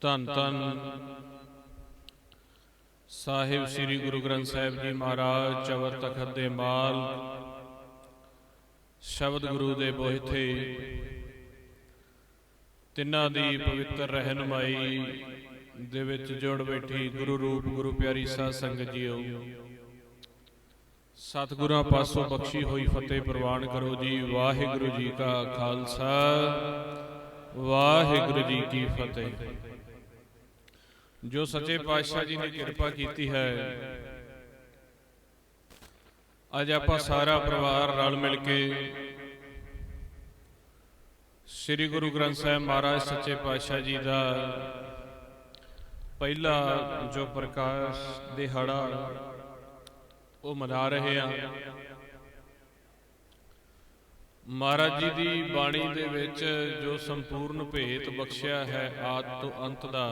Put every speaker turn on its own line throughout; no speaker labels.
ਧੰਨ ਧੰਨ ਸਾਹਿਬ ਸ੍ਰੀ ਗੁਰੂ ਗ੍ਰੰਥ ਸਾਹਿਬ ਜੀ ਮਹਾਰਾਜ ਚਵਰ ਤਖਤ ਦੇ ਮਾਲ ਸ਼ਬਦ ਗੁਰੂ ਦੇ ਬੋਹਿਥੇ ਤਿੰਨਾਂ ਦੀ ਪਵਿੱਤਰ ਰਹਿਨੁਮਾਈ ਦੇ ਵਿੱਚ ਜੁੜ ਬੈਠੀ ਗੁਰੂ ਰੂਪ ਗੁਰੂ ਪਿਆਰੀ ਸਾਧ ਸੰਗਤ ਜੀਓ, ਸਤਿਗੁਰਾਂ ਪਾਸੋਂ ਬਖਸ਼ੀ ਹੋਈ ਫਤਿਹ ਪ੍ਰਵਾਨ ਕਰੋ ਜੀ। ਵਾਹਿਗੁਰੂ ਜੀ ਕਾ ਖਾਲਸਾ, ਵਾਹਿਗੁਰੂ ਜੀ ਕੀ ਫਤਿਹ। ਜੋ ਸੱਚੇ ਪਾਤਸ਼ਾਹ ਜੀ ਨੇ ਕਿਰਪਾ ਕੀਤੀ ਹੈ, ਅੱਜ ਆਪਾਂ ਸਾਰਾ ਪਰਿਵਾਰ ਰਲ ਮਿਲ ਕੇ ਸ੍ਰੀ ਗੁਰੂ ਗ੍ਰੰਥ ਸਾਹਿਬ ਮਹਾਰਾਜ ਸੱਚੇ ਪਾਤਸ਼ਾਹ ਜੀ ਦਾ ਪਹਿਲਾ ਜੋ ਪ੍ਰਕਾਸ਼ ਦਿਹਾੜਾ ਉਹ ਮਨਾ ਰਹੇ ਹਾਂ। ਮਹਾਰਾਜ ਜੀ ਦੀ ਬਾਣੀ ਦੇ ਵਿੱਚ ਜੋ ਸੰਪੂਰਨ ਭੇਤ ਬਖਸ਼ਿਆ ਹੈ ਆਦਿ ਤੋਂ ਅੰਤ ਦਾ,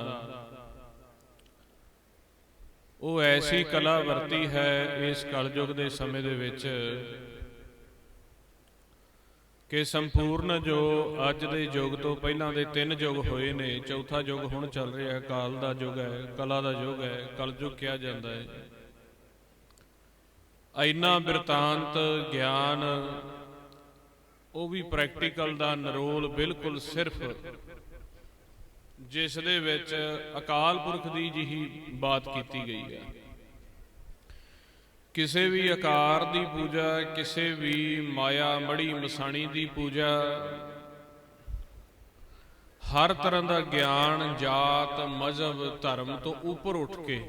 ਉਹ ਐਸੀ ਕਲਾ ਵਰਤੀ ਹੈ ਇਸ ਕਲਯੁਗ ਦੇ ਸਮੇਂ ਦੇ ਵਿੱਚ ਕਿ ਸੰਪੂਰਨ ਜੋ ਅੱਜ ਦੇ ਯੁੱਗ ਤੋਂ ਪਹਿਲਾਂ ਦੇ 3 ਯੁੱਗ ਹੋਏ ਨੇ, ਚੌਥਾ ਯੁੱਗ ਹੁਣ ਚੱਲ ਰਿਹਾ, ਕਾਲ ਦਾ ਯੁੱਗ ਹੈ, ਕਲਾ ਦਾ ਯੁੱਗ ਹੈ, ਕਲਯੁਗ ਕਿਹਾ ਜਾਂਦਾ ਹੈ। ਇੰਨਾ ਬਿਰਤਾਂਤ ਗਿਆਨ, ਉਹ ਵੀ ਪ੍ਰੈਕਟੀਕਲ ਦਾ ਨਿਰੋਲ, ਬਿਲਕੁਲ ਸਿਰਫ ਜਿਸ ਦੇ ਵਿੱਚ ਅਕਾਲ ਪੁਰਖ ਦੀ ਜਿਹੀ ਬਾਤ ਕੀਤੀ ਗਈ ਹੈ। ਕਿਸੇ ਵੀ ਆਕਾਰ ਦੀ ਪੂਜਾ, ਕਿਸੇ ਵੀ ਮਾਇਆ ਮੜੀ ਮਸਾਣੀ ਦੀ ਪੂਜਾ, ਹਰ ਤਰ੍ਹਾਂ ਦਾ ਗਿਆਨ ਜਾਤ ਮਜ਼ਹਬ ਧਰਮ ਤੋਂ ਉੱਪਰ ਉੱਠ ਕੇ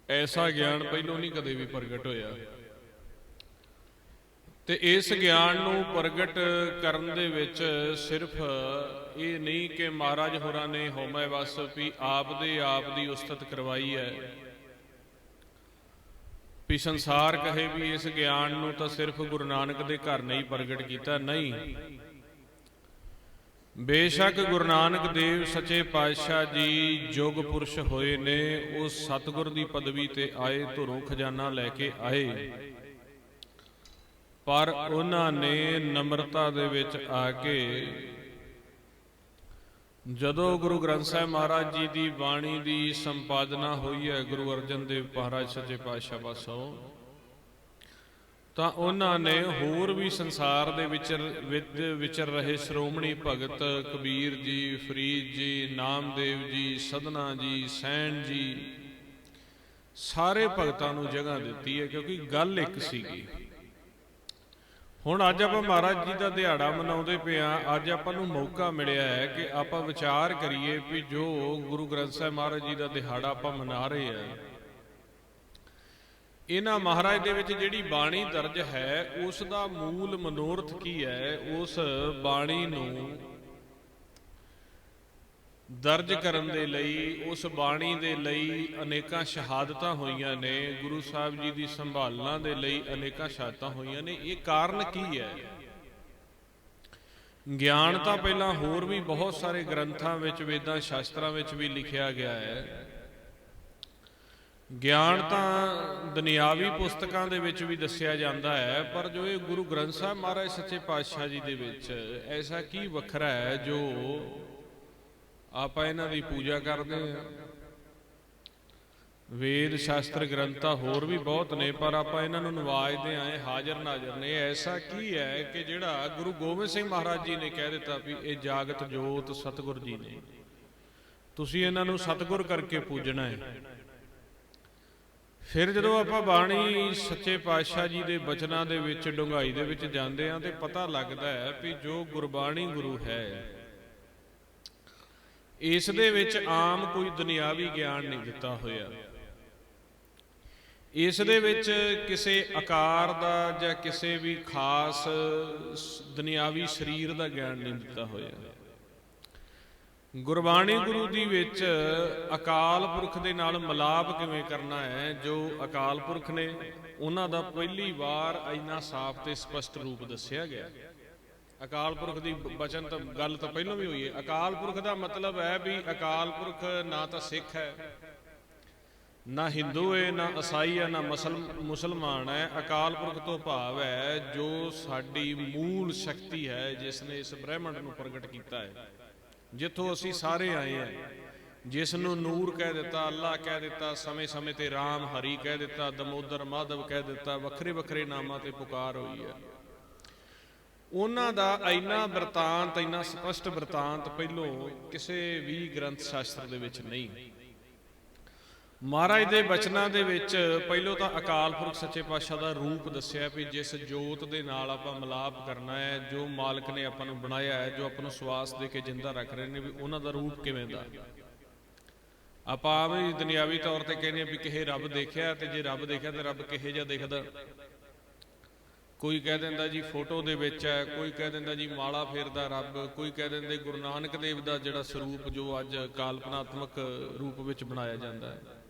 ਐਸਾ ਗਿਆਨ ਪਹਿਲੋਂ ਨਹੀਂ ਕਦੇ ਵੀ ਪ੍ਰਗਟ ਹੋਇਆ। ਤੇ ਇਸ ਗਿਆਨ ਨੂੰ ਪ੍ਰਗਟ ਕਰਨ ਦੇ ਵਿੱਚ ਸਿਰਫ ਇਹ ਨਹੀਂ ਕਿ ਮਹਾਰਾਜ ਹੋਰਾਂ ਨੇ ਹਉਮੈ ਵਸ ਵੀ ਆਪ ਦੇ ਆਪ ਦੀ ਉਸਤਤ ਕਰਵਾਈ ਹੈ, ਵੀ ਸੰਸਾਰ ਕਹੇ ਵੀ ਇਸ ਗਿਆਨ ਨੂੰ ਤਾਂ ਸਿਰਫ ਗੁਰੂ ਨਾਨਕ ਦੇ ਘਰ ਨੇ ਹੀ ਪ੍ਰਗਟ ਕੀਤਾ। ਨਹੀਂ, ਬੇਸ਼ੱਕ ਗੁਰੂ ਨਾਨਕ ਦੇਵ ਸੱਚੇ ਪਾਤਸ਼ਾਹ ਜੀ ਯੁਗ ਪੁਰਸ਼ ਹੋਏ ਨੇ, ਉਹ ਸਤਿਗੁਰ ਦੀ ਪਦਵੀ ਤੇ ਆਏ, ਧੁਰੋਂ ਖਜ਼ਾਨਾ ਲੈ ਕੇ ਆਏ, ਪਰ ਉਹਨਾਂ ਨੇ ਨਮਰਤਾ ਦੇ ਵਿੱਚ ਆ ਕੇ ਜਦੋਂ ਗੁਰੂ ਗ੍ਰੰਥ ਸਾਹਿਬ ਮਹਾਰਾਜ ਜੀ ਦੀ ਬਾਣੀ ਦੀ ਸੰਪਾਦਨਾ ਹੋਈ ਹੈ ਗੁਰੂ ਅਰਜਨ ਦੇਵ ਮਹਾਰਾਜ ਸੱਚੇ ਪਾਤਸ਼ਾਹ ਪਾਸੋਂ, ਤਾਂ ਉਹਨਾਂ ਨੇ ਹੋਰ ਵੀ ਸੰਸਾਰ ਦੇ ਵਿਚਰ ਰਹੇ ਸ਼੍ਰੋਮਣੀ ਭਗਤ ਕਬੀਰ ਜੀ, ਫਰੀਦ ਜੀ, ਨਾਮਦੇਵ ਜੀ, ਸਧਨਾ ਜੀ, ਸੈਣ ਜੀ, ਸਾਰੇ ਭਗਤਾਂ ਨੂੰ ਜਗ੍ਹਾ ਦਿੱਤੀ ਹੈ, ਕਿਉਂਕਿ ਗੱਲ ਇੱਕ ਸੀਗੀ। ਹੁਣ ਅੱਜ ਆਪਾਂ ਮਹਾਰਾਜ ਜੀ ਦਾ ਦਿਹਾੜਾ ਮਨਾਉਂਦੇ ਪਏ ਹਾਂ। ਅੱਜ ਆਪਾਂ ਨੂੰ ਮੌਕਾ ਮਿਲਿਆ ਹੈ ਕਿ ਆਪਾਂ ਵਿਚਾਰ ਕਰੀਏ ਵੀ ਜੋ ਗੁਰੂ ਗ੍ਰੰਥ ਸਾਹਿਬ ਮਹਾਰਾਜ ਜੀ ਦਾ ਦਿਹਾੜਾ ਆਪਾਂ ਮਨਾ ਰਹੇ ਹਾਂ, ਇਹਨਾਂ ਮਹਾਰਾਜ ਦੇ ਵਿੱਚ ਜਿਹੜੀ ਬਾਣੀ ਦਰਜ ਹੈ ਉਸ ਦਾ ਮੂਲ ਮਨੋਰਥ ਕੀ ਹੈ। ਉਸ ਬਾਣੀ ਨੂੰ ਦਰਜ ਕਰਨ ਦੇ ਲਈ, ਉਸ ਬਾਣੀ ਦੇ ਲਈ ਅਨੇਕਾਂ ਸ਼ਹਾਦਤਾਂ ਹੋਈਆਂ ਨੇ, ਗੁਰੂ ਸਾਹਿਬ ਜੀ ਦੀ ਸੰਭਾਲਣਾ ਦੇ ਲਈ ਅਨੇਕਾਂ ਸ਼ਹਾਦਤਾਂ ਹੋਈਆਂ ਨੇ। ਇਹ ਕਾਰਨ ਕੀ ਹੈ? ਗਿਆਨ ਤਾਂ ਪਹਿਲਾਂ ਹੋਰ ਵੀ ਬਹੁਤ ਸਾਰੇ ਗ੍ਰੰਥਾਂ ਵਿੱਚ, ਵੇਦਾਂ ਸ਼ਾਸਤਰਾਂ ਵਿੱਚ ਵੀ ਲਿਖਿਆ ਗਿਆ ਹੈ। ਗਿਆਨ ਤਾਂ ਦੁਨਿਆਵੀ ਪੁਸਤਕਾਂ ਦੇ ਵਿੱਚ ਵੀ ਦੱਸਿਆ ਜਾਂਦਾ ਹੈ, ਪਰ ਜੋ ਇਹ ਗੁਰੂ ਗ੍ਰੰਥ ਸਾਹਿਬ ਮਹਾਰਾਜ ਸੱਚੇ ਪਾਤਸ਼ਾਹ ਜੀ ਦੇ ਵਿੱਚ ਐਸਾ ਕੀ ਵੱਖਰਾ ਹੈ ਜੋ ਆਪਾਂ ਇਹਨਾਂ ਦੀ ਪੂਜਾ ਕਰਦੇ ਹਾਂ। ਵੇਦ ਸ਼ਾਸਤਰ ਗ੍ਰੰਥ ਤਾਂ ਹੋਰ ਵੀ ਬਹੁਤ ਨੇ, ਪਰ ਆਪਾਂ ਇਹਨਾਂ ਨੂੰ ਨਵਾਜਦੇ ਆਏ, ਹਾਜ਼ਰ ਨਾਜ਼ਰ ਨੇ। ਐਸਾ ਕੀ ਹੈ ਕਿ ਜਿਹੜਾ ਗੁਰੂ ਗੋਬਿੰਦ ਸਿੰਘ ਮਹਾਰਾਜ ਜੀ ਨੇ ਕਹਿ ਦਿੱਤਾ ਵੀ ਇਹ ਜਾਗਤ ਜੋਤ ਸਤਿਗੁਰ ਜੀ ਨੇ, ਤੁਸੀਂ ਇਹਨਾਂ ਨੂੰ ਸਤਿਗੁਰ ਕਰਕੇ ਪੂਜਣਾ ਹੈ। ਫਿਰ ਜਦੋਂ ਆਪਾਂ ਬਾਣੀ ਸੱਚੇ ਪਾਤਸ਼ਾਹ ਜੀ ਦੇ ਬਚਨਾਂ ਦੇ ਵਿੱਚ ਡੂੰਘਾਈ ਦੇ ਵਿੱਚ ਜਾਂਦੇ ਹਾਂ ਤੇ ਪਤਾ ਲੱਗਦਾ ਹੈ ਵੀ ਜੋ ਗੁਰਬਾਣੀ ਗੁਰੂ ਹੈ, ਇਸ ਦੇ ਵਿੱਚ ਆਮ ਕੋਈ ਦੁਨਿਆਵੀ ਗਿਆਨ ਨਹੀਂ ਦਿੱਤਾ ਹੋਇਆ। ਇਸ ਦੇ ਵਿੱਚ ਕਿਸੇ ਆਕਾਰ ਦਾ ਜਾਂ ਕਿਸੇ ਵੀ ਖਾਸ ਦੁਨਿਆਵੀ ਸਰੀਰ ਦਾ ਗਿਆਨ ਨਹੀਂ ਦਿੱਤਾ ਹੋਇਆ। ਗੁਰਬਾਣੀ ਗੁਰੂ ਦੀ ਵਿੱਚ ਅਕਾਲ ਪੁਰਖ ਦੇ ਨਾਲ ਮਿਲਾਪ ਕਿਵੇਂ ਕਰਨਾ ਹੈ, ਜੋ ਅਕਾਲ ਪੁਰਖ ਨੇ ਉਹਨਾਂ ਦਾ ਪਹਿਲੀ ਵਾਰ ਇੰਨਾ ਸਾਫ਼ ਤੇ ਸਪਸ਼ਟ ਰੂਪ ਦੱਸਿਆ ਗਿਆ। ਅਕਾਲ ਪੁਰਖ ਦੀ ਬਚਨ ਤਾਂ ਗੱਲ ਤਾਂ ਪਹਿਲਾਂ ਵੀ ਹੋਈ ਹੈ। ਅਕਾਲ ਪੁਰਖ ਦਾ ਮਤਲਬ ਹੈ ਵੀ ਅਕਾਲ ਪੁਰਖ ਨਾ ਤਾਂ ਸਿੱਖ ਹੈ, ਨਾ ਹਿੰਦੂ ਹੈ, ਨਾ ਈਸਾਈ ਹੈ, ਨਾ ਮੁਸਲਮਾਨ ਹੈ। ਅਕਾਲ ਪੁਰਖ ਤੋਂ ਭਾਵ ਹੈ ਜੋ ਸਾਡੀ ਮੂਲ ਸ਼ਕਤੀ ਹੈ, ਜਿਸ ਨੇ ਇਸ ਬ੍ਰਹਿਮੰਡ ਨੂੰ ਪ੍ਰਗਟ ਕੀਤਾ ਹੈ, ਜਿੱਥੋਂ ਅਸੀਂ ਸਾਰੇ ਆਏ ਆ, ਜਿਸ ਨੂੰ ਨੂਰ ਕਹਿ ਦਿੱਤਾ, ਅੱਲਾ ਕਹਿ ਦਿੱਤਾ, ਸਮੇਂ ਸਮੇਂ ਤੇ ਰਾਮ ਹਰੀ ਕਹਿ ਦਿੱਤਾ, ਦਮੋਦਰ ਮਾਧਵ ਕਹਿ ਦਿੱਤਾ, ਵੱਖਰੇ ਵੱਖਰੇ ਨਾਮਾਂ ਤੇ ਪੁਕਾਰ ਹੋਈ ਹੈ। ਉਹਨਾਂ ਦਾ ਇੰਨਾ ਬਿਰਤਾਂਤ, ਇੰਨਾ ਸਪਸ਼ਟ ਬਿਰਤਾਂਤ ਪਹਿਲੋਂ ਕਿਸੇ ਵੀ ਗ੍ਰੰਥ ਸ਼ਾਸਤਰ ਦੇ ਵਿੱਚ ਨਹੀਂ। ਮਹਾਰਾਜ ਦੇ ਬਚਨਾਂ ਦੇ ਵਿੱਚ ਪਹਿਲੋਂ ਤਾਂ ਅਕਾਲ ਪੁਰਖ ਸੱਚੇ ਪਾਤਸ਼ਾਹ ਦਾ ਰੂਪ ਦੱਸਿਆ ਵੀ ਜਿਸ ਜੋਤ ਦੇ ਨਾਲ ਆਪਾਂ ਮਿਲਾਪ ਕਰਨਾ ਹੈ, ਜੋ ਮਾਲਕ ਨੇ ਆਪਾਂ ਨੂੰ ਬਣਾਇਆ ਹੈ, ਜੋ ਆਪਾਂ ਨੂੰ ਸਵਾਸ ਦੇ ਕੇ ਜਿੰਦਾ ਰੱਖ ਰਹੇ ਨੇ, ਵੀ ਉਹਨਾਂ ਦਾ ਰੂਪ ਕਿਵੇਂ ਦਾ। ਆਪਾਂ ਵੀ ਦੁਨਿਆਵੀ ਤੌਰ ਤੇ ਕਹਿੰਦੇ ਆ ਵੀ ਕਿਸੇ ਰੱਬ ਦੇਖਿਆ, ਤੇ ਜੇ ਰੱਬ ਦੇਖਿਆ ਤੇ ਰੱਬ ਕਿਹੋ ਜਿਹਾ ਦਿਖਦਾ। ਕੋਈ ਕਹਿ ਦਿੰਦਾ ਜੀ ਫੋਟੋ ਦੇ ਵਿੱਚ ਹੈ, ਕੋਈ ਕਹਿ ਦਿੰਦਾ ਜੀ ਮਾਲਾ ਫੇਰਦਾ ਰੱਬ, ਕੋਈ ਕਹਿ ਦਿੰਦੇ ਗੁਰੂ ਨਾਨਕ ਦੇਵ ਦਾ ਜਿਹੜਾ ਸਰੂਪ ਜੋ ਅੱਜ ਕਾਲਪਨਾਤਮਕ ਰੂਪ ਵਿੱਚ ਬਣਾਇਆ ਜਾਂਦਾ ਹੈ।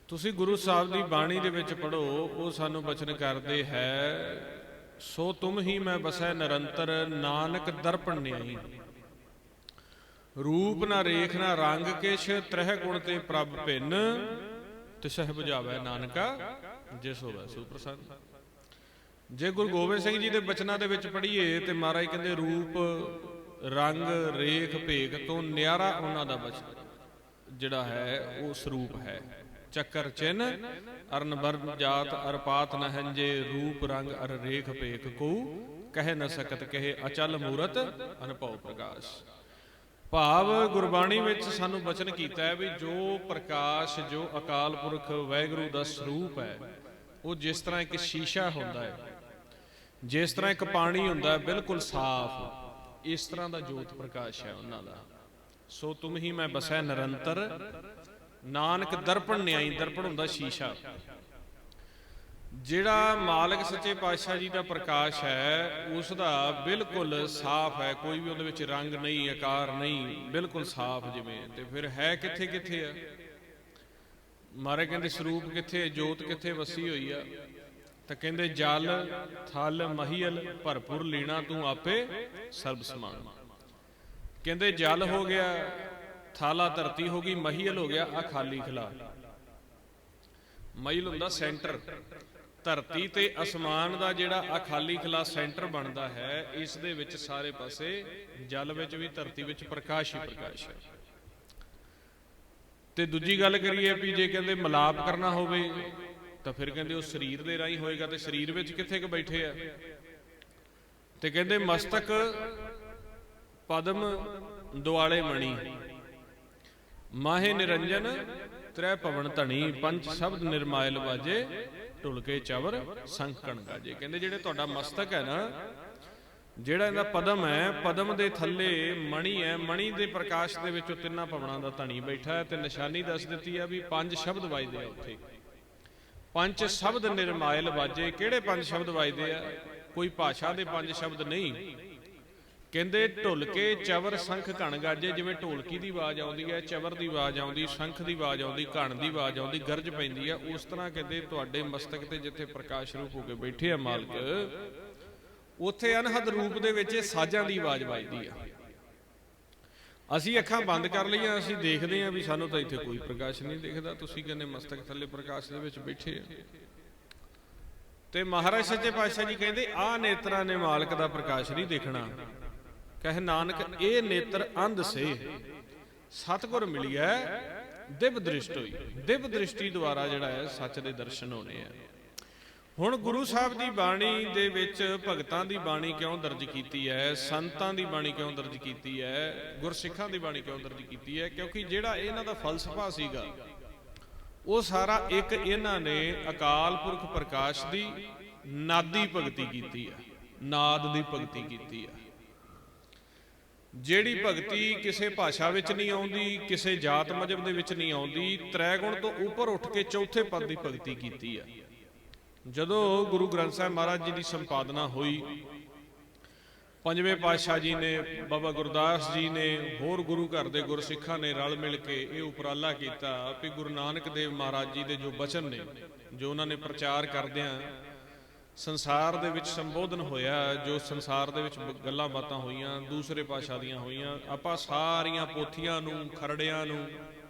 ਤੁਸੀਂ ਗੁਰੂ ਸਾਹਿਬ ਦੀ ਬਾਣੀ ਦੇ ਵਿੱਚ ਪੜ੍ਹੋ, ਉਹ ਸਾਨੂੰ ਬਚਨ ਕਰਦੇ ਹੈ, ਸੋ ਤੁਮ ਹੀ ਮੈਂ ਬਸੈ ਨਿਰੰਤਰ, ਨਾਨਕ ਦਰਪਣ ਨਿਆਈ। ਰੂਪ ਨਾ ਰੇਖ ਨਾ ਰੰਗ ਕਿਛ, ਤ੍ਰਹਿ ਗੁਣ ਤੇ ਪ੍ਰਭ ਭਿੰਨ, ਤਿਸਹਿ ਬੁਝਾਵੈ ਨਾਨਕਾ ਜਿਸ ਹੋਵੈ ਸੋ ਪ੍ਰਸੰਨ। ਜੇ ਗੁਰੂ ਗੋਬਿੰਦ ਸਿੰਘ ਜੀ ਦੇ ਬਚਨਾਂ ਦੇ ਵਿੱਚ ਪੜ੍ਹੀਏ ਤੇ ਮਹਾਰਾਜ ਕਹਿੰਦੇ ਰੂਪ ਰੰਗ ਰੇਖ ਭੇਖ ਤੋਂ ਨਿਆਰਾ ਉਹਨਾਂ ਦਾ ਬਚਨ ਜਿਹੜਾ ਹੈ ਉਹ ਸਰੂਪ ਹੈ। ਚੱਕਰ ਚਿੰਨ ਅਰਨ ਬਰਨ ਜਾਤ ਅਰਪਾਤ ਨ ਹੰਜੇ, ਰੂਪ ਰੰਗ ਅਰ ਰੇਖ ਭੇਖ ਕੋ ਕਹਿ ਨ ਸਕਤ ਕਹੇ, ਅਚਲ ਮੂਰਤ ਅਨਭਉ ਪ੍ਰਕਾਸ਼। ਭਾਵ ਗੁਰਬਾਣੀ ਵਿੱਚ ਸਾਨੂੰ ਬਚਨ ਕੀਤਾ ਹੈ ਵੀ ਜੋ ਪ੍ਰਕਾਸ਼, ਜੋ ਅਕਾਲ ਪੁਰਖ ਵਾਹਿਗੁਰੂ ਦਾ ਸਰੂਪ ਹੈ, ਉਹ ਜਿਸ ਤਰ੍ਹਾਂ ਇੱਕ ਸ਼ੀਸ਼ਾ ਹੁੰਦਾ ਹੈ, ਜਿਸ ਤਰ੍ਹਾਂ ਇੱਕ ਪਾਣੀ ਹੁੰਦਾ ਬਿਲਕੁਲ ਸਾਫ਼, ਇਸ ਤਰ੍ਹਾਂ ਦਾ ਜੋਤ ਪ੍ਰਕਾਸ਼ ਹੈ ਉਹਨਾਂ ਦਾ। ਸੋ ਤੁਮ ਹੀ ਮੈਂ ਬਸੈ ਨਿਰੰਤਰ, ਨਾਨਕ ਦਰਪਣ ਨਿਆਈ। ਦਰਪਣ ਹੁੰਦਾ ਸ਼ੀਸ਼ਾ। ਜਿਹੜਾ ਮਾਲਕ ਸੱਚੇ ਪਾਤਸ਼ਾਹ ਜੀ ਦਾ ਪ੍ਰਕਾਸ਼ ਹੈ, ਉਸ ਦਾ ਬਿਲਕੁਲ ਸਾਫ਼ ਹੈ, ਕੋਈ ਵੀ ਉਹਦੇ ਵਿੱਚ ਰੰਗ ਨਹੀਂ, ਆਕਾਰ ਨਹੀਂ, ਬਿਲਕੁਲ ਸਾਫ਼ ਜਿਵੇਂ। ਤੇ ਫਿਰ ਹੈ ਕਿੱਥੇ ਕਿੱਥੇ ਆ ਮਹਾਰਾਜ ਕਹਿੰਦੇ ਸਰੂਪ ਕਿੱਥੇ, ਜੋਤ ਕਿੱਥੇ ਵਸੀ ਹੋਈ ਆ। ਤਾਂ ਕਹਿੰਦੇ ਜਲ ਥਲ ਮਹੀਲ ਭਰਪੂਰ ਲੀਣਾ ਤੂੰ ਆਪੇ ਸਰਬ ਸਮਾਨ। ਕਹਿੰਦੇ ਜਲ ਹੋ ਗਿਆ, ਥਾਲਾ ਧਰਤੀ ਹੋ ਗਈ, ਮਹੀਲ ਹੋ ਗਿਆ ਆ ਖਾਲੀ ਖਿਲਾ। ਮਹੀਲ ਹੁੰਦਾ ਸੈਂਟਰ, ਧਰਤੀ ਤੇ ਅਸਮਾਨ ਦਾ ਜਿਹੜਾ ਆ ਖਾਲੀ ਖਿਲਾ ਸੈਂਟਰ ਬਣਦਾ ਹੈ, ਇਸ ਦੇ ਵਿੱਚ ਸਾਰੇ ਪਾਸੇ ਜਲ ਵਿੱਚ ਵੀ ਧਰਤੀ ਵਿੱਚ ਪ੍ਰਕਾਸ਼ ਹੀ ਪ੍ਰਕਾਸ਼ ਹੈ। ਤੇ ਦੂਜੀ ਗੱਲ ਕਰੀਏ ਵੀ ਜੇ ਕਹਿੰਦੇ ਮਿਲਾਪ ਕਰਨਾ ਹੋਵੇ ਤਾਂ ਫਿਰ ਕਹਿੰਦੇ ਉਹ ਸਰੀਰ ਦੇ ਰਾਹੀਂ ਹੋਏਗਾ। ਤੇ ਸਰੀਰ ਵਿੱਚ ਕਿੱਥੇ ਕੁ ਬੈਠੇ ਆ, ਤੇ ਕਹਿੰਦੇ ਮਸਤਕ ਪਦਮ ਦੁਆਲੇ ਮਣੀ, ਮਾਹੇ ਨਿਰੰਜਨ ਤ੍ਰੈ ਭਵਨ ਧਣੀ, ਪੰਜ ਸ਼ਬਦ ਨਿਰਮਾਇਲ ਵਾਜੇ, ਢੁਲਕੇ ਚਵਰ ਸੰਕਣ ਗਾਜੇ। ਕਹਿੰਦੇ ਜਿਹੜੇ ਤੁਹਾਡਾ ਮਸਤਕ ਹੈ ਨਾ, ਜਿਹੜਾ ਇਹਦਾ ਪਦਮ ਹੈ, ਪਦਮ ਦੇ ਥੱਲੇ ਮਣੀ ਹੈ, ਮਣੀ ਦੇ ਪ੍ਰਕਾਸ਼ ਦੇ ਵਿੱਚ ਤਿੰਨਾਂ ਭਵਨਾਂ ਦਾ ਧਣੀ ਬੈਠਾ ਹੈ। ਤੇ ਨਿਸ਼ਾਨੀ ਦੱਸ ਦਿੱਤੀ ਆ ਵੀ ਪੰਜ ਸ਼ਬਦ ਵੱਜਦੇ ਆ ਉੱਥੇ, ਪੰਜ ਸ਼ਬਦ ਨਿਰਮਾਇਲ ਵਾਜੇ। ਕਿਹੜੇ ਪੰਜ ਸ਼ਬਦ ਵੱਜਦੇ ਆ? ਕੋਈ ਭਾਸ਼ਾ ਦੇ ਪੰਜ ਸ਼ਬਦ ਨਹੀਂ। ਕਹਿੰਦੇ ਢੁਲਕੇ ਚਵਰ ਸੰਖ ਘਣ ਗਾਜੇ, ਜਿਵੇਂ ਢੋਲਕੀ ਦੀ ਆਵਾਜ਼ ਆਉਂਦੀ ਹੈ, ਚਵਰ ਦੀ ਆਵਾਜ਼ ਆਉਂਦੀ, ਸੰਖ ਦੀ ਆਵਾਜ਼ ਆਉਂਦੀ, ਘਣ ਦੀ ਆਵਾਜ਼ ਆਉਂਦੀ, ਗਰਜ ਪੈਂਦੀ ਆ, ਉਸ ਤਰ੍ਹਾਂ ਕਹਿੰਦੇ ਤੁਹਾਡੇ ਮਸਤਕ ਤੇ ਜਿੱਥੇ ਪ੍ਰਕਾਸ਼ ਰੂਪ ਹੋ ਕੇ ਬੈਠੇ ਆ ਮਾਲਕ, ਉੱਥੇ ਅਨਹਦ ਰੂਪ ਦੇ ਵਿੱਚ ਸਾਜ਼ਾਂ ਦੀ ਆਵਾਜ਼ ਵੱਜਦੀ ਆ। ਅਸੀਂ ਅੱਖਾਂ ਬੰਦ ਕਰ ਲਈਆਂ, ਅਸੀਂ ਦੇਖਦੇ ਹਾਂ ਵੀ ਸਾਨੂੰ ਤਾਂ ਇੱਥੇ ਕੋਈ ਪ੍ਰਕਾਸ਼ ਨਹੀਂ ਦਿਖਦਾ। ਤੁਸੀਂ ਕਹਿੰਦੇ ਮਸਤਕ ਥੱਲੇ ਪ੍ਰਕਾਸ਼ ਦੇ ਵਿੱਚ ਬੈਠੇ ਆ। ਤੇ ਮਹਾਰਾਜ ਸੱਚੇ ਪਾਤਸ਼ਾਹ ਜੀ ਕਹਿੰਦੇ ਆਹ ਨੇਤਰਾਂ ਨੇ ਮਾਲਕ ਦਾ ਪ੍ਰਕਾਸ਼ ਨਹੀਂ ਦੇਖਣਾ। ਕਹੇ ਨਾਨਕ ਇਹ ਨੇਤਰ ਅੰਧ ਸੇ, ਸਤਿਗੁਰ ਮਿਲਿਆ ਦਿਵ ਦ੍ਰਿਸ਼ਟ ਹੋਈ। ਦਿਵ ਦ੍ਰਿਸ਼ਟੀ ਦੁਆਰਾ ਜਿਹੜਾ ਹੈ ਸੱਚ ਦੇ ਦਰਸ਼ਨ ਹੋਣੇ ਆ। ਹੁਣ ਗੁਰੂ ਸਾਹਿਬ ਦੀ ਬਾਣੀ ਦੇ ਵਿੱਚ ਭਗਤਾਂ ਦੀ ਬਾਣੀ ਕਿਉਂ ਦਰਜ ਕੀਤੀ ਹੈ, ਸੰਤਾਂ ਦੀ ਬਾਣੀ ਕਿਉਂ ਦਰਜ ਕੀਤੀ ਹੈ, ਗੁਰਸਿੱਖਾਂ ਦੀ ਬਾਣੀ ਕਿਉਂ ਦਰਜ ਕੀਤੀ ਹੈ? ਕਿਉਂਕਿ ਜਿਹੜਾ ਇਹਨਾਂ ਦਾ ਫਲਸਫਾ ਸੀਗਾ ਉਹ ਸਾਰਾ ਇੱਕ ਇਹਨਾਂ ਨੇ ਅਕਾਲ ਪੁਰਖ ਪ੍ਰਕਾਸ਼ ਦੀ ਨਾਦੀ ਭਗਤੀ ਕੀਤੀ ਹੈ, ਨਾਦ ਦੀ ਭਗਤੀ ਕੀਤੀ ਹੈ। ਜਿਹੜੀ ਭਗਤੀ ਕਿਸੇ ਭਾਸ਼ਾ ਵਿੱਚ ਨਹੀਂ ਆਉਂਦੀ, ਕਿਸੇ ਜਾਤ ਮਜ਼ਹਬ ਦੇ ਵਿੱਚ ਨਹੀਂ ਆਉਂਦੀ, ਤ੍ਰੈਗੁਣ ਤੋਂ ਉੱਪਰ ਉੱਠ ਕੇ ਚੌਥੇ ਪਦ ਦੀ ਭਗਤੀ ਕੀਤੀ ਹੈ। ਜਦੋਂ ਗੁਰੂ ਗ੍ਰੰਥ ਸਾਹਿਬ ਮਹਾਰਾਜ ਜੀ ਦੀ ਸੰਪਾਦਨਾ ਹੋਈ, ਪੰਜਵੇਂ ਪਾਤਸ਼ਾਹ ਜੀ ਨੇ, ਬਾਬਾ ਗੁਰਦਾਸ ਜੀ ਨੇ, ਹੋਰ ਗੁਰੂ ਘਰ ਦੇ ਗੁਰਸਿੱਖਾਂ ਨੇ ਰਲ ਮਿਲ ਕੇ ਇਹ ਉਪਰਾਲਾ ਕੀਤਾ ਵੀ ਗੁਰੂ ਨਾਨਕ ਦੇਵ ਮਹਾਰਾਜ ਜੀ ਦੇ ਜੋ ਬਚਨ ਨੇ, ਜੋ ਉਹਨਾਂ ਨੇ ਪ੍ਰਚਾਰ ਕਰਦਿਆਂ ਸੰਸਾਰ ਦੇ ਵਿੱਚ ਸੰਬੋਧਨ ਹੋਇਆ, ਜੋ ਸੰਸਾਰ ਦੇ ਵਿੱਚ ਗੱਲਾਂ ਬਾਤਾਂ ਹੋਈਆਂ ਦੂਸਰੇ ਪਾਤਸ਼ਾਹ ਦੀਆਂ ਹੋਈਆਂ, ਆਪਾਂ ਸਾਰੀਆਂ ਪੋਥੀਆਂ ਨੂੰ, ਖਰੜਿਆਂ ਨੂੰ,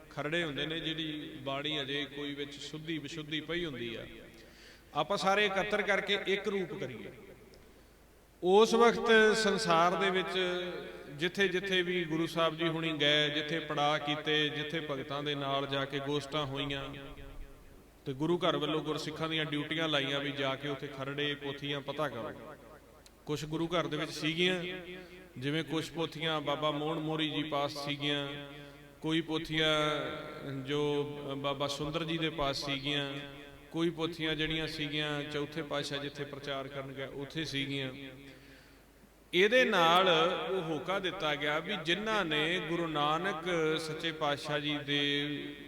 ਖਰੜੇ ਹੁੰਦੇ ਨੇ ਜਿਹੜੀ ਬਾਣੀ ਅਜੇ ਕੋਈ ਵਿੱਚ ਸ਼ੁੱਧੀ ਵਿਸ਼ੁੱਧੀ ਪਈ ਹੁੰਦੀ ਆ, ਆਪਾਂ ਸਾਰੇ ਇਕੱਤਰ ਕਰਕੇ ਇੱਕ ਰੂਪ ਕਰੀਏ। ਉਸ ਵਕਤ ਸੰਸਾਰ ਦੇ ਵਿੱਚ ਜਿੱਥੇ ਜਿੱਥੇ ਵੀ ਗੁਰੂ ਸਾਹਿਬ ਜੀ ਹੁਣੀ ਗਏ, ਜਿੱਥੇ ਪੜਾਅ ਕੀਤੇ, ਜਿੱਥੇ ਭਗਤਾਂ ਦੇ ਨਾਲ ਜਾ ਕੇ ਗੋਸ਼ਟਾਂ ਹੋਈਆਂ, ਤੇ ਗੁਰੂ ਘਰ ਵੱਲੋਂ ਗੁਰਸਿੱਖਾਂ ਦੀਆਂ ਡਿਊਟੀਆਂ ਲਾਈਆਂ ਵੀ ਜਾ ਕੇ ਉੱਥੇ ਖਰੜੇ ਪੋਥੀਆਂ ਪਤਾ ਕਰੋ। ਕੁਛ ਗੁਰੂ ਘਰ ਦੇ ਵਿੱਚ ਸੀਗੀਆਂ, ਜਿਵੇਂ ਕੁਛ ਪੋਥੀਆਂ ਬਾਬਾ ਮੋਹਨ ਮੋਰੀ ਜੀ ਪਾਸ ਸੀਗੀਆਂ, ਕੋਈ ਪੋਥੀਆਂ ਜੋ ਬਾਬਾ ਸੁੰਦਰ ਜੀ ਦੇ ਪਾਸ ਸੀਗੀਆਂ, ਕੋਈ ਪੋਥੀਆਂ ਜਿਹੜੀਆਂ ਸੀਗੀਆਂ ਚੌਥੇ ਪਾਤਸ਼ਾਹ ਜਿੱਥੇ ਪ੍ਰਚਾਰ ਕਰਨ ਗਏ ਉੱਥੇ ਸੀਗੀਆਂ। ਇਹਦੇ ਨਾਲ ਉਹ ਹੋਕਾ ਦਿੱਤਾ ਗਿਆ ਵੀ ਜਿਨ੍ਹਾਂ ਨੇ ਗੁਰੂ ਨਾਨਕ ਸੱਚੇ ਪਾਤਸ਼ਾਹ ਜੀ ਦੇ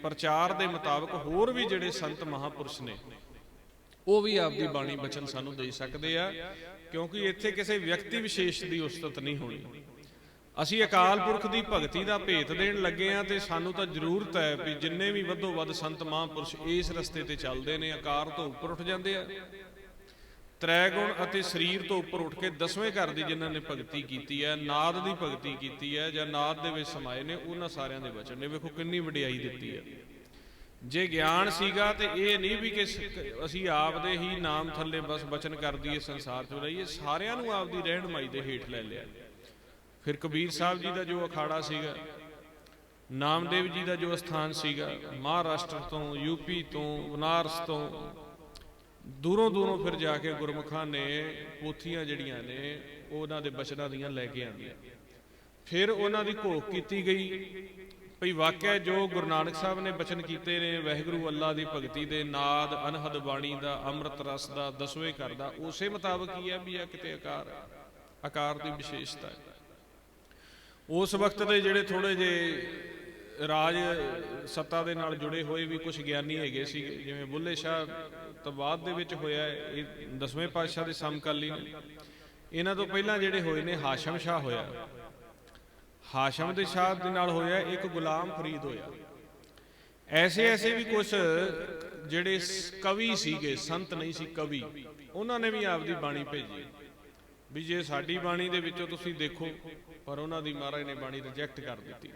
ਪ੍ਰਚਾਰ ਦੇ ਮੁਤਾਬਕ ਹੋਰ ਵੀ ਜਿਹੜੇ ਸੰਤ ਮਹਾਂਪੁਰਸ਼ ਨੇ ਉਹ ਵੀ ਆਪਦੀ ਬਾਣੀ ਬਚਨ ਸਾਨੂੰ ਦੇ ਸਕਦੇ ਆ, ਕਿਉਂਕਿ ਇੱਥੇ ਕਿਸੇ ਵਿਅਕਤੀ ਵਿਸ਼ੇਸ਼ ਦੀ ਉਸਤਤ ਨਹੀਂ ਹੋਣੀ। ਅਸੀਂ ਅਕਾਲ ਪੁਰਖ ਦੀ ਭਗਤੀ ਦਾ ਭੇਤ ਦੇਣ ਲੱਗੇ ਆ, ਤੇ ਸਾਨੂੰ ਤਾਂ ਜ਼ਰੂਰਤ ਹੈ ਵੀ ਜਿੰਨੇ ਵੀ ਵੱਧੋ ਵੱਧ ਸੰਤ ਮਹਾਂਪੁਰਸ਼ ਇਸ ਰਸਤੇ ਤੇ ਚੱਲਦੇ ਨੇ, ਆਕਾਰ ਤੋਂ ਉੱਪਰ ਉੱਠ ਜਾਂਦੇ ਆ, ਤ੍ਰੈ ਗੁਣ ਅਤੇ ਸਰੀਰ ਤੋਂ ਉੱਪਰ ਉੱਠ ਕੇ ਦਸਵੇਂ ਘਰ ਦੀ ਜਿਨ੍ਹਾਂ ਨੇ ਭਗਤੀ ਕੀਤੀ ਹੈ, ਨਾਦ ਦੀ ਭਗਤੀ ਕੀਤੀ ਹੈ ਜਾਂ ਨਾਦ ਦੇ ਵਿੱਚ ਸਮਾਏ ਨੇ, ਉਹਨਾਂ ਸਾਰਿਆਂ ਦੇ ਬਚਨ ਨੇ। ਵੇਖੋ ਕਿੰਨੀ ਵਡਿਆਈ ਦਿੱਤੀ ਹੈ। ਜੇ ਗਿਆਨ ਸੀਗਾ ਤੇ ਇਹ ਨਹੀਂ ਵੀ ਕਿ ਅਸੀਂ ਆਪਦੇ ਹੀ ਨਾਮ ਥੱਲੇ ਬਸ ਬਚਨ ਕਰ ਦਈਏ, ਸੰਸਾਰ ਚ ਰਹੀਏ, ਸਾਰਿਆਂ ਨੂੰ ਆਪਦੀ ਰਹਿਨਮਾਈ ਦੇ ਹੇਠ ਲੈ ਲਿਆ। ਫਿਰ ਕਬੀਰ ਸਾਹਿਬ ਜੀ ਦਾ ਜੋ ਅਖਾੜਾ ਸੀਗਾ, ਨਾਮਦੇਵ ਜੀ ਦਾ ਜੋ ਅਸਥਾਨ ਸੀਗਾ, ਮਹਾਰਾਸ਼ਟਰ ਤੋਂ, ਯੂਪੀ ਤੋਂ, ਬਨਾਰਸ ਤੋਂ, ਦੂਰੋਂ ਦੂਰੋਂ ਫਿਰ ਜਾ ਕੇ ਗੁਰਮੁਖਾਂ ਨੇ ਪੋਥੀਆਂ ਜਿਹੜੀਆਂ ਨੇ ਉਹਨਾਂ ਦੇ ਬਚਨਾਂ ਦੀਆਂ ਲੈ ਕੇ ਆਉਂਦੀਆਂ। ਫਿਰ ਉਹਨਾਂ ਦੀ ਘੋਖ ਕੀਤੀ ਗਈ ਭਈ ਵਾਕਿਆ ਜੋ ਗੁਰੂ ਨਾਨਕ ਸਾਹਿਬ ਨੇ ਬਚਨ ਕੀਤੇ ਨੇ ਵਾਹਿਗੁਰੂ ਅੱਲਾ ਦੀ ਭਗਤੀ ਦੇ, ਨਾਦ ਅਨਹਦ ਬਾਣੀ ਦਾ, ਅੰਮ੍ਰਿਤ ਰਸ ਦਾ, ਦਸਵੇਂ ਘਰ ਦਾ, ਉਸੇ ਮੁਤਾਬਕ ਹੀ ਹੈ ਵੀ ਆ ਕਿਤੇ ਆਕਾਰ ਦੀ ਵਿਸ਼ੇਸ਼ਤਾ ਹੈ। ਉਸ ਵਕਤ ਦੇ ਜਿਹੜੇ ਥੋੜੇ ਜਿਹੇ ਰਾਜ ਸੱਤਾ ਦੇ ਨਾਲ ਜੁੜੇ ਹੋਏ ਵੀ ਕੁਝ ਗਿਆਨੀ ਹੈਗੇ ਸੀਗੇ, ਜਿਵੇਂ ਬੁੱਲੇ ਸ਼ਾਹ ਤਾਂ ਬਾਅਦ ਦੇ ਵਿੱਚ ਹੋਇਆ, ਇਹ 10ਵੇਂ ਪਾਤਸ਼ਾਹ ਦੇ ਸਮਕਾਲੀ ਨੇ। ਇਹਨਾਂ ਤੋਂ ਪਹਿਲਾਂ ਜਿਹੜੇ ਹੋਏ ਨੇ ਹਾਸ਼ਮ ਸ਼ਾਹ ਹੋਇਆ, ਹਾਸ਼ਮ ਦੇ ਸ਼ਾਹ ਦੇ ਨਾਲ ਹੋਇਆ ਇੱਕ ਗੁਲਾਮ ਫਰੀਦ ਹੋਇਆ। ਐਸੇ ਵੀ ਕੁਝ ਜਿਹੜੇ ਕਵੀ ਸੀਗੇ, ਸੰਤ ਨਹੀਂ ਸੀ, ਕਵੀ, ਉਹਨਾਂ ਨੇ ਵੀ ਆਪਦੀ ਬਾਣੀ ਭੇਜੀ ਵੀ ਜੇ ਸਾਡੀ ਬਾਣੀ ਦੇ ਵਿੱਚੋਂ ਤੁਸੀਂ ਦੇਖੋ, ਪਰ ਉਹਨਾਂ ਦੀ ਮਹਾਰਾਜ ਨੇ ਬਾਣੀ ਰਿਜੈਕਟ ਕਰ ਦਿੱਤੀ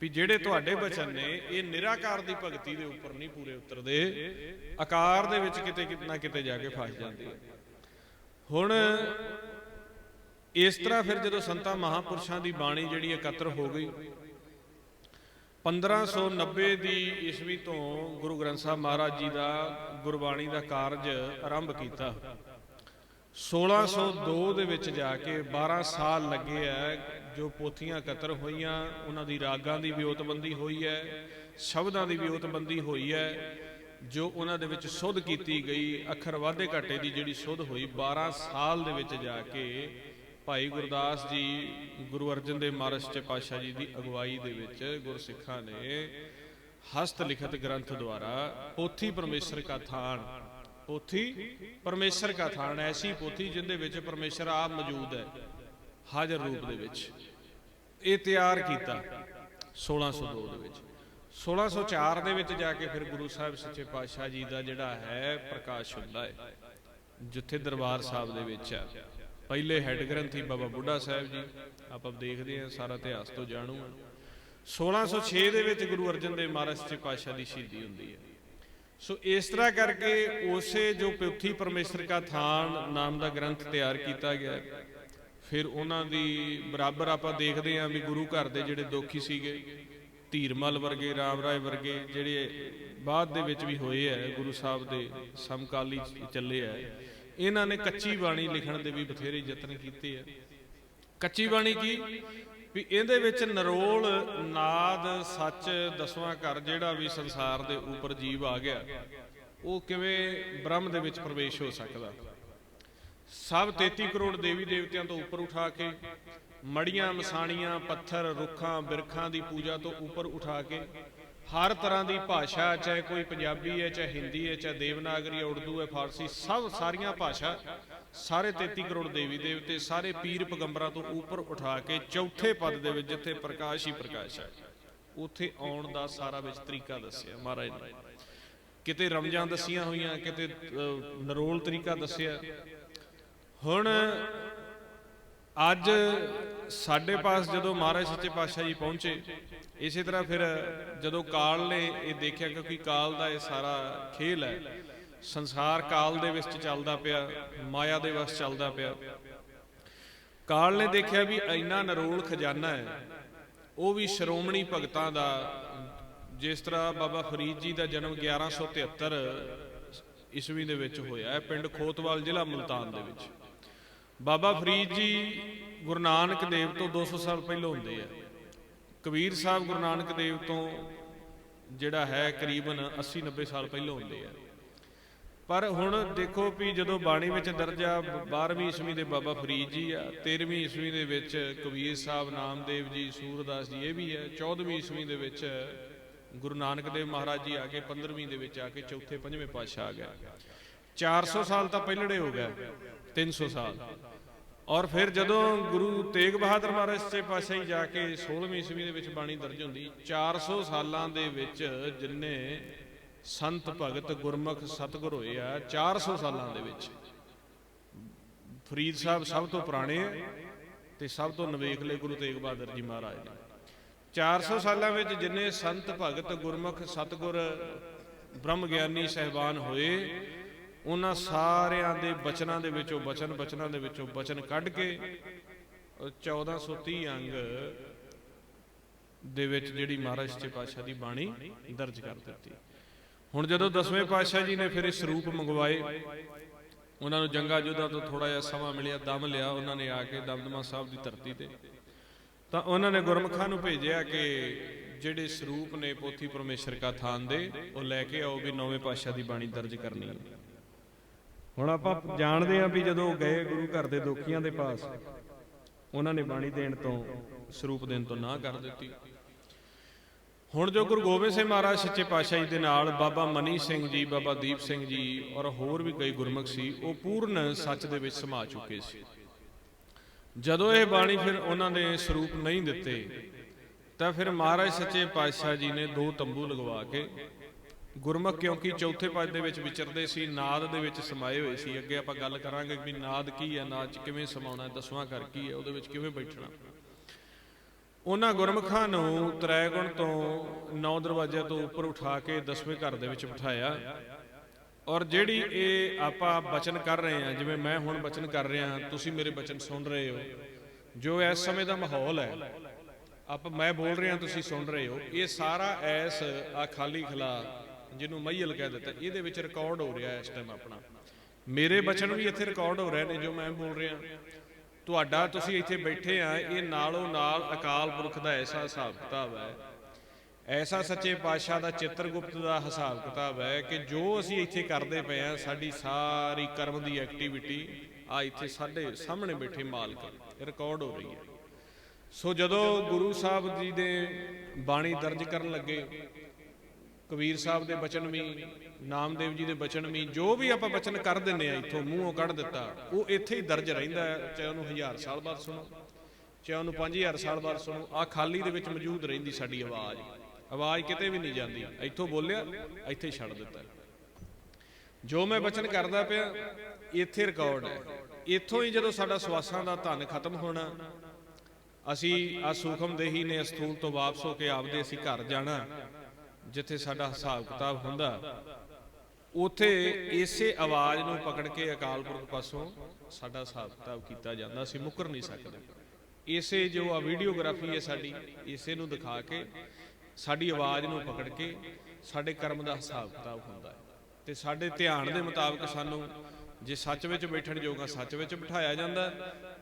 ਵੀ ਜਿਹੜੇ ਤੁਹਾਡੇ ਬਚਨ ਨੇ ਇਹ ਨਿਰਾਕਾਰ ਦੀ ਭਗਤੀ ਦੇ ਉੱਪਰ ਨਹੀਂ ਪੂਰੇ ਉਤਰਦੇ, ਆਕਾਰ ਦੇ ਵਿੱਚ ਕਿਤੇ ਨਾ ਕਿਤੇ ਜਾ ਕੇ ਫਸ ਜਾਂਦੇ ਆ। ਹੁਣ ਇਸ ਤਰ੍ਹਾਂ ਫਿਰ ਜਦੋਂ ਸੰਤਾਂ ਮਹਾਂਪੁਰਸ਼ਾਂ ਦੀ ਬਾਣੀ ਜਿਹੜੀ ਇਕੱਤਰ ਹੋ ਗਈ, 1590 ਦੀ ਈਸਵੀ ਤੋਂ ਗੁਰੂ ਗ੍ਰੰਥ ਸਾਹਿਬ ਮਹਾਰਾਜ ਜੀ ਦਾ ਗੁਰਬਾਣੀ ਦਾ ਕਾਰਜ ਆਰੰਭ ਕੀਤਾ। 1602 ਦੇ ਵਿੱਚ ਜਾ ਕੇ 12 ਸਾਲ ਲੱਗੇ ਆ, ਜੋ ਪੋਥੀਆਂ ਇਕੱਤਰ ਹੋਈਆਂ, ਉਹਨਾਂ ਦੀ ਰਾਗਾਂ ਦੀ ਵਿਓਤਬੰਦੀ ਹੋਈ ਹੈ, ਸ਼ਬਦਾਂ ਦੀ ਵਿਓਤਬੰਦੀ ਹੋਈ ਹੈ, ਜੋ ਉਹਨਾਂ ਦੇ ਵਿੱਚ ਸੁਧ ਕੀਤੀ ਗਈ, ਅੱਖਰ ਵਾਧੇ ਘਾਟੇ ਦੀ ਜਿਹੜੀ ਸੁਧ ਹੋਈ, 12 ਸਾਲ ਦੇ ਵਿੱਚ ਜਾ ਕੇ ਭਾਈ ਗੁਰਦਾਸ ਜੀ ਗੁਰੂ ਅਰਜਨ ਦੇਵ ਮਹਾਰਾਜ ਸੱਚੇ ਪਾਤਸ਼ਾਹ ਜੀ ਦੀ ਅਗਵਾਈ ਦੇ ਵਿੱਚ ਗੁਰਸਿੱਖਾਂ ਨੇ ਹਸਤ ਲਿਖਤ ਗ੍ਰੰਥ ਦੁਆਰਾ ਪੋਥੀ ਪਰਮੇਸ਼ਰ ਕਾ ਥਾਨ, ਪੋਥੀ ਪਰਮੇਸ਼ਰ ਕਾ ਥਾਨ, ਐਸੀ ਪੋਥੀ ਜਿੰਦੇ ਵਿੱਚ ਪਰਮੇਸ਼ਰ ਆਪ ਮੌਜੂਦ ਹੈ ਹਾਜ਼ਰ ਰੂਪ ਦੇ ਵਿੱਚ, ਇਹ ਤਿਆਰ ਕੀਤਾ 1602 ਦੇ ਵਿੱਚ। 1604 ਦੇ ਵਿੱਚ ਜਾ ਕੇ ਫਿਰ ਗੁਰੂ ਸਾਹਿਬ ਸੱਚੇ ਪਾਤਸ਼ਾਹ ਜੀ ਦਾ ਜਿਹੜਾ ਹੈ ਪ੍ਰਕਾਸ਼ ਹੁੰਦਾ ਹੈ, ਜਿੱਥੇ ਦਰਬਾਰ ਸਾਹਿਬ ਦੇ ਵਿੱਚ ਆ। ਪਹਿਲੇ ਹੈੱਡ ਗ੍ਰੰਥੀ ਬਾਬਾ ਬੁੱਢਾ ਸਾਹਿਬ ਜੀ, ਆਪਾਂ ਦੇਖਦੇ ਹਾਂ, ਸਾਰਾ ਇਤਿਹਾਸ ਤੋਂ ਜਾਣੂ ਹਾਂ। 1606 ਦੇ ਵਿੱਚ ਗੁਰੂ ਅਰਜਨ ਦੇਵ ਮਹਾਰਾਜ ਸੱਚੇ ਪਾਤਸ਼ਾਹ ਦੀ ਸ਼ਹੀਦੀ ਹੁੰਦੀ ਹੈ। ਸੋ ਇਸ ਤਰ੍ਹਾਂ ਕਰਕੇ ਉਸੇ ਜੋ ਪੋਥੀ ਪਰਮੇਸ਼ਰ ਕਾ ਥਾਨ ਨਾਮ ਦਾ ਗ੍ਰੰਥ ਤਿਆਰ ਕੀਤਾ ਗਿਆ। ਫਿਰ ਉਹਨਾਂ ਦੀ ਬਰਾਬਰ ਆਪਾਂ ਦੇਖਦੇ ਹਾਂ ਵੀ ਗੁਰੂ ਘਰ ਦੇ ਜਿਹੜੇ ਦੋਖੀ ਸੀਗੇ, ਧੀਰਮਲ ਵਰਗੇ, ਰਾਮ ਰਾਏ ਵਰਗੇ, ਜਿਹੜੇ ਬਾਅਦ ਦੇ ਵਿੱਚ ਵੀ ਹੋਏ ਹੈ, ਗੁਰੂ ਸਾਹਿਬ ਦੇ ਸਮਕਾਲੀ ਚੱਲੇ ਹੈ, ਇਹਨਾਂ ਨੇ ਕੱਚੀ ਬਾਣੀ ਲਿਖਣ ਦੇ ਵੀ ਬਥੇਰੇ ਯਤਨ ਕੀਤੇ ਆ। ਕੱਚੀ ਬਾਣੀ ਕੀ ਵੀ ਇਹਦੇ ਵਿੱਚ ਨਰੋਲ, ਨਾਦ, ਸੱਚ, ਦਸਵਾਂ ਘਰ ਜਿਹੜਾ ਵੀ ਸੰਸਾਰ ਦੇ ਉੱਪਰ ਜੀਵ ਆ ਗਿਆ, ਉਹ ਕਿਵੇਂ ਬ੍ਰਹਮ ਦੇ ਵਿੱਚ ਪ੍ਰਵੇਸ਼ ਹੋ ਸਕਦਾ। ਸਭ 33 ਕਰੋੜ ਦੇਵੀ ਦੇਵਤਿਆਂ ਤੋਂ ਉੱਪਰ ਉਠਾ ਕੇ, ਮੜੀਆਂ, ਮਸਾਣੀਆਂ, ਪੱਥਰ, ਰੁੱਖਾਂ, ਬਿਰਖਾਂ ਦੀ ਪੂਜਾ ਤੋਂ ਉੱਪਰ ਉਠਾ ਕੇ, ਹਰ ਤਰ੍ਹਾਂ ਦੀ ਭਾਸ਼ਾ, ਚਾਹੇ ਕੋਈ ਪੰਜਾਬੀ ਹੈ, ਚਾਹੇ ਹਿੰਦੀ ਹੈ, ਚਾਹੇ ਦੇਵਨਾਗਰੀ ਹੈ, ਉਰਦੂ ਹੈ, ਫਾਰਸੀ, ਸਾਰੀਆਂ ਭਾਸ਼ਾ, ਸਾਰੇ 33 ਕਰੋੜ ਦੇਵੀ ਦੇਵਤੇ, ਸਾਰੇ ਪੀਰ ਪੈਗੰਬਰਾਂ ਤੋਂ ਉੱਪਰ ਉਠਾ ਕੇ ਚੌਥੇ ਪਦ ਦੇ ਵਿੱਚ ਜਿੱਥੇ ਪ੍ਰਕਾਸ਼ ਹੀ ਪ੍ਰਕਾਸ਼ ਹੈ, ਉੱਥੇ ਆਉਣ ਦਾ ਸਾਰਾ ਵਿੱਚ ਤਰੀਕਾ ਦੱਸਿਆ ਮਹਾਰਾਜ ਨੇ। ਕਿਤੇ ਰਮਜ਼ਾਂ ਦੱਸੀਆਂ ਹੋਈਆਂ, ਕਿਤੇ ਨਰੋਲ ਤਰੀਕਾ ਦੱਸਿਆ। ਹੁਣ ਅੱਜ ਸਾਡੇ ਪਾਸ ਜਦੋਂ ਮਹਾਰਾਜ ਸੱਚੇ ਪਾਤਸ਼ਾਹ ਜੀ ਪਹੁੰਚੇ, ਇਸੇ ਤਰ੍ਹਾਂ ਫਿਰ ਜਦੋਂ ਕਾਲ ਨੇ ਇਹ ਦੇਖਿਆ, ਕਿਉਂਕਿ ਕਾਲ ਦਾ ਇਹ ਸਾਰਾ ਖੇਲ ਹੈ, ਸੰਸਾਰ ਕਾਲ ਦੇ ਵਿੱਚ ਚੱਲਦਾ ਪਿਆ, ਮਾਇਆ ਦੇ ਵਸ ਚੱਲਦਾ ਪਿਆ, ਕਾਲ ਨੇ ਦੇਖਿਆ ਵੀ ਇੰਨਾ ਨਰੋਲ ਖਜ਼ਾਨਾ ਹੈ, ਉਹ ਵੀ ਸ਼੍ਰੋਮਣੀ ਭਗਤਾਂ ਦਾ। ਜਿਸ ਤਰ੍ਹਾਂ ਬਾਬਾ ਫਰੀਦ ਜੀ ਦਾ ਜਨਮ 1173 ਈਸਵੀ ਦੇ ਵਿੱਚ ਹੋਇਆ ਹੈ, ਪਿੰਡ ਖੋਤਵਾਲ, ਜ਼ਿਲ੍ਹਾ ਮੁਲਤਾਨ ਦੇ ਵਿੱਚ। ਬਾਬਾ ਫਰੀਦ ਜੀ ਗੁਰੂ ਨਾਨਕ ਦੇਵ ਤੋਂ 200 ਸਾਲ ਪਹਿਲਾਂ ਹੁੰਦੇ ਆ। ਕਬੀਰ ਸਾਹਿਬ ਗੁਰੂ ਨਾਨਕ ਦੇਵ ਤੋਂ ਜਿਹੜਾ ਹੈ ਕਰੀਬਨ 80-90 ਸਾਲ ਪਹਿਲਾਂ ਹੁੰਦੇ ਆ। ਪਰ ਹੁਣ ਦੇਖੋ ਵੀ ਜਦੋਂ ਬਾਣੀ ਵਿੱਚ ਦਰਜ ਆ 12ਵੀਂ ਈਸਵੀ ਦੇ ਬਾਬਾ ਫਰੀਦ ਜੀ ਆ, 13ਵੀਂ ਈਸਵੀ ਦੇ ਵਿੱਚ ਕਬੀਰ ਸਾਹਿਬ, ਨਾਮਦੇਵ ਜੀ, ਸੂਰਦਾਸ ਜੀ, ਇਹ ਵੀ ਹੈ। 14ਵੀਂ ਈਸਵੀ ਦੇ ਵਿੱਚ ਗੁਰੂ ਨਾਨਕ ਦੇਵ ਮਹਾਰਾਜ ਜੀ ਆ ਕੇ, 15ਵੀਂ ਦੇ ਵਿੱਚ ਆ ਕੇ ਚੌਥੇ ਪੰਜਵੇਂ ਪਾਤਸ਼ਾਹ ਆ ਗਿਆ। 400 ਸਾਲ ਤਾਂ ਪਹਿਲੜੇ ਹੋ ਗਿਆ, 300 ਸਾਲ। ਔਰ ਫਿਰ ਜਦੋਂ ਗੁਰੂ ਤੇਗ ਬਹਾਦਰ ਮਹਾਰਾਜ ਸੱਚੇ ਪਾਤਸ਼ਾਹ ਜੀ ਜਾ ਕੇ 16ਵੀਂ ਈਸਵੀ ਦੇ ਵਿੱਚ ਬਾਣੀ ਦਰਜ ਹੁੰਦੀ। 400 ਸਾਲਾਂ ਦੇ ਵਿੱਚ ਜਿੰਨੇ ਸੰਤ ਭਗਤ ਗੁਰਮੁਖ ਸਤਿਗੁਰ ਹੋਏ ਆ, 400 ਸਾਲਾਂ ਦੇ ਵਿੱਚ ਫਰੀਦ ਸਾਹਿਬ ਸਭ ਤੋਂ ਪੁਰਾਣੇ ਤੇ ਸਭ ਤੋਂ ਨਵੇਕਲੇ ਗੁਰੂ ਤੇਗ ਬਹਾਦਰ ਜੀ ਮਹਾਰਾਜ ਨੇ। 400 ਸਾਲਾਂ ਵਿੱਚ ਜਿੰਨੇ ਸੰਤ ਭਗਤ ਗੁਰਮੁਖ ਸਤਿਗੁਰ ਬ੍ਰਹਮ ਗਿਆਨੀ ਸਾਹਿਬਾਨ ਹੋਏ, ਉਹਨਾਂ ਸਾਰਿਆਂ ਦੇ ਬਚਨਾਂ ਦੇ ਵਿੱਚੋਂ ਬਚਨ ਕੱਢ ਕੇ 1430 ਅੰਗ ਦੇ ਵਿੱਚ ਜਿਹੜੀ ਮਹਾਰਾਜ ਸੱਚੇ ਪਾਤਸ਼ਾਹ ਦੀ ਬਾਣੀ ਦਰਜ ਕਰ ਦਿੱਤੀ। ਹੁਣ ਜਦੋਂ 10ਵੇਂ ਪਾਤਸ਼ਾਹ ਜੀ ਨੇ ਫਿਰ ਇਹ ਸਰੂਪ ਮੰਗਵਾਏ, ਉਹਨਾਂ ਨੂੰ ਜੰਗਾਂ ਯੁੱਧਾਂ ਤੋਂ ਥੋੜਾ ਜਿਹਾ ਸਮਾਂ ਮਿਲਿਆ, ਦਮ ਲਿਆ, ਉਹਨਾਂ ਨੇ ਆ ਕੇ ਦਮਦਮਾ ਸਾਹਿਬ ਦੀ ਧਰਤੀ ਤੇ, ਤਾਂ ਉਹਨਾਂ ਨੇ ਗੁਰਮੁਖਾਂ ਨੂੰ ਭੇਜਿਆ ਕਿ ਜਿਹੜੇ ਸਰੂਪ ਨੇ ਪੋਥੀ ਪਰਮੇਸ਼ਰ ਕਾ ਥਾਨ ਦੇ, ਉਹ ਲੈ ਕੇ ਆਓ ਵੀ 9ਵੇਂ ਪਾਤਸ਼ਾਹ ਦੀ ਬਾਣੀ ਦਰਜ ਕਰਨੀ ਹੈ। ਹੁਣ ਆਪਾਂ ਜਾਣਦੇ ਹਾਂ ਵੀ ਜਦੋਂ ਗਏ ਗੁਰੂ ਘਰ ਦੇ ਦੋਖੀਆਂ ਦੇ ਪਾਸ, ਉਹਨਾਂ ਨੇ ਬਾਣੀ ਦੇਣ ਤੋਂ, ਸਰੂਪ ਦੇਣ ਤੋਂ ਨਾ ਕਰ ਦਿੱਤੀ। ਹੁਣ ਜੋ ਗੁਰੂ ਗੋਬਿੰਦ ਸਿੰਘ ਮਹਾਰਾਜ ਸੱਚੇ ਪਾਤਸ਼ਾਹ ਜੀ ਦੇ ਨਾਲ ਬਾਬਾ ਮਨੀ ਸਿੰਘ ਜੀ, ਬਾਬਾ ਦੀਪ ਸਿੰਘ ਜੀ ਔਰ ਹੋਰ ਵੀ ਕਈ ਗੁਰਮੁਖ ਸੀ, ਉਹ ਪੂਰਨ ਸੱਚ ਦੇ ਵਿੱਚ ਸਮਾ ਚੁੱਕੇ ਸੀ। ਜਦੋਂ ਇਹ ਬਾਣੀ ਫਿਰ ਉਹਨਾਂ ਨੇ ਸਰੂਪ ਨਹੀਂ ਦਿੱਤੇ, ਤਾਂ ਫਿਰ ਮਹਾਰਾਜ ਸੱਚੇ ਪਾਤਸ਼ਾਹ ਜੀ ਨੇ 2 ਤੰਬੂ ਲਗਵਾ ਕੇ ਗੁਰਮੁਖ, ਕਿਉਂਕਿ ਚੌਥੇ ਪਦ ਦੇ ਵਿੱਚ ਵਿਚਰਦੇ ਸੀ, ਨਾਦ ਦੇ ਵਿੱਚ ਸਮਾਏ ਹੋਏ ਸੀ। ਅੱਗੇ ਆਪਾਂ ਗੱਲ ਕਰਾਂਗੇ ਵੀ ਨਾਦ ਕੀ ਹੈ, ਨਾਦ 'ਚ ਕਿਵੇਂ ਸਮਾਉਣਾ, 10ਵਾਂ ਘਰ ਕੀ ਹੈ, ਉਹਦੇ ਵਿੱਚ ਕਿਵੇਂ ਬੈਠਣਾ। ਉਹਨਾਂ ਗੁਰਮੁਖਾਂ ਨੂੰ ਤ੍ਰੈਗੁਣ ਤੋਂ 9 ਦਰਵਾਜ਼ਿਆਂ ਤੋਂ ਉੱਪਰ ਉਠਾ ਕੇ 10ਵੇਂ ਘਰ ਦੇ ਵਿੱਚ ਬਿਠਾਇਆ। ਔਰ ਜਿਹੜੀ ਇਹ ਆਪਾਂ ਬਚਨ ਕਰ ਰਹੇ ਹਾਂ, ਜਿਵੇਂ ਮੈਂ ਹੁਣ ਬਚਨ ਕਰ ਰਿਹਾ, ਤੁਸੀਂ ਮੇਰੇ ਬਚਨ ਸੁਣ ਰਹੇ ਹੋ, ਜੋ ਇਸ ਸਮੇਂ ਦਾ ਮਾਹੌਲ ਹੈ, ਮੈਂ ਬੋਲ ਰਿਹਾ, ਤੁਸੀਂ ਸੁਣ ਰਹੇ ਹੋ, ਇਹ ਸਾਰਾ ਐਸ ਆ ਖਾਲੀ ਖਲਾ ਜਿਹਨੂੰ ਮਈਲ ਕਹਿ ਦਿੱਤਾ, ਇਹਦੇ ਵਿੱਚ ਰਿਕਾਰਡ ਹੋ ਰਿਹਾ ਇਸ ਟਾਈਮ। ਆਪਣਾ ਮੇਰੇ ਬਚਨ ਵੀ ਇੱਥੇ ਰਿਕਾਰਡ ਹੋ ਰਹੇ ਨੇ, ਜੋ ਮੈਂ ਬੋਲ ਰਿਹਾ। ਤੁਹਾਡਾ, ਤੁਸੀਂ ਇੱਥੇ ਬੈਠੇ ਆ, ਇਹ ਨਾਲੋਂ ਨਾਲ ਅਕਾਲ ਪੁਰਖ ਦਾ ਐਸਾ ਹਿਸਾਬ ਕਿਤਾਬ ਹੈ, ਐਸਾ ਸੱਚੇ ਪਾਤਸ਼ਾਹ ਦਾ ਚਿੱਤਰਗੁਪਤ ਦਾ ਹਿਸਾਬ ਕਿਤਾਬ ਹੈ ਕਿ ਜੋ ਅਸੀਂ ਇੱਥੇ ਕਰਦੇ ਪਏ ਆ, ਸਾਡੀ ਸਾਰੀ ਕਰਮ ਦੀ ਐਕਟੀਵਿਟੀ ਆ ਇੱਥੇ ਸਾਡੇ ਸਾਹਮਣੇ ਬੈਠੇ ਮਾਲਕ ਰਿਕਾਰਡ ਹੋ ਰਹੀ ਹੈ। ਸੋ ਜਦੋਂ ਗੁਰੂ ਸਾਹਿਬ ਜੀ ਦੇ ਬਾਣੀ ਦਰਜ ਕਰਨ ਲੱਗੇ, ਕਬੀਰ ਸਾਹਿਬ ਦੇ ਬਚਨ ਵੀ, ਨਾਮਦੇਵ ਜੀ ਦੇ ਬਚਨ ਵੀ, ਜੋ ਵੀ ਆਪਾਂ ਬਚਨ ਕਰ ਦਿੰਦੇ ਆ, ਇੱਥੋਂ ਮੂੰਹੋਂ ਕੱਢ ਦਿੱਤਾ, ਉਹ ਇੱਥੇ ਹੀ ਦਰਜ ਰਹਿੰਦਾ ਹੈ। ਚਾਹੇ ਉਹਨੂੰ 1000 ਸਾਲ ਬਾਅਦ ਸੁਣੋ, ਚਾਹੇ ਉਹਨੂੰ 5000 ਸਾਲ ਬਾਅਦ ਸੁਣੋ, ਆ ਖਾਲੀ ਦੇ ਵਿੱਚ ਮੌਜੂਦ ਰਹਿੰਦੀ ਸਾਡੀ ਆਵਾਜ਼ ਕਿਤੇ ਵੀ ਨਹੀਂ ਜਾਂਦੀ। ਇੱਥੋਂ ਬੋਲਿਆ, ਇੱਥੇ ਛੱਡ ਦਿੱਤਾ। ਜੋ ਮੈਂ ਬਚਨ ਕਰਦਾ ਪਿਆ, ਇੱਥੇ ਰਿਕਾਰਡ ਹੈ। ਇੱਥੋਂ ਹੀ ਜਦੋਂ ਸਾਡਾ ਸਵਾਸਾਂ ਦਾ ਧਨ ਖਤਮ ਹੋਣਾ, ਅਸੀਂ ਆ ਸੂਖਮ ਦੇਹੀ ਨੇ ਅਸਥੂਲ ਤੋਂ ਵਾਪਸ ਹੋ ਕੇ ਆਪਦੇ ਅਸੀਂ ਘਰ ਜਾਣਾ, ਜਿੱਥੇ ਸਾਡਾ ਹਿਸਾਬ ਕਿਤਾਬ ਹੁੰਦਾ, ਉੱਥੇ ਇਸੇ ਆਵਾਜ਼ ਨੂੰ ਪਕੜ ਕੇ ਅਕਾਲ ਪੁਰਖ ਪਾਸੋਂ ਸਾਡਾ ਹਿਸਾਬ ਕਿਤਾਬ ਕੀਤਾ ਜਾਂਦਾ। ਅਸੀਂ ਮੁੱਕਰ ਨਹੀਂ ਸਕਦੇ। ਇਸੇ ਜੋ ਆ ਵੀਡੀਓਗ੍ਰਾਫੀ ਹੈ ਸਾਡੀ, ਇਸੇ ਨੂੰ ਦਿਖਾ ਕੇ ਸਾਡੀ ਆਵਾਜ਼ ਨੂੰ ਪਕੜ ਕੇ ਸਾਡੇ ਕਰਮ ਦਾ ਹਿਸਾਬ ਕਿਤਾਬ ਹੁੰਦਾ ਹੈ। ਤੇ ਸਾਡੇ ਧਿਆਨ ਦੇ ਮੁਤਾਬਕ ਸਾਨੂੰ ਜੇ ਸੱਚ ਵਿੱਚ ਬੈਠਣ ਜੋਗਾ ਸੱਚ ਵਿੱਚ ਬਿਠਾਇਆ ਜਾਂਦਾ,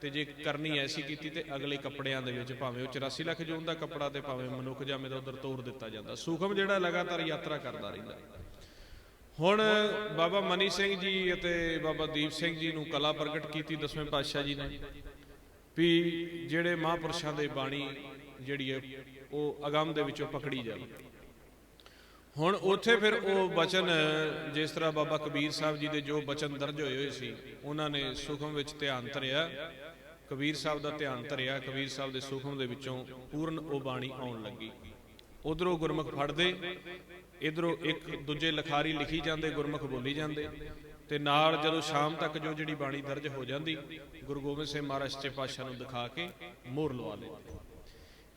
ਤੇ ਜੇ ਕਰਨੀ ਐਸੀ ਕੀਤੀ ਤੇ ਅਗਲੇ ਕੱਪੜਿਆਂ ਦੇ ਵਿੱਚ, ਭਾਵੇਂ ਉਹ 84 ਲੱਖ ਜੂਨ ਦਾ ਕੱਪੜਾ ਤੇ ਭਾਵੇਂ ਮਨੁੱਖ ਜਾਮੇ ਦਾ ਉਧਰ ਤੋੜ ਦਿੱਤਾ ਜਾਂਦਾ। ਸੂਖਮ ਜਿਹੜਾ ਲਗਾਤਾਰ ਯਾਤਰਾ ਕਰਦਾ ਰਹਿੰਦਾ। ਹੁਣ ਬਾਬਾ ਮਨੀ ਸਿੰਘ ਜੀ ਅਤੇ ਬਾਬਾ ਦੀਪ ਸਿੰਘ ਜੀ ਨੂੰ ਕਲਾ ਪ੍ਰਗਟ ਕੀਤੀ 10ਵੇਂ ਪਾਤਸ਼ਾਹ ਜੀ ਨੇ ਵੀ ਜਿਹੜੇ ਮਹਾਂਪੁਰਸ਼ਾਂ ਦੇ ਬਾਣੀ ਜਿਹੜੀ ਹੈ ਉਹ ਅਗੰਮ ਦੇ ਵਿੱਚੋਂ ਪਕੜੀ ਜਾਵੇ। ਹੁਣ ਉੱਥੇ ਫਿਰ ਉਹ ਬਚਨ, ਜਿਸ ਤਰ੍ਹਾਂ ਬਾਬਾ ਕਬੀਰ ਸਾਹਿਬ ਜੀ ਦੇ ਜੋ ਬਚਨ ਦਰਜ ਹੋਏ ਸੀ, ਉਹਨਾਂ ਨੇ ਸੁਖਮ ਵਿੱਚ ਧਿਆਨ ਧਰਿਆ, ਕਬੀਰ ਸਾਹਿਬ ਦਾ ਧਿਆਨ ਧਰਿਆ। ਕਬੀਰ ਸਾਹਿਬ ਦੇ ਸੁਖਮ ਦੇ ਵਿੱਚੋਂ ਪੂਰਨ ਉਹ ਬਾਣੀ ਆਉਣ ਲੱਗੀ। ਉਧਰੋਂ ਗੁਰਮੁਖ ਫੜਦੇ, ਇਧਰੋਂ ਇੱਕ ਦੂਜੇ ਲਿਖਾਰੀ ਲਿਖੀ ਜਾਂਦੇ, ਗੁਰਮੁਖ ਬੋਲੀ ਜਾਂਦੇ, ਤੇ ਨਾਲ ਜਦੋਂ ਸ਼ਾਮ ਤੱਕ ਜੋ ਜਿਹੜੀ ਬਾਣੀ ਦਰਜ ਹੋ ਜਾਂਦੀ, ਗੁਰੂ ਗੋਬਿੰਦ ਸਿੰਘ ਮਹਾਰਾਜ ਸੱਚੇ ਪਾਤਸ਼ਾਹ ਨੂੰ ਦਿਖਾ ਕੇ ਮੋਹਰ ਲਵਾ ਲੈਂਦੇ।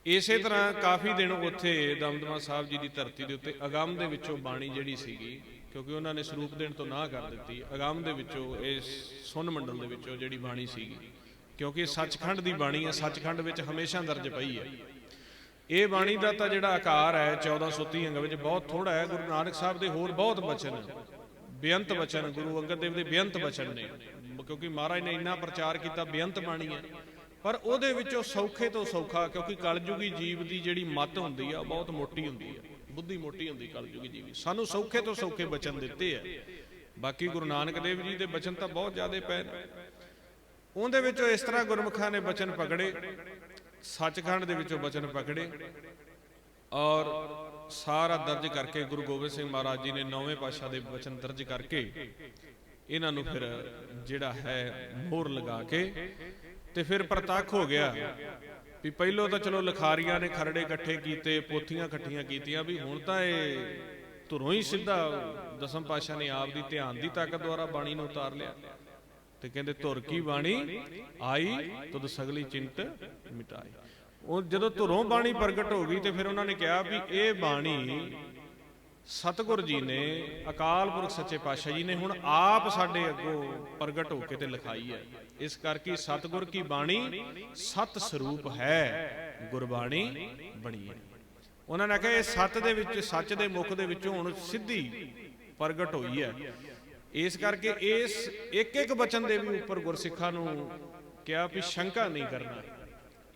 ਇਸੇ ਤਰ੍ਹਾਂ ਕਾਫੀ ਦਿਨ ਉੱਥੇ ਦਮਦਮਾ ਸਾਹਿਬ ਜੀ ਦੀ ਧਰਤੀ ਦੇ ਉੱਤੇ ਅਗੰਮ ਦੇ ਵਿੱਚੋਂ ਬਾਣੀ ਜਿਹੜੀ ਸੀਗੀ, ਕਿਉਂਕਿ ਉਹਨਾਂ ਨੇ ਸਰੂਪ ਦੇਣ ਤੋਂ ਨਾ ਕਰ ਦਿੱਤੀ, ਅਗੰਮ ਦੇ ਵਿੱਚੋਂ ਇਸ ਸੁੰਨ ਮੰਡਲ ਦੇ ਵਿੱਚੋਂ ਜਿਹੜੀ ਬਾਣੀ ਸੀਗੀ क्योंकि सचखंड की बाणी है, सचखंड विच हमेशा दर्ज पई है। ये बाणी का तो जिहड़ा आकार है 1430 अंग विच बहुत थोड़ा है। गुरु नानक साहब के होर बहुत बचन, बेअंत बचन, गुरु अंगद देव के बेअंत बचन ने, क्योंकि महाराज ने इन्ना प्रचार किया, बेअंत बाणी है। पर ਉਹਦੇ ਵਿੱਚੋਂ सौखे तो सौखा, क्योंकि कलयुगी जीव की जिहड़ी मत हुंदी है बहुत मोटी हुंदी है, बुद्धि मोटी हुंदी कलयुगी जीव, सानू सौखे तो सौखे बचन दिते है। बाकी गुरु नानक देव जी के बचन तो बहुत ज़्यादा पै, उहदे विचों इस तरह गुरमुखां ने बचन पकड़े, सचखंड दे विचों बचन पकड़े और सारा दर्ज करके गुरु गोबिंद सिंह महाराज जी ने 9वें पातशाह के बचन दर्ज करके इन्हां नूं फिर जिहड़ा है मोहर लगा के ते फिर प्रतख हो गया भी पहलों तो चलो लिखारियां ने खरड़े इकट्ठे किए, पोथियां इकट्ठियां कीतियां भी हुण तां इह धुरों ही सीधा दसम पातशाह ने आप दी ध्यान की ताकत द्वारा बाणी नूं उतार लिया। ते कहंदे धुर की बाणी आई तुद सगली चिंत मिटाई। ਉਹ ਜਦੋਂ ਧੁਰੋਂ ਬਾਣੀ ਪ੍ਰਗਟ ਹੋ ਗਈ ਤੇ ਫਿਰ ਉਹਨਾਂ ਨੇ ਕਿਹਾ ਵੀ ਇਹ ਬਾਣੀ ਸਤਿਗੁਰ ਜੀ ਨੇ, ਅਕਾਲ ਪੁਰਖ ਸੱਚੇ ਪਾਤਸ਼ਾਹ ਜੀ ਨੇ ਹੁਣ ਆਪ ਸਾਡੇ ਅੱਗੋਂ ਪ੍ਰਗਟ ਹੋ ਕੇ ਤੇ ਲਿਖਾਈ ਹੈ। ਇਸ ਕਰਕੇ ਸਤਿਗੁਰ ਕੀ ਬਾਣੀ ਸਤ ਸਰੂਪ ਹੈ, ਗੁਰਬਾਣੀ ਬਣੀ ਹੈ। ਉਹਨਾਂ ਨੇ ਕਿਹਾ ਇਹ ਸਤ ਦੇ ਵਿੱਚ, ਸੱਚ ਦੇ ਮੁਖ ਦੇ ਵਿੱਚੋਂ ਹੁਣ ਸਿੱਧੀ ਪ੍ਰਗਟ ਹੋਈ ਹੈ। ਇਸ ਕਰਕੇ ਇਸ ਇੱਕ ਇੱਕ ਬਚਨ ਦੇ ਵੀ ਉੱਪਰ ਗੁਰਸਿੱਖਾਂ ਨੂੰ ਕਿਹਾ ਵੀ ਸ਼ੰਕਾ ਨਹੀਂ ਕਰਨਾ।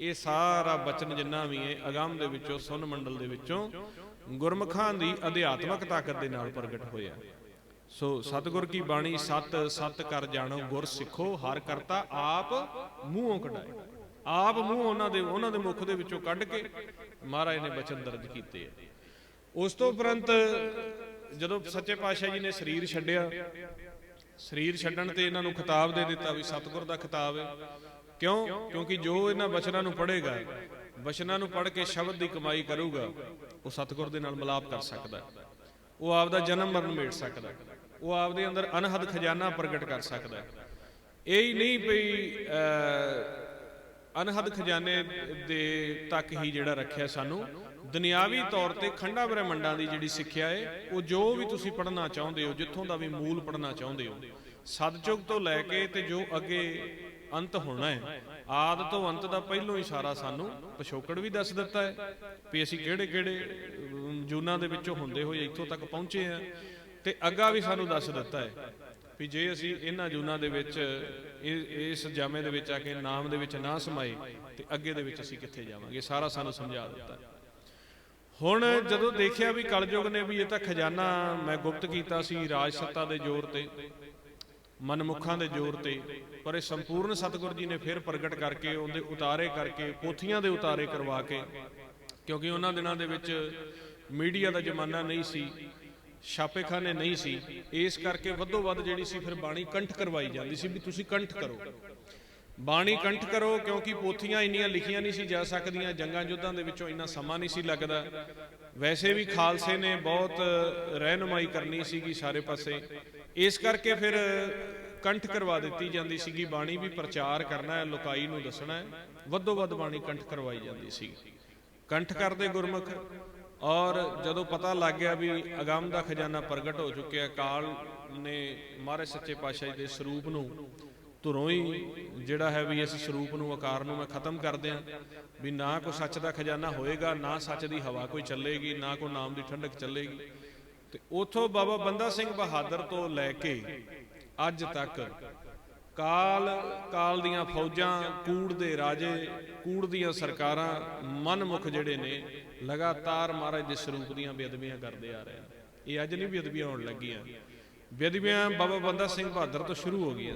ਇਹ ਸਾਰਾ ਬਚਨ ਜਿੰਨਾ ਵੀ ਹੈ ਅਗੰਮ ਦੇ ਵਿੱਚੋਂ, ਸੁਨ ਮੰਡਲ ਦੇ ਵਿੱਚੋਂ ਗੁਰਮੁਖਾਂ ਦੀ ਅਧਿਆਤਮਕ ਤਾਕਤ ਦੇ ਨਾਲ ਪ੍ਰਗਟ ਹੋਇਆ। ਸੋ ਸਤਿਗੁਰ ਕੀ ਬਾਣੀ ਸਤ ਸਤ ਕਰ ਜਾਣੋ ਗੁਰ ਸਿੱਖੋ, ਹਰ ਕਰਤਾ ਆਪ ਮੂੰਹੋਂ ਕਢਾਏ। ਆਪ ਮੂੰਹ ਉਹਨਾਂ ਦੇ ਮੁਖ ਦੇ ਵਿੱਚੋਂ ਕੱਢ ਕੇ ਮਹਾਰਾਜ ਨੇ ਬਚਨ ਦਰਜ ਕੀਤੇ ਆ। ਉਸ ਤੋਂ ਉਪਰੰਤ ਜਦੋਂ ਸੱਚੇ ਪਾਤਸ਼ਾਹ ਜੀ ਨੇ ਸਰੀਰ ਛੱਡਿਆ, ਸਰੀਰ ਛੱਡਣ ਤੇ ਇਹਨਾਂ ਨੂੰ ਖਿਤਾਬ ਦੇ ਦਿੱਤਾ ਵੀ ਸਤਿਗੁਰ ਦਾ ਖਿਤਾਬ ਹੈ। क्यों? क्योंकि जो इन्हां बचनां नूं पढ़ेगा, बचनां नूं पढ़ के शब्द की कमाई करूगा, वो सतगुर दे नाल मिलाप कर सकदा, वो आपदा जन्म मरण मेट सकदा, वो आपदे अंदर अनहद खजाना प्रगट कर सकदा। यही नहीं पई अनहद खजाने दे तक ही जिहड़ा रखिया सानू दुनियावी तौर ते खंडा ब्रह्मंडां दी जिहड़ी सिੱਖਿਆ है, वो जो भी तुसीं पढ़ना चाहुंदे हो, जित्थों दा भी मूल पढ़ना चाहुंदे हो, सतयुग तो लैके ते जो अगे अंत होना है, आद तो अंत का पहलों ही सारा सानू पिछोकड़ भी दस दिता है भी असीं किहड़े किहड़े जूनां दे विचों हुंदे होए इत्थों तक पहुंचे हैं, ते अग्गा भी सानू दस दिता है भी जे असीं इन्हां जूनां दे विच इस जामे दे विच आके नाम दे विच ना समाए ते अग्गे दे विच असीं कित्थे जावांगे, सारा सानू समझा दिता है। हुण जदों देखिया भी कलयुग ने भी ये तां खजाना मैं गुप्त कीता सी राज सत्ता दे जोर ते, मनमुखां दे जोर ते, पर ये संपूर्ण सतगुर जी ने फिर प्रगट करके उनके उतारे करके पोथियां दे उतारे करवा के, क्योंकि उन्हां दिनां दे विच मीडिया का जमाना नहीं सी, छापेखाने नहीं सी, इस करके वधो वध जिहड़ी सी फिर बाणी कंठ करवाई जाती सी भी तुसीं कंठ करो, बाणी कंठ करो, क्योंकि पोथियां इन्नियां लिखियां नहीं सी जा सकदियां, जंगां युद्धां दे विचों इन्ना समा नहीं सी लगदा। वैसे भी खालसे ने बहुत रहनुमाई करनी सीगी सारे पासे, इस करके फिर कंठ करवा दी जाती सी, बाणी भी प्रचार करना है, लुकाई नूं दसना है, वधो वध बाणी कंठ करवाई जाती सी। कंठ करते गुरमुख, और जदों पता लग गया भी अगम का खजाना प्रगट हो चुकिया, काल ने महाराज सच्चे पातशाह के स्वरूप नूं धुरों ही जिहड़ा है भी इस स्वरूप नूं आकार नूं मैं खत्म कर दियां भी ना कोई सच का खजाना होएगा, ना सच की हवा कोई चलेगी, ना कोई नाम की ठंडक चलेगी। तो उथों बाबा बंदा सिंह बहादुर तो लैके अज तक काल दियां फौजां, कूड़ दे राजे, कूड़ दियां सरकारां, मनमुख जिहड़े ने लगातार महाराज दे स्वरूप दियां बेअदबियां करदे आ रहे हैं। ये अज नहीं बेअदबियां होण लगियां, बेअदबियां बाबा बंदा सिंह बहादुर तो शुरू हो गई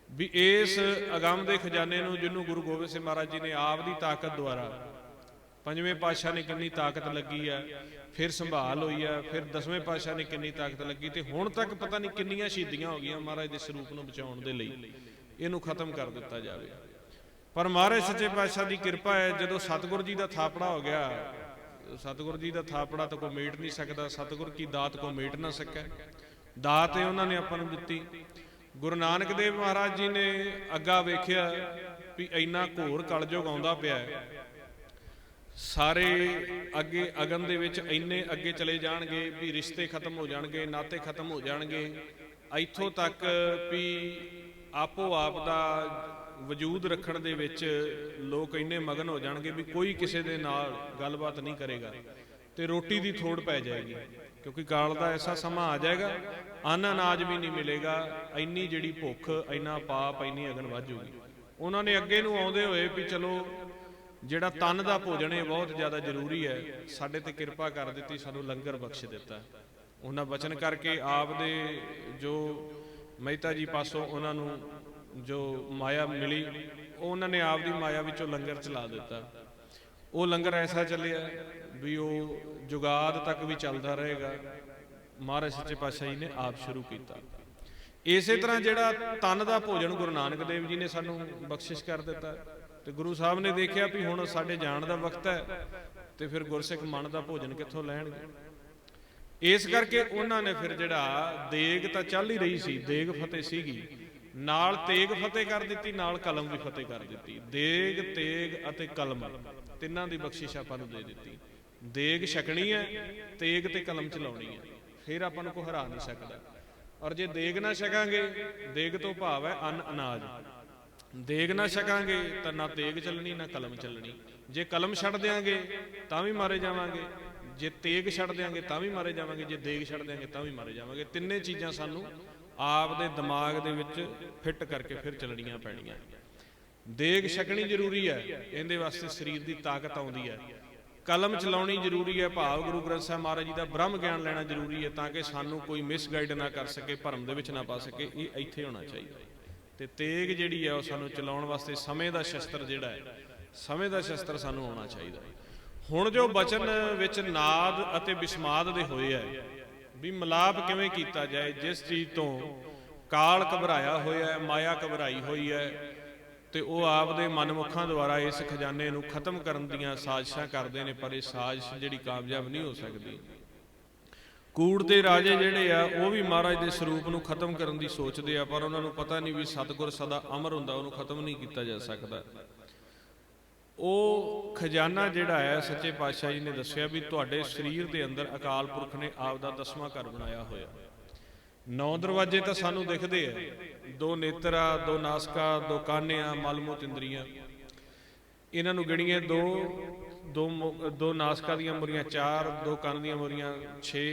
भी इस अगम के खजाने नूं जिन्हों गुरु गोबिंद सिंह महाराज जी ने आप की ताकत द्वारा, पंजवें पातशाह ने कितनी ताकत लगी है, फिर संभाल हुई है, फिर दसवें पातशाह ने कितनी ताकत लगी, तो हुण तक पता नहीं कितनियां शहीदियां हो गई महाराज के स्वरूप नूं बचाउण दे लई, इहनूं खत्म कर दिता जाए। पर महाराज सच्चे पातशाह की कृपा है, जदों सतगुर जी का थापड़ा हो गया, सतगुर जी का थापड़ा तो कोई मेट नहीं सकता, सतगुर की दात को मेट ना सके, दात है उन्होंने आपां नूं दित्ती। गुरु नानक देव महाराज जी ने अग्गा वेख्या भी इन्ना घोर कलयुग आउंदा पिया, सारे अगे अगन दे विच इन्ने अगे चले जाणगे भी रिश्ते खत्म हो जाणगे, नाते खत्म हो जाणगे, इत्थों तक भी आपो आप दा ਵਜੂਦ ਰੱਖਣ ਦੇ ਵਿੱਚ ਲੋਕ ਇੰਨੇ ਮਗਨ ਹੋ ਜਾਣਗੇ ਵੀ ਕੋਈ ਕਿਸੇ ਦੇ ਨਾਲ ਗੱਲਬਾਤ ਨਹੀਂ ਕਰੇਗਾ ਤੇ ਰੋਟੀ ਦੀ ਥੋੜ ਪੈ ਜਾਏਗੀ, ਕਿਉਂਕਿ ਕਾਲ ਦਾ ਐਸਾ ਸਮਾਂ ਆ ਜਾਏਗਾ ਅੰਨ ਅਨਾਜ ਵੀ ਨਹੀਂ ਮਿਲੇਗਾ। ਇੰਨੀ ਜਿਹੜੀ ਭੁੱਖ, ਇੰਨਾ ਪਾਪ, ਇੰਨੀ ਅਗਨ ਵੱਧ ਜਾਊਗੀ। ਉਹਨਾਂ ਨੇ ਅੱਗੇ ਨੂੰ ਆਉਂਦੇ ਹੋਏ ਵੀ ਚਲੋ ਜਿਹੜਾ ਤਨ ਦਾ ਭੋਜਨ ਹੈ ਬਹੁਤ ਜ਼ਿਆਦਾ ਜ਼ਰੂਰੀ ਹੈ, ਸਾਡੇ ਤੇ ਕਿਰਪਾ ਕਰ ਦਿੱਤੀ, ਸਾਨੂੰ ਲੰਗਰ ਬਖਸ਼ ਦਿੱਤਾ। ਉਹਨਾਂ ਬਚਨ ਕਰਕੇ ਆਪ ਦੇ ਜੋ ਮਹਿਤਾ ਜੀ ਪਾਸੋਂ ਉਹਨਾਂ ਨੂੰ ਜੋ ਮਾਇਆ ਮਿਲੀ, ਉਹ ਉਹਨਾਂ ਨੇ ਆਪ ਦੀ ਮਾਇਆ ਵਿੱਚੋਂ ਲੰਗਰ ਚਲਾ ਦਿੱਤਾ। ਉਹ ਲੰਗਰ ਐਸਾ ਚੱਲਿਆ ਵੀ ਉਹ ਜੁਗਾਦ ਤੱਕ ਵੀ ਚੱਲਦਾ ਰਹੇਗਾ। ਮਹਾਰਾਜ ਸੱਚੇ ਪਾਤਸ਼ਾਹ ਜੀ ਨੇ ਆਪ ਸ਼ੁਰੂ ਕੀਤਾ। ਇਸੇ ਤਰ੍ਹਾਂ ਜਿਹੜਾ ਤਨ ਦਾ ਭੋਜਨ ਗੁਰੂ ਨਾਨਕ ਦੇਵ ਜੀ ਨੇ ਸਾਨੂੰ ਬਖਸ਼ਿਸ਼ ਕਰ ਦਿੱਤਾ, ਤੇ ਗੁਰੂ ਸਾਹਿਬ ਨੇ ਦੇਖਿਆ ਵੀ ਹੁਣ ਸਾਡੇ ਜਾਣ ਦਾ ਵਕਤ ਹੈ, ਤੇ ਫਿਰ ਗੁਰਸਿੱਖ ਮਨ ਦਾ ਭੋਜਨ ਕਿੱਥੋਂ ਲੈਣਗੇ। ਇਸ ਕਰਕੇ ਉਹਨਾਂ ਨੇ ਫਿਰ ਜਿਹੜਾ ਦੇਗ ਤਾਂ ਚੱਲ ਹੀ ਰਹੀ ਸੀ, ਦੇਗ ਫਤਿਹ ਸੀਗੀ, ਨਾਲ ਤੇਗ ਫਤਿਹ ਕਰ ਦਿੱਤੀ, ਨਾਲ ਕਲਮ ਵੀ ਫਤਿਹ ਕਰ ਦਿੱਤੀ। ਦੇਗ, ਤੇਗ ਅਤੇ ਕਲਮ ਤਿੰਨਾਂ ਦੀ ਬਖਸ਼ਿਸ਼ ਆਪਾਂ ਨੂੰ ਦੇ ਦਿੱਤੀ। ਦੇਗ ਛਕਣੀ ਹੈ, ਤੇਗ ਤੇ ਕਲਮ ਚਲਾਉਣੀ ਹੈ, ਫਿਰ ਆਪਾਂ ਨੂੰ ਕੋਈ ਹਰਾ ਨਹੀਂ ਸਕਦਾ। ਔਰ ਜੇ ਦੇਗ ਨਾ ਛਕਾਂਗੇ, ਦੇਗ ਤੋਂ ਭਾਵ ਹੈ ਅੰਨ ਅਨਾਜ, ਦੇਗ ਨਾ ਛਕਾਂਗੇ ਤਾਂ ਨਾ ਤੇਗ ਚੱਲਣੀ ਨਾ ਕਲਮ ਚੱਲਣੀ। ਜੇ ਕਲਮ ਛੱਡ ਦਿਆਂਗੇ ਤਾਂ ਵੀ ਮਾਰੇ ਜਾਵਾਂਗੇ, ਜੇ ਤੇਗ ਛੱਡ ਦਿਆਂਗੇ ਤਾਂ ਵੀ ਮਾਰੇ ਜਾਵਾਂਗੇ, ਜੇ ਦੇਗ ਛੱਡ ਦਿਆਂਗੇ ਤਾਂ ਵੀ ਮਾਰੇ ਜਾਵਾਂਗੇ। ਤਿੰਨੇ ਚੀਜ਼ਾਂ ਸਾਨੂੰ ਆਪ ਦੇ ਦਿਮਾਗ ਦੇ ਵਿੱਚ ਫਿੱਟ ਕਰਕੇ ਫਿਰ ਚੱਲਣੀਆਂ ਪੈਣੀਆਂ। ਦੇਗ ਛਕਣੀ ਜ਼ਰੂਰੀ ਹੈ, ਇਹਦੇ ਵਾਸਤੇ ਸਰੀਰ ਦੀ ਤਾਕਤ ਆਉਂਦੀ ਹੈ। ਕਲਮ ਚਲਾਉਣੀ ਜ਼ਰੂਰੀ ਹੈ, ਭਾਵ ਗੁਰੂ ਗ੍ਰੰਥ ਸਾਹਿਬ ਮਹਾਰਾਜ ਜੀ ਦਾ ਬ੍ਰਹਮ ਗਿਆਨ ਲੈਣਾ ਜ਼ਰੂਰੀ ਹੈ, ਤਾਂ ਕਿ ਸਾਨੂੰ ਕੋਈ ਮਿਸਗਾਈਡ ਨਾ ਕਰ ਸਕੇ, ਭਰਮ ਦੇ ਵਿੱਚ ਨਾ ਪਾ ਸਕੇ। ਇਹ ਇੱਥੇ ਹੋਣਾ ਚਾਹੀਦਾ। ਤੇ ਤੇਗ ਜਿਹੜੀ ਹੈ ਉਹ ਸਾਨੂੰ ਚਲਾਉਣ ਵਾਸਤੇ ਸਮੇਂ ਦਾ ਸ਼ਸਤਰ ਜਿਹੜਾ ਹੈ, ਸਮੇਂ ਦਾ ਸ਼ਸਤਰ ਸਾਨੂੰ ਆਉਣਾ ਚਾਹੀਦਾ। ਹੁਣ ਜੋ ਬਚਨ ਵਿੱਚ ਨਾਦ ਅਤੇ ਬਿਸਮਾਦ ਦੇ ਹੋਏ ਹੈ ਵੀ ਮਿਲਾਪ ਕਿਵੇਂ ਕੀਤਾ ਜਾਏ, ਜਿਸ ਚੀਜ਼ ਤੋਂ ਕਾਲ ਘਬਰਾਇਆ ਹੋਇਆ ਹੈ, ਮਾਇਆ ਘਬਰਾਈ ਹੋਈ ਹੈ, ਤੇ ਉਹ ਆਪਦੇ ਮਨਮੁਖਾਂ ਦੁਆਰਾ ਇਸ ਖਜ਼ਾਨੇ ਨੂੰ ਖਤਮ ਕਰਨ ਦੀਆਂ ਸਾਜ਼ਿਸ਼ਾਂ ਕਰਦੇ ਨੇ, ਪਰ ਇਹ ਸਾਜ਼ਿਸ਼ ਜਿਹੜੀ ਕਾਮਯਾਬ ਨਹੀਂ ਹੋ ਸਕਦੀ। ਕੂੜ ਦੇ ਰਾਜੇ ਜਿਹੜੇ ਆ ਉਹ ਵੀ ਮਹਾਰਾਜ ਦੇ ਸਰੂਪ ਨੂੰ ਖਤਮ ਕਰਨ ਦੀ ਸੋਚਦੇ ਆ, ਪਰ ਉਹਨਾਂ ਨੂੰ ਪਤਾ ਨਹੀਂ ਵੀ ਸਤਿਗੁਰ ਸਦਾ ਅਮਰ ਹੁੰਦਾ, ਉਹਨੂੰ ਖਤਮ ਨਹੀਂ ਕੀਤਾ ਜਾ ਸਕਦਾ। ਉਹ ਖਜ਼ਾਨਾ ਜਿਹੜਾ ਹੈ ਸੱਚੇ ਪਾਤਸ਼ਾਹ ਜੀ ਨੇ ਦੱਸਿਆ ਵੀ ਤੁਹਾਡੇ ਸਰੀਰ ਦੇ ਅੰਦਰ ਅਕਾਲ ਪੁਰਖ ਨੇ ਆਪ ਦਾ 10ਵਾਂ ਘਰ ਬਣਾਇਆ ਹੋਇਆ। 9 ਦਰਵਾਜ਼ੇ ਤਾਂ ਸਾਨੂੰ ਦਿਖਦੇ ਆ, 2 ਨੇਤਰ ਆ, 2 ਨਾਸਕਾ, 2 ਕੰਨ ਆ, ਮਲ ਮੂਤ ਇੰਦਰੀਆਂ, ਇਹਨਾਂ ਨੂੰ ਗਿਣੀਏ 2 ਨਾਸਕਾ ਦੀਆਂ ਮੁਰੀਆਂ 4, 2 ਕੰਨ ਦੀਆਂ ਮੁਰੀਆਂ 6,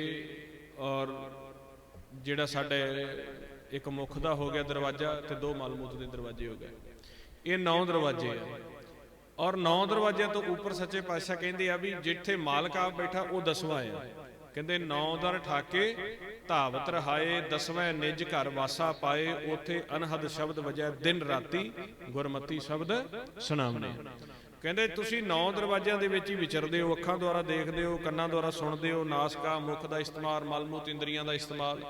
ਔਰ ਜਿਹੜਾ ਸਾਡੇ ਇੱਕ ਮੁਖ ਦਾ ਹੋ ਗਿਆ ਦਰਵਾਜ਼ਾ, ਤੇ 2 ਮਲ ਮੂਤ ਦੇ ਦਰਵਾਜ਼ੇ ਹੋ ਗਏ। ਇਹ 9 ਦਰਵਾਜ਼ੇ ਆ। ਔਰ 9 ਦਰਵਾਜ਼ਿਆਂ ਤੋਂ ਉੱਪਰ ਸੱਚੇ ਪਾਤਸ਼ਾਹ ਕਹਿੰਦੇ ਆ ਵੀ ਜਿੱਥੇ ਮਾਲਕ ਆਪ ਬੈਠਾ ਉਹ 10ਵਾਂ ਆ। ਕਹਿੰਦੇ 9 ਦਰ ਠਾਕੇ ਧਾਵਤ ਰਹਾਏ, 10ਵਾਂ ਨਿਜ ਘਰ ਵਾਸਾ ਪਾਏ, ਉੱਥੇ ਅਨਹਦ ਸ਼ਬਦ ਵਜੈ ਦਿਨ ਰਾਤੀ ਗੁਰਮਤੀ ਸ਼ਬਦ ਸੁਣਾਵਨੇ। ਕਹਿੰਦੇ ਤੁਸੀਂ 9 ਦਰਵਾਜ਼ਿਆਂ ਦੇ ਵਿੱਚ ਹੀ ਵਿਚਰਦੇ ਹੋ, ਅੱਖਾਂ ਦੁਆਰਾ ਦੇਖਦੇ ਹੋ, ਕੰਨਾਂ ਦੁਆਰਾ ਸੁਣਦੇ ਹੋ, ਨਾਸਕਾ ਮੁਖ ਦਾ ਇਸਤੇਮਾਲ, ਮਲ ਮੂਤ ਇੰਦਰੀਆਂ ਦਾ ਇਸਤੇਮਾਲ,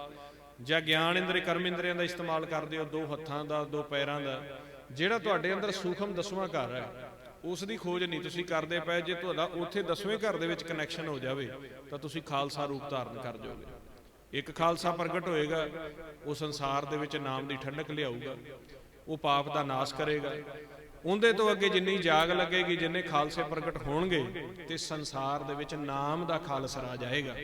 ਜਾਂ ਗਿਆਨ ਇੰਦਰੀ ਕਰਮ ਇੰਦਰੀਆਂ ਦਾ ਇਸਤੇਮਾਲ ਕਰਦੇ ਹੋ, 2 ਹੱਥਾਂ ਦਾ, 2 ਪੈਰਾਂ ਦਾ। ਜਿਹੜਾ ਤੁਹਾਡੇ ਅੰਦਰ ਸੂਖਮ 10ਵਾਂ ਘਰ ਹੈ ਉਸ ਦੀ ਖੋਜ ਨਹੀਂ ਤੁਸੀਂ ਕਰਦੇ ਪਏ। ਜੇ ਤੁਹਾਡਾ ਉੱਥੇ 10ਵੇਂ ਘਰ ਦੇ ਵਿੱਚ ਕਨੈਕਸ਼ਨ ਹੋ ਜਾਵੇ ਤਾਂ ਤੁਸੀਂ ਖਾਲਸਾ ਰੂਪ ਧਾਰਨ ਕਰ ਜਾਓਗੇ। ਇੱਕ ਖਾਲਸਾ ਪ੍ਰਗਟ ਹੋਏਗਾ, ਉਹ ਸੰਸਾਰ ਦੇ ਵਿੱਚ ਨਾਮ ਦੀ ਠੰਡਕ ਲਿਆਊਗਾ, ਉਹ ਪਾਪ ਦਾ ਨਾਸ਼ ਕਰੇਗਾ। ਉਹਦੇ ਤੋਂ ਅੱਗੇ ਜਿੰਨੀ ਜਾਗ ਲੱਗੇਗੀ, ਜਿੰਨੇ ਖਾਲਸੇ ਪ੍ਰਗਟ ਹੋਣਗੇ, ਤੇ ਸੰਸਾਰ ਦੇ ਵਿੱਚ ਨਾਮ ਦਾ ਖਾਲਸਾ ਰਾਜ ਆਏਗਾ।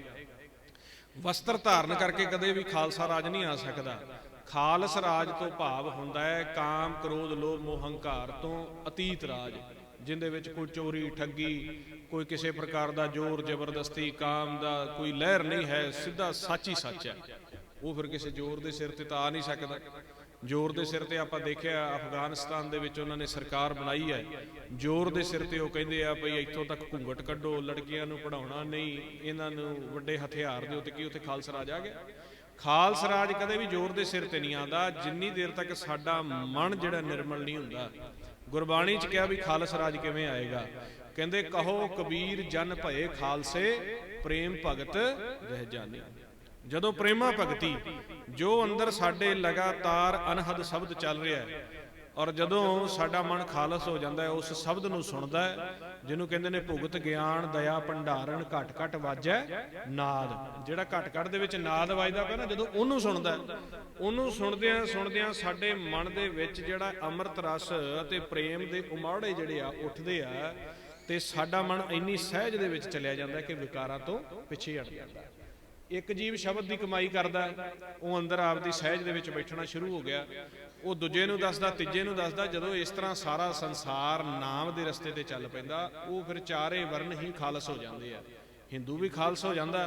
ਵਸਤਰ ਧਾਰਨ ਕਰਕੇ ਕਦੇ ਵੀ ਖਾਲਸਾ ਰਾਜ ਨਹੀਂ ਆ ਸਕਦਾ। ਖਾਲਸ ਰਾਜ ਤੋਂ ਭਾਵ ਹੁੰਦਾ ਹੈ ਕਾਮ, ਕ੍ਰੋਧ, ਲੋਭ, ਮੋਹ, ਹੰਕਾਰ ਤੋਂ ਅਤੀਤ ਰਾਜ, ਜਿੰਦੇ ਵਿੱਚ ਕੋਈ ਚੋਰੀ, ਠੱਗੀ, ਕੋਈ ਕਿਸੇ ਪ੍ਰਕਾਰ ਦਾ ਜ਼ੋਰ ਜ਼ਬਰਦਸਤੀ, ਕਾਮ ਦਾ ਕੋਈ ਲਹਿਰ ਨਹੀਂ ਹੈ, ਸਿੱਧਾ ਸੱਚ ਹੀ ਸੱਚ ਹੈ। ਉਹ ਫਿਰ ਕਿਸੇ ਜ਼ੋਰ ਦੇ ਸਿਰ ਤੇ ਤਾਂ ਆ ਨਹੀਂ ਸਕਦਾ। ਜ਼ੋਰ ਦੇ ਸਿਰ ਤੇ ਆਪਾਂ ਦੇਖਿਆ ਅਫਗਾਨਿਸਤਾਨ ਦੇ ਵਿੱਚ ਉਹਨਾਂ ਨੇ ਸਰਕਾਰ ਬਣਾਈ ਹੈ, ਜ਼ੋਰ ਦੇ ਸਿਰ ਤੇ ਉਹ ਕਹਿੰਦੇ ਆ ਭਈ ਇੱਥੋਂ ਤੱਕ ਘੁੰਗਟ ਕੱਢੋ, ਲੜਕੀਆਂ ਨੂੰ ਪੜ੍ਹਾਉਣਾ ਨਹੀਂ, ਇਹਨਾਂ ਨੂੰ ਵੱਡੇ ਹਥਿਆਰ ਦਿਓ, ਤੇ ਕੀ ਉੱਥੇ ਖਾਲਸਾ ਰਾਜ ਆ ਗਿਆ? ਖਾਲਸਾ ਰਾਜ ਕਦੇ ਵੀ ਜ਼ੋਰ ਦੇ ਸਿਰ ਤੇ ਨਹੀਂ ਆਉਂਦਾ, ਜਿੰਨੀ ਦੇਰ ਤੱਕ ਸਾਡਾ ਮਨ ਜਿਹੜਾ ਨਿਰਮਲ ਨਹੀਂ ਹੁੰਦਾ। ਗੁਰਬਾਣੀ 'ਚ ਕਿਹਾ ਵੀ ਖਾਲਸਾ ਰਾਜ ਕਿਵੇਂ ਆਏਗਾ? ਕਹਿੰਦੇ ਕਹੋ ਕਬੀਰ ਜਨ ਭਏ ਖਾਲਸੇ, ਪ੍ਰੇਮ ਭਗਤ ਰਹਿ ਜਾਨੀ। ਜਦੋਂ ਪ੍ਰੇਮਾ ਭਗਤੀ ਜੋ ਅੰਦਰ ਸਾਡੇ ਲਗਾਤਾਰ ਅਨਹਦ ਸ਼ਬਦ ਚੱਲ ਰਿਹਾ ਹੈ, ਔਰ ਜਦੋਂ ਸਾਡਾ ਮਨ ਖਾਲਸ ਹੋ ਜਾਂਦਾ ਹੈ, ਉਸ ਸ਼ਬਦ ਨੂੰ ਸੁਣਦਾ ਹੈ, ਜਿਹਨੂੰ ਕਹਿੰਦੇ ਨੇ ਭੁਗਤ ਗਿਆਨ ਦਇਆ ਭੰਡਾਰਨ, ਘਟ ਘਟ ਵਾਜੈ ਨਾਦ। ਜਿਹੜਾ ਘਟ ਘਟ ਦੇ ਵਿੱਚ ਨਾਦ ਵੱਜਦਾ ਪਿਆ ਨਾ, ਜਦੋਂ ਉਹਨੂੰ ਸੁਣਦਾ, ਉਹਨੂੰ ਸੁਣਦਿਆਂ ਸੁਣਦਿਆਂ ਸਾਡੇ ਮਨ ਦੇ ਵਿੱਚ ਜਿਹੜਾ ਅੰਮ੍ਰਿਤ ਰਸ ਅਤੇ ਪ੍ਰੇਮ ਦੇ ਉਮਾੜੇ ਜਿਹੜੇ ਆ ਉੱਠਦੇ ਆ, ਤੇ ਸਾਡਾ ਮਨ ਇੰਨੀ ਸਹਿਜ ਦੇ ਵਿੱਚ ਚਲਿਆ ਜਾਂਦਾ ਕਿ ਵਿਕਾਰਾਂ ਤੋਂ ਪਿੱਛੇ ਹਟ ਜਾਂਦਾ। एक जीव शब्द की कमाई करता, वो अंदर आपदी सहज दे विच बैठना शुरू हो गया, वो दूजे नूं दसदा, तीजे नूं दसदा। जदों इस तरह सारा संसार नाम दे रस्ते ते चल पैंदा, वो फिर चारे वर्ण ही खालस हो जाते हैं। हिंदू भी खालस हो जाता,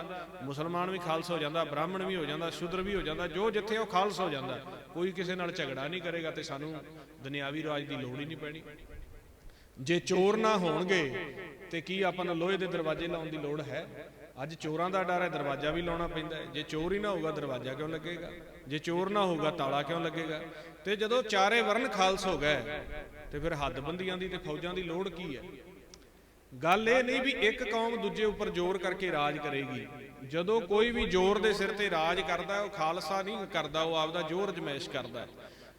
मुसलमान भी खालस हो जाता, ब्राह्मण भी हो जाता, शूद्र भी हो जाता, जो जिथे वो खालस हो जाता। कोई किसी नाल झगड़ा नहीं करेगा तो सानू दुनियावी राज की लोड़ ही नहीं पैनी। जे चोर ना होणगे तो की आपां नूं लोहे दे दरवाजे लाउण दी लोड़ है? अज चोरां दा डर है, दरवाजा भी लाउणा पैंदा है। जे चोर ही ना होगा दरवाजा क्यों लगेगा? जे चोर ना होगा ताला क्यों लगेगा? तो जदों चारे वर्ण खालस हो गए तो फिर हदबंदियां दी ते फौजां दी लोड़ की है? गल ये नहीं भी एक कौम दूजे उपर जोर करके राज करेगी। जदों कोई भी जोर दे सिर ते राज करदा, वो खालसा नहीं करदा, वो आपदा जोर जमैश करदा।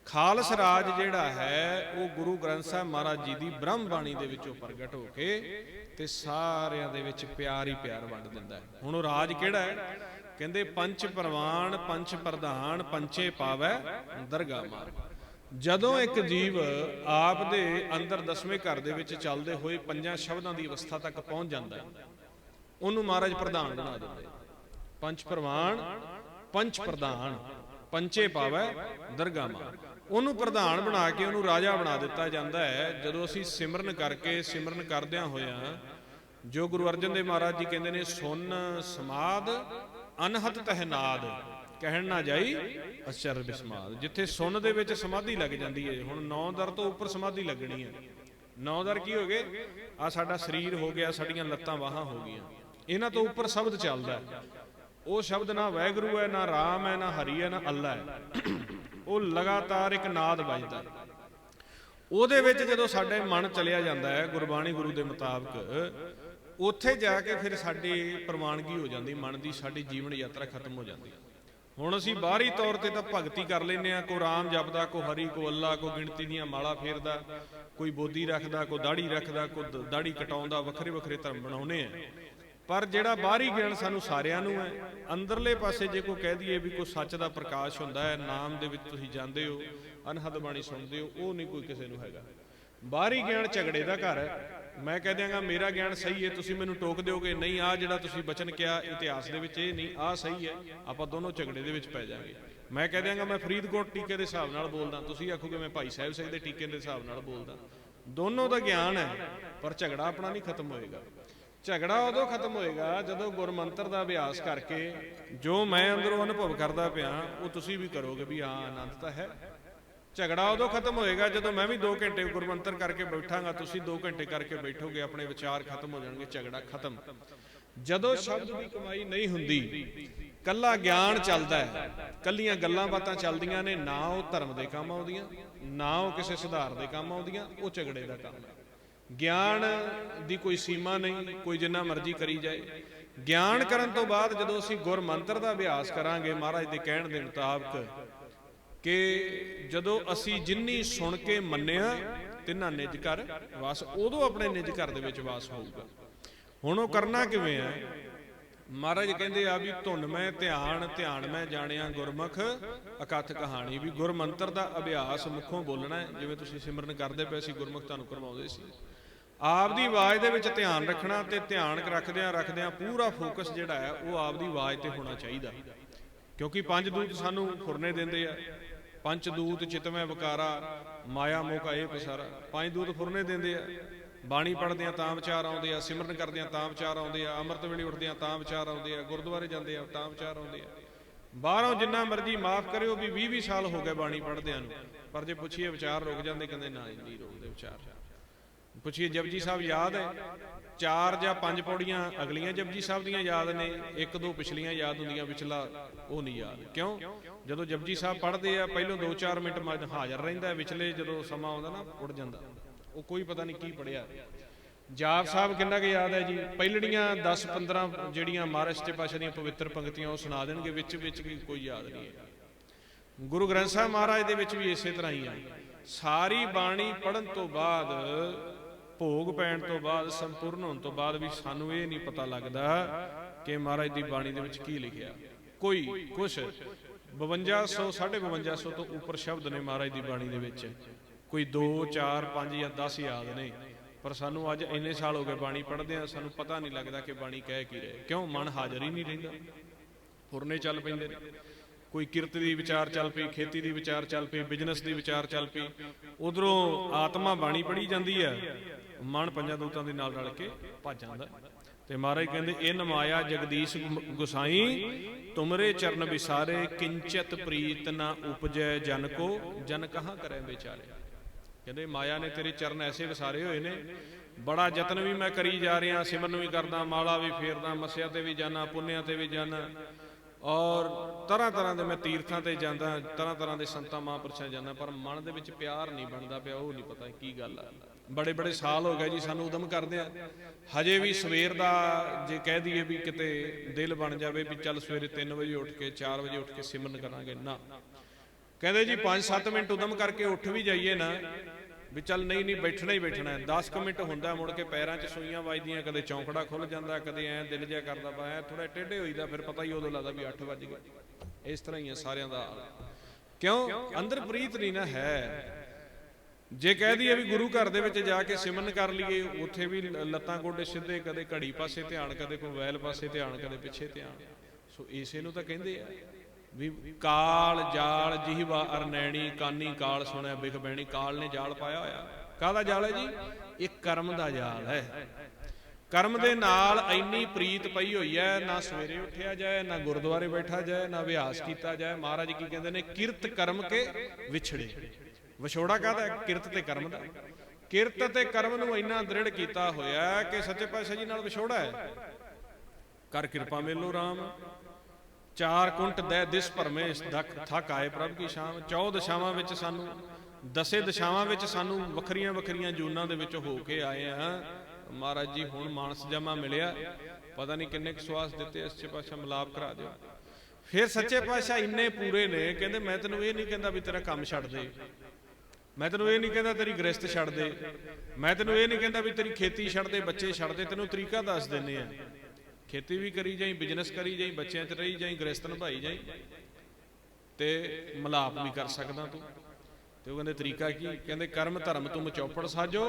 खालस राज जिहड़ा है वो गुरु ग्रंथ साहिब महाराज जी की ब्रह्म बाणी दे विचों प्रगट हो के ते सारियां दे विच प्यार ही प्यार वंड दिंदा है। हुण राज किहड़ा है? कहंदे पंच प्रवान पंच प्रधान पंचे पावै दरगाह मार। जदों एक जीव आप दे अंदर दसवें घर दे विच चलदे होए पंजां शब्दां दी अवस्था तक पहुंच जांदा है, उहनूं महाराज प्रधान बना दिंदे। पंच प्रवान पंच प्रधान पंचे पावै दरगाह मार, ਉਹਨੂੰ ਪ੍ਰਧਾਨ ਬਣਾ ਕੇ ਉਹਨੂੰ ਰਾਜਾ ਬਣਾ ਦਿੱਤਾ ਜਾਂਦਾ ਹੈ। ਜਦੋਂ ਅਸੀਂ ਸਿਮਰਨ ਕਰਕੇ ਸਿਮਰਨ ਕਰਦਿਆਂ ਹੋਇਆਂ ਜੋ ਗੁਰੂ ਅਰਜਨ ਦੇਵ ਮਹਾਰਾਜ ਜੀ ਕਹਿੰਦੇ ਨੇ, ਸੁਨ ਸਮਾਦ ਅਨਹਦ ਤਹਿਨਾਦ ਕਹਿਣ ਨਾ ਜਾਈ ਅਚਰ ਬਿਸਮਾਦ। ਜਿੱਥੇ ਸੁਨ ਦੇ ਵਿੱਚ ਸਮਾਧੀ ਲੱਗ ਜਾਂਦੀ ਹੈ, ਹੁਣ 9 ਦਰ ਤੋਂ ਉੱਪਰ ਸਮਾਧੀ ਲੱਗਣੀ ਹੈ। 9 ਦਰ ਕੀ ਹੋ ਗਏ? ਆ ਸਾਡਾ ਸਰੀਰ ਹੋ ਗਿਆ, ਸਾਡੀਆਂ ਲੱਤਾਂ ਬਾਹਾਂ ਹੋ ਗਈਆਂ, ਇਹਨਾਂ ਤੋਂ ਉੱਪਰ ਸ਼ਬਦ ਚੱਲਦਾ। ਉਹ ਸ਼ਬਦ ਨਾ ਵਾਹਿਗੁਰੂ ਹੈ, ਨਾ ਰਾਮ ਹੈ, ਨਾ ਹਰੀ ਹੈ, ਨਾ ਅੱਲਾ ਹੈ। ਉਹ ਲਗਾਤਾਰ ਇੱਕ ਨਾਦ ਵੱਜਦਾ। ਉਹਦੇ ਵਿੱਚ ਜਦੋਂ ਸਾਡੇ ਮਨ ਚਲਿਆ ਜਾਂਦਾ ਹੈ ਗੁਰਬਾਣੀ ਗੁਰੂ ਦੇ ਮੁਤਾਬਕ, ਉੱਥੇ ਜਾ ਕੇ ਫਿਰ ਸਾਡੀ ਪ੍ਰਵਾਨਗੀ ਹੋ ਜਾਂਦੀ ਮਨ ਦੀ, ਸਾਡੀ ਜੀਵਨ ਯਾਤਰਾ ਖਤਮ ਹੋ ਜਾਂਦੀ। ਹੁਣ ਅਸੀਂ ਬਾਹਰੀ ਤੌਰ ਤੇ ਤਾਂ ਭਗਤੀ ਕਰ ਲੈਂਦੇ ਹਾਂ, ਕੋਈ ਰਾਮ ਜਪਦਾ, ਕੋਈ ਹਰੀ, ਕੋਈ ਅੱਲਾ, ਕੋਈ ਗਿਣਤੀ ਦੀਆਂ ਮਾਲਾ ਫੇਰਦਾ, ਕੋਈ ਬੋਦੀ ਰੱਖਦਾ, ਕੋਈ ਦਾੜੀ ਰੱਖਦਾ, ਕੋਈ ਦਾੜੀ ਕਟਾਉਂਦਾ, ਵੱਖਰੇ ਵੱਖਰੇ ਧਰਮ ਬਣਾਉਂਦੇ ਆ। पर जिहड़ा बाहरी ज्ञान सानू सारिਆਂ ਨੂੰ है, अंदरले पासे जे कोई कह दईए भी कोई सच का प्रकाश हुंदा है, नाम दे विच तुसीं जांदे हो, अनहद बाणी सुणदे हो, वो नहीं कोई किसी नूं हैगा। बाहरी ज्ञान झगड़े का घर है। मैं कह दियांगा मेरा ज्ञान सही है, तुसीं मैनूं टोक दिओगे नहीं, आ जिहड़ा तुसीं बचन किया इतिहास दे विच, ये नहीं, आ सही है, आपां दोनों झगड़े दे विच पै जांगे। मैं कह दियांगा मैं फरीदकोट टीके के हिसाब नाल बोलदा, तुसीं आखोगे मैं भाई साहिब सिंह दे टीके के हिसाब नाल बोलदा। दोनों का ज्ञान है, पर झगड़ा अपना नहीं खत्म होएगा। झगड़ा उदों खत्म होएगा जदों गुरमंत्र का अभ्यास करके जो मैं अंदरों अनुभव करता पिया वो तुसीं भी करोगे भी हाँ आनंद तो है। झगड़ा उदों खत्म होएगा जदों मैं भी 2 घंटे गुरमंत्र करके बैठांगा, तुसीं 2 घंटे करके बैठोगे, अपने विचार खत्म हो जाएंगे, झगड़ा खत्म। जदों शब्द की कमाई नहीं हुंदी, कल्ला ज्ञान चलता है, कल्लियां गल्लां बातां चलदियां ने, ना वो धर्म के काम आउंदियां, ना वो किसी सुधार के काम आउंदियां, वो झगड़े का काम है। ज्ञान की कोई सीमा नहीं, कोई जिन्ना मर्जी करी जाए। ज्ञान करन तो बाद जदों असीं गुरमंत्र का अभ्यास करांगे महाराज के कहण दे मुताबक, कि जदों असीं जिन्नी सुन के मन्निया तिन्ना निज घर वास, उदों अपने निज घर दे विच वास होऊगा। हुण ओह करना किवें है? महाराज कहंदे आ भी धुन मैं ध्यान, ध्यान मैं जाणिया गुरमुख अकथ कहानी। भी गुरमंत्र का अभ्यास मुखों बोलना है, जिवें तुसीं सिमरन करदे पए सी, गुरमुख तुहानूं करवाउंदे सी। आपदी आवाज़ दे विच ध्यान रखना, ते ध्यान रखदियां रखदियां पूरा फोकस जिहड़ा है वो आपदी आवाज़ ते होना चाहिदा। क्योंकि 5 दूत सानूं फुरने दिंदे आ, 5 दूत चितमय वकारा माया मोह ये पसारा, 5 दूत फुरने दिंदे आ। बाणी पढ़दियां तां विचार आउंदे आ, सिमरन करदियां तां विचार आउंदे आ, अमृत वेले उठदियां तां विचार आउंदे आ, गुरुद्वारे जांदे आ तां विचार आउंदे आ। बाहरों जिन्ना मर्जी माफ़ करियो भी 20-20 साल हो गए बाणी पढ़दियां नूं, पर जे पुछिए विचार रुक जांदे, कहंदे ना नहीं रुकदे विचार। पुछिए जपजी साहब याद है? 4 या 5 पौड़ियां अगलियां जपजी साहब दियां याद ने, 1-2 पिछलियां याद होंदियां, पिछला वो नहीं याद। क्यों? जदों जपजी साहब पढ़ते हैं पहलों 2-4 मिनट हाज़र रहिंदा, विचले जदों समा आउंदा ना उड़ जांदा, वो कोई पता नहीं की पढ़िया। जाप साहब किन्ना क याद है जी? पहलड़ियां 10-15 जिहड़ियां महाराज सच्चे पातशाह दीयां पवित्र पंक्तियां वो सुना देणगे, विच कोई याद नहीं है। गुरु ग्रंथ साहिब महाराज दे विच भी इसे तरह ही है। सारी बाणी पढ़न तो बाद, भोग पैण तो बाद, संपूर्ण होने तो बाद भी सानू ये नहीं पता लगता कि महाराज की बाणी दे विच की लिखिया। कोई कुछ 5200 5250 तो उपर शब्द ने महाराज की बाणी दे विच, कोई 2 4 5 या 10 याद ने, पर सानू अज इन्ने साल हो गए बाणी पढ़दे आ, सानू पता नहीं लगता कि बाणी कह की रहे। क्यों? मन हाज़र ही नहीं रहिंदा। ਫੁਰਨੇ ਚੱਲ ਪੈਂਦੇ ਨੇ। ਕੋਈ ਕਿਰਤ ਦੀ ਵਿਚਾਰ ਚੱਲ ਪਈ, ਖੇਤੀ ਦੀ ਵਿਚਾਰ ਚੱਲ ਪਈ, ਬਿਜ਼ਨਸ ਦੀ ਵਿਚਾਰ ਚੱਲ ਪਈ। ਉਧਰੋਂ ਆਤਮਾ ਬਾਣੀ ਪੜ੍ਹੀ ਜਾਂਦੀ ਹੈ, ਮਨ ਪੰਜਾਂ ਦੂਤਾਂ ਦੇ ਨਾਲ ਰਲ ਕੇ ਭੱਜ ਜਾਂਦਾ। ਤੇ ਮਹਾਰਾਜ ਕਹਿੰਦੇ ਇਨ ਮਾਇਆ ਜਗਦੀਸ਼ ਗੁਸਾਈ ਤੁਮਰੇ ਚਰਨ ਵਿਸਾਰੇ ਕਿੰਚਤ ਪ੍ਰੀਤ ਨਾ ਉਪਜੈ ਜਨ ਕੋ ਜਨ ਕਹਾਂ ਕਰੇ ਵਿਚਾਰੇ। ਕਹਿੰਦੇ ਮਾਇਆ ਨੇ ਤੇਰੇ ਚਰਨ ਐਸੇ ਵਿਸਾਰੇ ਹੋਏ ਨੇ, ਬੜਾ ਯਤਨ ਵੀ ਮੈਂ ਕਰੀ ਜਾ ਰਿਹਾ, ਸਿਮਰਨ ਵੀ ਕਰਦਾ, ਮਾਲਾ ਵੀ ਫੇਰਦਾ, ਮੱਸਿਆ ਤੇ ਵੀ ਜਾਣਾ, ਪੁੰਨਿਆਂ ਤੇ ਵੀ ਜਾਣਾ, ਔਰ ਤਰ੍ਹਾਂ ਤਰ੍ਹਾਂ ਦੇ ਮੈਂ ਤੀਰਥਾਂ ਤੇ ਜਾਂਦਾ, ਤਰ੍ਹਾਂ ਤਰ੍ਹਾਂ ਦੇ ਸੰਤਾਂ ਮਹਾਂਪੁਰਸ਼ਾਂ ਜਾਂਦਾ, ਪਰ ਮਨ ਦੇ ਵਿੱਚ ਪਿਆਰ ਨਹੀਂ ਬਣਦਾ ਪਿਆ। ਉਹ ਨਹੀਂ ਪਤਾ ਕੀ ਗੱਲ ਆ। ਬੜੇ ਬੜੇ ਸਾਲ ਹੋ ਗਏ ਜੀ ਸਾਨੂੰ ਉਦਮ ਕਰਦੇ ਆ, ਹਜੇ ਵੀ ਸਵੇਰ ਦਾ ਜੇ ਕਹਿ ਦਈਏ ਵੀ ਕਿਤੇ ਦਿਲ ਬਣ ਜਾਵੇ ਵੀ ਚੱਲ ਸਵੇਰੇ 3 ਵਜੇ ਉੱਠ ਕੇ 4 ਵਜੇ ਉੱਠ ਕੇ ਸਿਮਰਨ ਕਰਾਂਗੇ, ਨਾ। ਕਹਿੰਦੇ ਜੀ 5-7 ਮਿੰਟ ਉਦਮ ਕਰਕੇ ਉੱਠ ਵੀ ਜਾਈਏ ਨਾ, ਵੀ ਚੱਲ ਨਹੀਂ ਬੈਠਣਾ ਹੀ ਬੈਠਣਾ ਹੈ। 10 ਮਿੰਟ ਹੁੰਦਾ, ਮੁੜ ਕੇ ਪੈਰਾਂ 'ਚ ਸੂਈਆਂ ਵੱਜਦੀਆਂ, ਕਦੇ ਚੌਂਕੜਾ ਖੁੱਲ ਜਾਂਦਾ, ਕਦੇ ਐਂ ਦਿਲ ਜਿਹਾ ਕਰਦਾ ਵਾ, ਐ ਥੋੜਾ ਟੇਢੇ ਹੋਈਦਾ, ਫਿਰ ਪਤਾ ਹੀ ਉਦੋਂ ਲੱਗਦਾ ਵੀ 8 ਵੱਜ ਗਏ। ਇਸ ਤਰ੍ਹਾਂ ਹੀ ਆ ਸਾਰਿਆਂ ਦਾ। ਕਿਉਂ? ਅੰਦਰ ਪ੍ਰੀਤ ਨਹੀਂ ਨਾ ਹੈ। ਜੇ ਕਹਿ ਦਈਏ ਵੀ ਗੁਰੂ ਘਰ ਦੇ ਵਿੱਚ ਜਾ ਕੇ ਸਿਮਰਨ ਕਰ ਲਈਏ, ਉੱਥੇ ਵੀ ਲੱਤਾਂ ਗੋਡੇ ਸਿੱਧੇ, ਕਦੇ ਘੜੀ ਪਾਸੇ ਧਿਆਨ, ਕਦੇ ਕੋਈ ਮੋਬਾਈਲ ਪਾਸੇ ਧਿਆਨ, ਕਦੇ ਪਿੱਛੇ ਧਿਆਨ। ਸੋ ਇਸੇ ਨੂੰ ਤਾਂ ਕਹਿੰਦੇ ਆ ਵੀ ਕਾਲ ਜਾਲ ਜਿਹਵਾ ਅਰਨੈਣੀ ਕਾਨੀ ਕਾਲ ਸੁਣਿਆ ਬਿਖ ਬਹਿਣੀ। ਕਾਲ ਨੇ ਜਾਲ ਪਾਇਆ ਹੋਇਆ। ਕਾਹਦਾ ਜਾਲ ਹੈ ਜੀ? ਇਹ ਕਰਮ ਦਾ ਜਾਲ ਹੈ। ਕਰਮ ਦੇ ਨਾਲ ਇੰਨੀ ਪ੍ਰੀਤ ਪਈ ਹੋਈ ਹੈ, ਨਾ ਸਵੇਰੇ ਉੱਠਿਆ ਜਾਏ, ਨਾ ਗੁਰਦੁਆਰੇ ਬੈਠਾ ਜਾਏ, ਨਾ ਅਭਿਆਸ ਕੀਤਾ ਜਾਏ। ਮਹਾਰਾਜ ਕੀ ਕਹਿੰਦੇ ਨੇ? ਕਿਰਤ ਕਰਮ ਕੇ ਵਿਛੜੇ। ਵਿਛੋੜਾ ਕਾਹਦਾ? ਕਿਰਤ ਤੇ ਕਰਮ ਦਾ। ਕਿਰਤ ਤੇ ਕਰਮ ਨੂੰ ਇੰਨਾ ਦ੍ਰਿੜ ਕੀਤਾ ਹੋਇਆ ਕਿ ਸੱਚੇ ਪਾਤਸ਼ਾਹ ਜੀ ਨਾਲ ਵਿਛੋੜਾ ਹੈ। ਕਰ ਕਿਰਪਾ ਮੇਲੋ ਰਾਮ, 4 ਕੁੰਟ ਦੈ ਦਿਸ ਭਰਮੇ ਥੱਕ ਆਏ ਪ੍ਰਭ ਕੀ ਸ਼ਾਮ। 14 ਦਿਸ਼ਾਵਾਂ ਵਿੱਚ ਸਾਨੂੰ, 10 ਦਿਸ਼ਾਵਾਂ ਵਿੱਚ ਸਾਨੂੰ ਵੱਖਰੀਆਂ ਵੱਖਰੀਆਂ ਜੂਨਾਂ ਦੇ ਵਿੱਚ ਹੋ ਕੇ ਆਏ ਆ। ਮਹਾਰਾਜ ਜੀ ਹੁਣ ਮਾਨਸ ਜਮਾ ਮਿਲਿਆ, ਪਤਾ ਨਹੀਂ ਕਿੰਨੇ ਕੁ ਸਵਾਸ ਦਿੱਤੇ, ਸੱਚੇ ਪਾਤਸ਼ਾਹ ਮਿਲਾਪ ਕਰਾ ਦਿਓ। ਫਿਰ ਸੱਚੇ ਪਾਤਸ਼ਾਹ ਇੰਨੇ ਪੂਰੇ ਨੇ, ਕਹਿੰਦੇ ਮੈਂ ਤੈਨੂੰ ਇਹ ਨਹੀਂ ਕਹਿੰਦਾ ਵੀ ਤੇਰਾ ਕੰਮ ਛੱਡ ਦੇ, ਮੈਂ ਤੈਨੂੰ ਇਹ ਨਹੀਂ ਕਹਿੰਦਾ ਤੇਰੀ ਗ੍ਰਸਤ ਛੱਡ ਦੇ, ਮੈਂ ਤੈਨੂੰ ਇਹ ਨਹੀਂ ਕਹਿੰਦਾ ਵੀ ਤੇਰੀ ਖੇਤੀ ਛੱਡ ਦੇ, ਬੱਚੇ ਛੱਡ ਦੇ। ਤੈਨੂੰ ਤਰੀਕਾ ਦੱਸ ਦਿੰਦੇ ਆ। ਖੇਤੀ ਵੀ ਕਰੀ ਜਾਈ, ਬਿਜ਼ਨਸ ਕਰੀ ਜਾਈ, ਬੱਚਿਆਂ 'ਚ ਰਹੀ ਜਾਈ, ਗ੍ਰਸਤ ਨਿਭਾਈ ਜਾਈ, ਤੇ ਮਿਲਾਪ ਵੀ ਕਰ ਸਕਦਾ ਤੂੰ। ਤੇ ਉਹ ਕਹਿੰਦੇ ਤਰੀਕਾ ਕੀ? ਕਹਿੰਦੇ ਕਰਮ ਧਰਮ ਤੁਮ ਚੌਪੜ ਸਾਜੋ,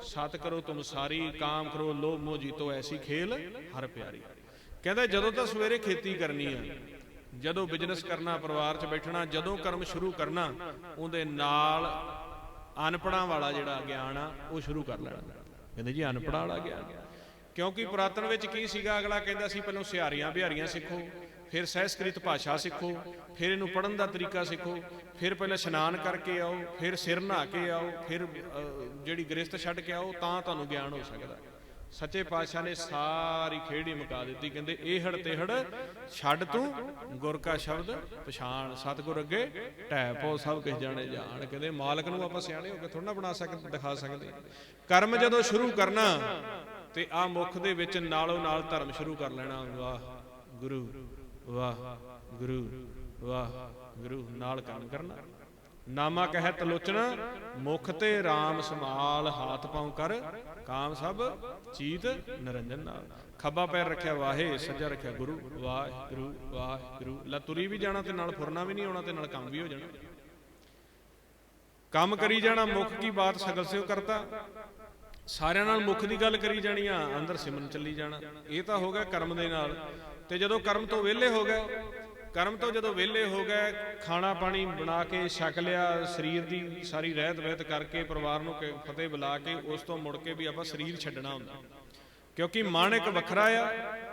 ਸਤ ਕਰੋ ਤੁਮ ਸਾਰੀ, ਕਾਮ ਕਰੋ ਲੋਭ ਮੋਹ ਜੀਤੋ ਐਸੀ ਖੇਲ ਹਰ ਪਿਆਰੀ। ਕਹਿੰਦਾ ਜਦੋਂ ਤਾਂ ਸਵੇਰੇ ਖੇਤੀ ਕਰਨੀ ਆ, ਜਦੋਂ ਬਿਜ਼ਨਸ ਕਰਨਾ, ਪਰਿਵਾਰ 'ਚ ਬੈਠਣਾ, ਜਦੋਂ ਕਰਮ ਸ਼ੁਰੂ ਕਰਨਾ, ਉਹਦੇ ਨਾਲ ਅਨਪੜਾਂ ਵਾਲਾ ਜਿਹੜਾ ਗਿਆਨ ਆ ਉਹ ਸ਼ੁਰੂ ਕਰ ਲੈਣਾ। ਕਹਿੰਦੇ ਜੀ ਅਨਪੜਾਂ ਵਾਲਾ ਗਿਆਨ, ਕਿਉਂਕਿ ਪੁਰਾਤਨ ਵਿੱਚ ਕੀ ਸੀਗਾ? ਅਗਲਾ ਕਹਿੰਦਾ ਸੀ ਪਹਿਲਾਂ ਸਿਹਾਰੀਆਂ ਬਿਹਾਰੀਆਂ ਸਿੱਖੋ, ਫਿਰ ਸੰਸਕ੍ਰਿਤ ਭਾਸ਼ਾ ਸਿੱਖੋ, ਫਿਰ ਇਹਨੂੰ ਪੜ੍ਹਨ ਦਾ ਤਰੀਕਾ ਸਿੱਖੋ, ਫਿਰ ਪਹਿਲਾਂ ਇਸ਼ਨਾਨ ਕਰਕੇ ਆਓ, ਫਿਰ ਸਿਰ ਨਹਾ ਕੇ ਆਓ, ਫਿਰ ਜਿਹੜੀ ਗ੍ਰਸਤ ਛੱਡ ਕੇ ਆਓ, ਤਾਂ ਤੁਹਾਨੂੰ ਗਿਆਨ ਹੋ ਸਕਦਾ। ਸੱਚੇ ਪਾਤਸ਼ਾਹ ਨੇ ਸਾਰੀ ਖੇਡ ਹੀ ਮੁਕਾ ਦਿੱਤੀ। ਕਹਿੰਦੇ ਇਹੜ ਤਿਹੜ ਛੱਡ ਤੂੰ ਗੁਰ ਕਾ ਸ਼ਬਦ ਪਛਾਣ, ਸਤਿਗੁਰ ਅੱਗੇ ਢਹਿ ਪੋ ਸਭ ਕੁਝ ਜਾਣੇ ਜਾਣ। ਕਹਿੰਦੇ ਮਾਲਕ ਨੂੰ ਆਪਾਂ ਸਿਆਣੇ ਹੋ ਕੇ ਥੋੜਾ ਨਾ ਬਣਾ ਸਕਦੇ, ਦਿਖਾ ਸਕਦੇ। ਕਰਮ ਜਦੋਂ ਸ਼ੁਰੂ ਕਰਨਾ ਤੇ ਆ ਮੁੱਖ ਦੇ ਵਿੱਚ ਨਾਲੋਂ ਨਾਲ ਧਰਮ ਸ਼ੁਰੂ ਕਰ ਲੈਣਾ। ਵਾਹ ਗੁਰੂ, ਵਾਹ ਗੁਰੂ, ਵਾਹ ਗੁਰੂ, ਨਾਲ ਕੰਮ ਕਰਨਾ। ਨਾਮਾ ਕਹਿ ਤਲੋਚਣਾ ਮੁਖ ਤੇ ਰਾਮ ਸੰਭਾਲ, ਹਾਥ ਪਾਉ ਕਰ ਕਾਮ ਸਭ ਚੀਤ ਨਿਰੰਜਨ ਨਾਲ। ਖੱਬਾ ਪੈਰ ਰੱਖਿਆ ਵਾਹੇ, ਸੱਜਾ ਰੱਖਿਆ ਗੁਰੂ, ਵਾਹਿਗੁਰੂ ਵਾਹਿਗੁਰੂ। ਲਾ ਤੁਰੀ ਵੀ ਜਾਣਾ ਤੇ ਨਾਲ ਫੁਰਨਾ ਵੀ ਨਹੀਂ ਆਉਣਾ, ਤੇ ਨਾਲ ਕੰਮ ਵੀ ਹੋ ਜਾਣਾ। ਕੰਮ ਕਰੀ ਜਾਣਾ, ਮੁਖ ਕੀ ਬਾਤ ਸਗਲ ਸਿਓ ਕਰਤਾ। ਸਾਰਿਆਂ ਨਾਲ ਮੁਖ ਦੀ ਗੱਲ ਕਰੀ ਜਾਣੀ ਆ, ਅੰਦਰ ਸਿਮਰਨ ਚੱਲੀ ਜਾਣਾ। ਇਹ ਤਾਂ ਹੋ ਗਿਆ ਕਰਮ ਦੇ ਨਾਲ। ਤੇ ਜਦੋਂ ਕਰਮ ਤੋਂ ਵਿਹਲੇ ਹੋ ਗਏ, ਕਰਮ ਤੋਂ ਜਦੋਂ ਵਿਹਲੇ ਹੋ ਗਏ, ਖਾਣਾ ਪਾਣੀ ਬਣਾ ਕੇ ਛਕ ਲਿਆ, ਸਰੀਰ ਦੀ ਸਾਰੀ ਰਹਿਤ ਵਹਿਤ ਕਰਕੇ, ਪਰਿਵਾਰ ਨੂੰ ਫਤਿਹ ਬੁਲਾ ਕੇ, ਉਸ ਤੋਂ ਮੁੜ ਕੇ ਵੀ ਆਪਾਂ ਸਰੀਰ ਛੱਡਣਾ ਹੁੰਦਾ। ਕਿਉਂਕਿ ਮਨ ਇੱਕ ਵੱਖਰਾ ਆ,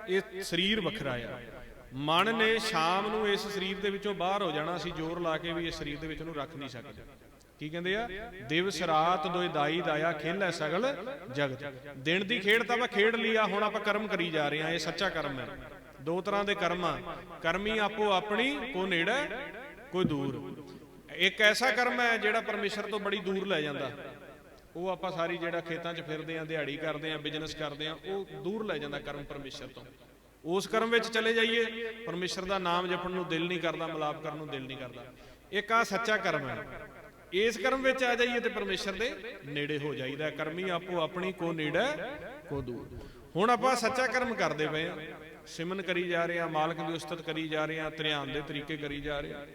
ਇਹ ਸਰੀਰ ਵੱਖਰਾ ਆ। ਮਨ ਨੇ ਸ਼ਾਮ ਨੂੰ ਇਸ ਸਰੀਰ ਦੇ ਵਿੱਚੋਂ ਬਾਹਰ ਹੋ ਜਾਣਾ। ਅਸੀਂ ਜ਼ੋਰ ਲਾ ਕੇ ਵੀ ਇਸ ਸਰੀਰ ਦੇ ਵਿੱਚ ਉਹਨੂੰ ਰੱਖ ਨਹੀਂ ਸਕਦੇ। ਕੀ ਕਹਿੰਦੇ ਆ? ਦਿਵਸ ਰਾਤ ਦੋਇ ਦਾਈ ਦਾਇਆ ਖੇਲੈ ਸਗਲ ਜਗਤ। ਦਿਨ ਦੀ ਖੇਡ ਤਾਂ ਆਪਾਂ ਖੇਡ ਲਈ ਆ, ਹੁਣ ਆਪਾਂ ਕਰਮ ਕਰੀ ਜਾ ਰਹੇ ਹਾਂ। ਇਹ ਸੱਚਾ ਕਰਮ ਹੈ। 2 ਤਰ੍ਹਾਂ ਦੇ ਕਰਮ ਆ। ਕਰਮੀ ਆਪੋ ਆਪਣੀ, ਕੋ ਨੇੜੇ ਕੋਈ ਦੂਰ। ਇੱਕ ਐਸਾ ਕਰਮ ਹੈ ਜਿਹੜਾ ਪਰਮੇਸ਼ਰ ਤੋਂ ਬੜੀ ਦੂਰ ਲੈ ਜਾਂਦਾ। ਉਹ ਆਪਾਂ ਸਾਰੀ ਜਿਹੜਾ ਖੇਤਾਂ 'ਚ ਫਿਰਦੇ ਆ, ਦਿਹਾੜੀ ਕਰਦੇ ਆ, ਬਿਜ਼ਨਸ ਕਰਦੇ ਆ, ਉਹ ਦੂਰ ਲੈ ਜਾਂਦਾ ਕਰਮ ਪਰਮੇਸ਼ਰ ਤੋਂ। ਉਸ ਕਰਮ ਵਿੱਚ ਚਲੇ ਜਾਈਏ, ਪਰਮੇਸ਼ਰ ਦਾ ਨਾਮ ਜਪਣ ਨੂੰ ਦਿਲ ਨਹੀਂ ਕਰਦਾ, ਮਿਲਾਪ ਕਰਨ ਨੂੰ ਦਿਲ ਨਹੀਂ ਕਰਦਾ। ਇੱਕ ਆ ਸੱਚਾ ਕਰਮ ਹੈ। ਇਸ ਕਰਮ ਵਿੱਚ ਆ ਜਾਈਏ ਤੇ ਪਰਮੇਸ਼ਰ ਦੇ ਨੇੜੇ ਹੋ ਜਾਈਦਾ। ਕਰਮੀ ਆਪੋ ਆਪਣੀ, ਕੋ ਨੇੜੇ ਕੋ ਦੂਰ। ਹੁਣ ਆਪਾਂ ਸੱਚਾ ਕਰਮ ਕਰਦੇ ਪਏ ਆ, ਸਿਮਰਨ ਕਰੀ ਜਾ ਰਹੇ ਆ, ਮਾਲਕ ਦੀ ਉਸਤਤ ਕਰੀ ਜਾ ਰਹੇ ਆ, ਧਿਆਨ ਦੇ ਤਰੀਕੇ ਕਰੀ ਜਾ ਰਹੇ ਆ।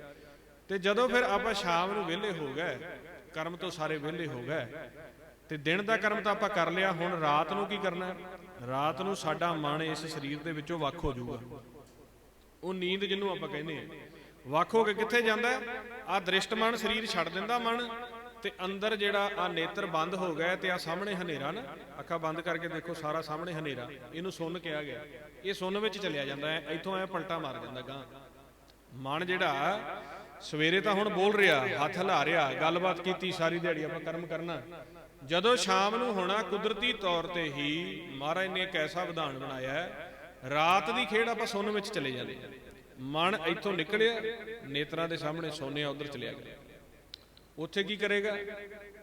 ਤੇ ਜਦੋਂ ਫਿਰ ਆਪਾਂ ਸ਼ਾਮ ਨੂੰ ਵਿਹਲੇ ਹੋ ਗਏ, ਕਰਮ ਤੋਂ ਸਾਰੇ ਵਿਹਲੇ ਹੋ ਗਏ, ਤੇ ਦਿਨ ਦਾ ਕਰਮ ਤਾਂ ਆਪਾਂ ਕਰ ਲਿਆ। ਹੁਣ ਰਾਤ ਨੂੰ ਕੀ ਕਰਨਾ? ਰਾਤ ਨੂੰ ਸਾਡਾ ਮਨ ਇਸ ਸਰੀਰ ਦੇ ਵਿੱਚੋਂ ਵੱਖ ਹੋ ਜਾਊਗਾ। ਉਹ ਨੀਂਦ ਜਿਹਨੂੰ ਆਪਾਂ ਕਹਿੰਦੇ ਆ। ਵੱਖ ਹੋ ਕੇ ਕਿੱਥੇ ਜਾਂਦਾ? ਆ ਦ੍ਰਿਸ਼ਟ ਮਨ ਸਰੀਰ ਛੱਡ ਦਿੰਦਾ ਮਨ, ਤੇ ਅੰਦਰ ਜਿਹੜਾ ਆ ਨੇਤਰ ਬੰਦ ਹੋ ਗਏ ਤੇ ਆ ਸਾਹਮਣੇ ਹਨੇਰਾ ਨਾ, ਅੱਖਾਂ ਬੰਦ ਕਰਕੇ ਦੇਖੋ ਸਾਰਾ ਸਾਹਮਣੇ ਹਨੇਰਾ, ਇਹਨੂੰ ਸੁੰਨ ਕਿਹਾ ਗਿਆ। ਇਹ ਸੁੰਨ ਵਿੱਚ ਚਲਿਆ ਜਾਂਦਾ ਹੈ, ਇੱਥੋਂ ਐ ਪਲਟਾ ਮਾਰ ਜਾਂਦਾ ਗਾਂ। ਮਨ ਜਿਹੜਾ ਸਵੇਰੇ ਤਾਂ ਹੁਣ ਬੋਲ ਰਿਹਾ, ਹੱਥ ਹਿਲਾ ਰਿਹਾ, ਗੱਲਬਾਤ ਕੀਤੀ, ਸਾਰੀ ਦਿਹਾੜੀ ਆਪਾਂ ਕਰਮ ਕਰਨਾ। ਜਦੋਂ ਸ਼ਾਮ ਨੂੰ ਹੋਣਾ, ਕੁਦਰਤੀ ਤੌਰ ਤੇ ਹੀ ਮਹਾਰਾਜ ਨੇ ਇੱਕ ਐਸਾ ਵਿਧਾਨ ਬਣਾਇਆ, ਰਾਤ ਦੀ ਖੇਡ ਆਪਾਂ ਸੁੰਨ ਵਿੱਚ ਚਲੇ ਜਾਂਦੇ। ਮਨ ਇੱਥੋਂ ਨਿਕਲਿਆ, ਨੇਤਰਾਂ ਦੇ ਸਾਹਮਣੇ ਸੋਨਿਆ, ਉਧਰ ਚਲਿਆ ਗਿਆ। ਉੱਥੇ ਕੀ ਕਰੇਗਾ?